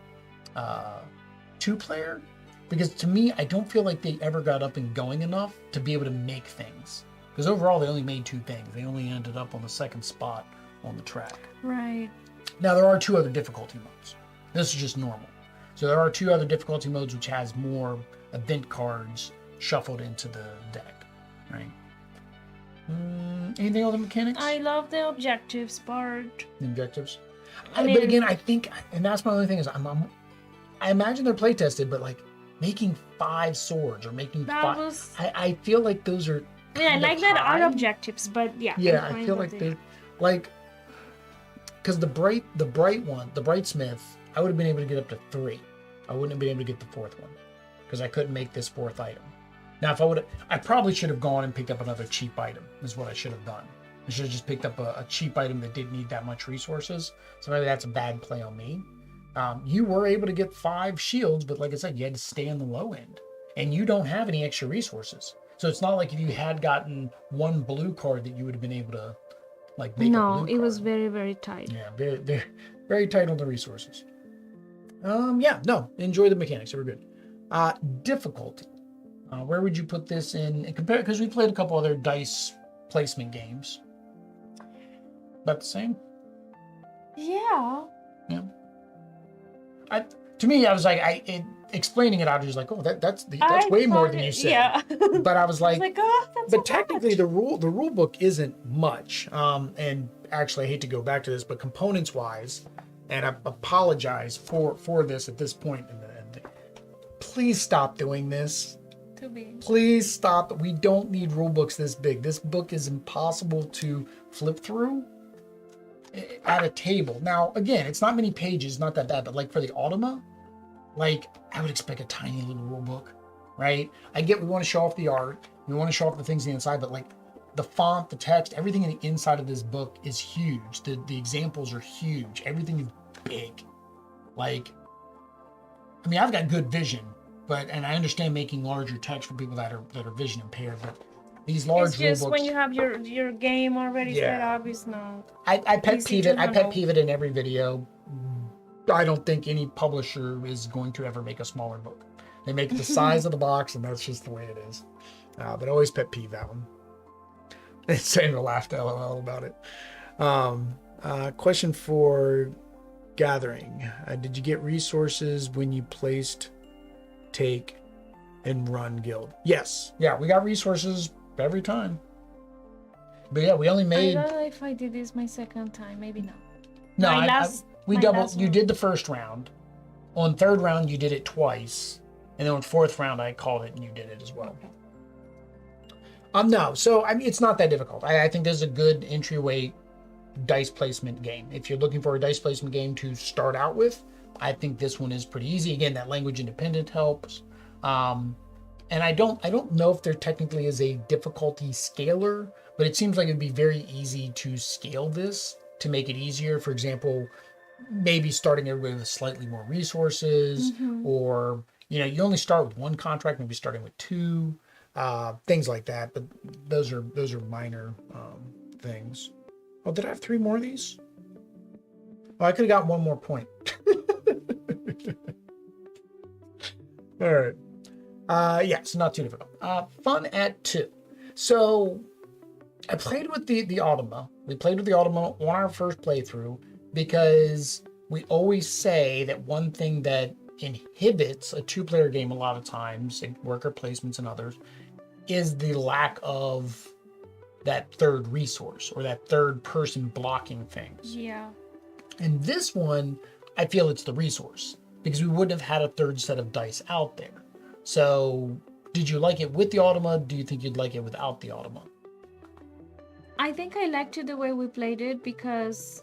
2-player, because to me, I don't feel like they ever got up and going enough to be able to make things. Because overall, they only made 2 things. They only ended up on the 2nd spot on the track. Right. Now, there are 2 other difficulty modes. This is just normal. So there are 2 other difficulty modes, which has more event cards shuffled into the deck, right? Anything on the mechanics? I love the objectives part. The objectives? I mean- But again, I think, and that's my only thing, is I imagine they're play tested, but like making 5 swords or making That 5, was. I feel like those are. Yeah, I kind of like that high. art objectives, but yeah. Yeah, I'm I fine feel with like it. they're like, because the bright one, the Brightsmith, I would have been able to get up to 3. I wouldn't have been able to get the 4th one because I couldn't make this 4th item. Now, if I probably should have gone and picked up another cheap item. Is what I should have done. I should have just picked up a cheap item that didn't need that much resources. So maybe that's a bad play on me. You were able to get 5 shields, but like I said, you had to stay on the low end, and you don't have any extra resources. So it's not like if you had gotten 1 blue card that you would have been able to like make a No, blue it was card. very, very tight. Yeah, very, very tight on the resources. Yeah, no, enjoy the mechanics. They were good. Difficulty. Where would you put this in? And compare, because we played a couple other dice placement games. About the same. Yeah. Yeah. To me, I was like, explaining it out, I was like, oh, that's way more than you said. Yeah. But I was like, oh, that's but technically the rule book isn't much. And actually, I hate to go back to this, but components wise, and I apologize for this at this point. Please stop doing this. too big. Please stop. We don't need rule books this big. This book is impossible to flip through at a table. Now, again, it's not many pages, not that bad, but like for the Automa, like I would expect a tiny little rule book, right? I get we want to show off the art, we want to show off the things on the inside, but like the font, the text, everything in the inside of this book is huge. The examples are huge. Everything is big. Like, I mean, I've got good vision, and I understand making larger text for people that are vision impaired, but these large It's just rule books, when you have your game already set Yeah. up, it's not. I pet easy peeve to it. I pet handle. peeve it in every video. I don't think any publisher is going to ever make a smaller book. They make it the size of the box, and that's just the way it is. But I always pet peeve that one. And Sandra laughed LOL about it. Question for gathering. Did you get resources when you placed, take, and run guild? Yes. Yeah, we got resources every time. But yeah, we only made... I don't know if I did this my second time. Maybe not. No, My last you one. did the first round. On third round, you did it twice. And then on fourth round, I called it and you did it as well. Okay. No, so I mean, it's not that difficult. I think this is a good entryway dice placement game. If you're looking for a dice placement game to start out with, I think this one is pretty easy. Again, that language independent helps. And I don't know if there technically is a difficulty scaler, but it seems like it'd be very easy to scale this to make it easier. For example, maybe starting everybody with slightly more resources, or you only start with 1 contract, maybe starting with 2, things like that. But those are minor things. Oh, did I have 3 more of these? Oh, I could have got 1 more point. All right. Yeah, so not too difficult. Fun at 2. So I played with the Automa. We played with the Automa on our first playthrough because we always say that one thing that inhibits a 2-player game a lot of times, in worker placements and others, is the lack of that third resource or that third person blocking things. Yeah. And this one, I feel it's the resource because we wouldn't have had a third set of dice out there. So did you like it with the Automa? Do you think you'd like it without the Automa? I think I liked it the way we played it because,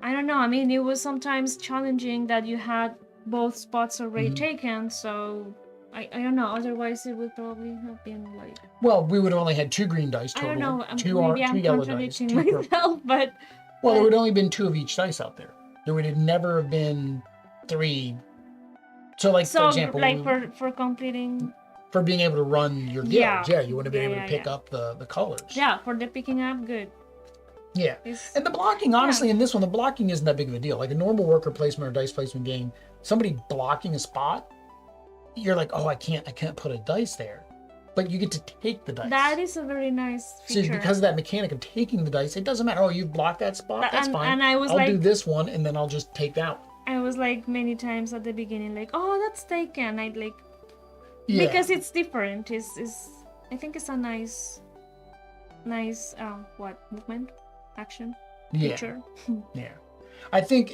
I don't know, I mean, it was sometimes challenging that you had both spots already taken, so I don't know, otherwise it would probably have been like... Well, we would have only had 2 green dice total. I don't know, two maybe I'm yellow dice, contradicting 2 purple. myself, but... Well, there would only been 2 of each dice out there. There would have never have been 3. So, like, for example... like for completing... For being able to run your guilds, you wouldn't have been able to pick up the colors. Yeah, for the picking up, good. Yeah, and the blocking, honestly, in this one, the blocking isn't that big of a deal. Like a normal worker placement or dice placement game, somebody blocking a spot, you're like, oh, I can't put a dice there. But you get to take the dice. That is a very nice feature. So because of that mechanic of taking the dice, it doesn't matter. Oh, you've blocked that spot? That's fine. And I'll do this one, and then I'll just take that one. I was like many times at the beginning, like, oh, that's taken. I'd like... Yeah. Because it's different. I think it's a nice movement, action, feature. Yeah. I think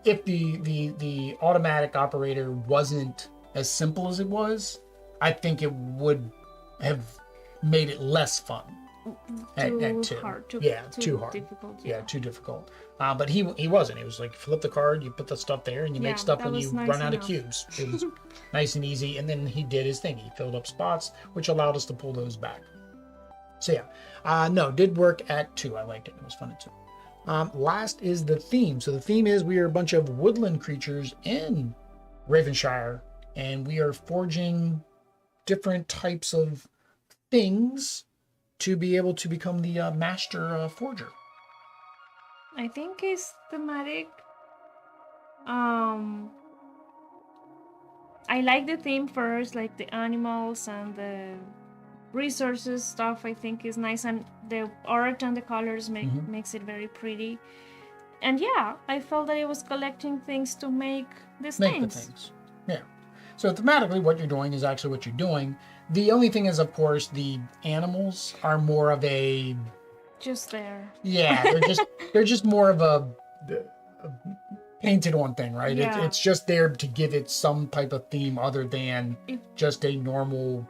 if the automatic operator wasn't as simple as it was, I think it would have made it less fun. Too two. hard. Too hard. Difficult. Yeah, too difficult. But he wasn't. It was like flip the card, you put the stuff there, and you make stuff when you run out of cubes. It was nice and easy. And then he did his thing. He filled up spots, which allowed us to pull those back. So yeah, no, did work at 2. I liked it. It was fun at 2. Last is the theme. So the theme is we are a bunch of woodland creatures in Ravenshire, and we are forging different types of things to be able to become the master forger. I think it's thematic. I like the theme first, like the animals and the resources stuff. I think is nice, and the art and the colors makes it very pretty. And yeah, I felt that it was collecting things to make these things. The things. Yeah. So thematically, what you're doing is actually what you're doing. The only thing is, of course, the animals are more of a just there. Yeah, they're just more of a painted on thing, right? Yeah. It's just there to give it some type of theme other than just a normal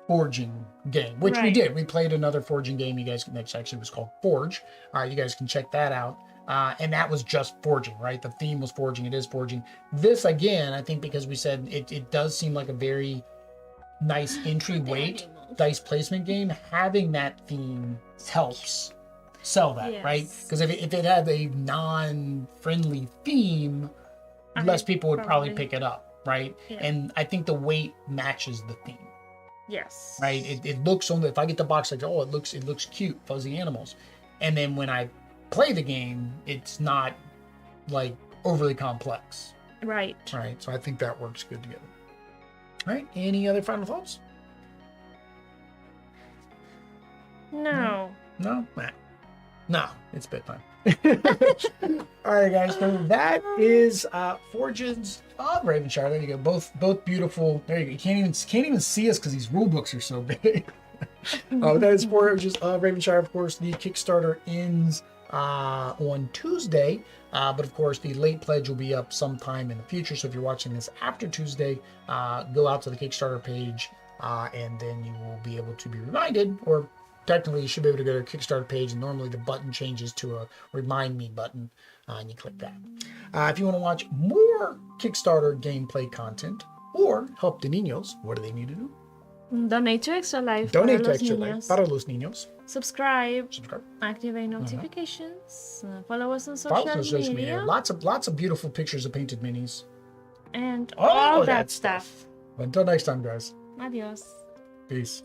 forging game, which we did. We played another forging game. You guys, that actually was called Forge. You guys can check that out. And that was just forging, right? The theme was forging. It is forging. This, again, I think because we said it does seem like a very nice entry weight dice placement game. Having that theme helps sell that, right? Because if it had a non-friendly theme, less people would probably pick it up, right? Yeah. And I think the weight matches the theme. Yes. Right? It looks on if I get the box, like, oh, it looks cute, fuzzy animals. And then when I play the game, it's not like overly complex. Right. Right. So I think that works good together. All right. Any other final thoughts? No. No? Nah. No. It's bedtime. All right, guys. So that is Forges of Ravenshire. There you go. Both beautiful. There you go. You can't even see us because these rule books are so big. That is Forges of Ravenshire. Of course, the Kickstarter ends on Tuesday, but of course the late pledge will be up sometime in the future. So if you're watching this after Tuesday, go out to the Kickstarter page, and then you will be able to be reminded, or technically you should be able to go to the Kickstarter page, and normally the button changes to a remind me button, and you click that. If you want to watch more Kickstarter gameplay content or help the niños, what do they need to do? Donate to Extra Life. Donate to Extra Life para los niños. Subscribe. Activate notifications. Follow us on social media. Lots of beautiful pictures of painted minis. And all that stuff. Until next time, guys. Adios. Peace.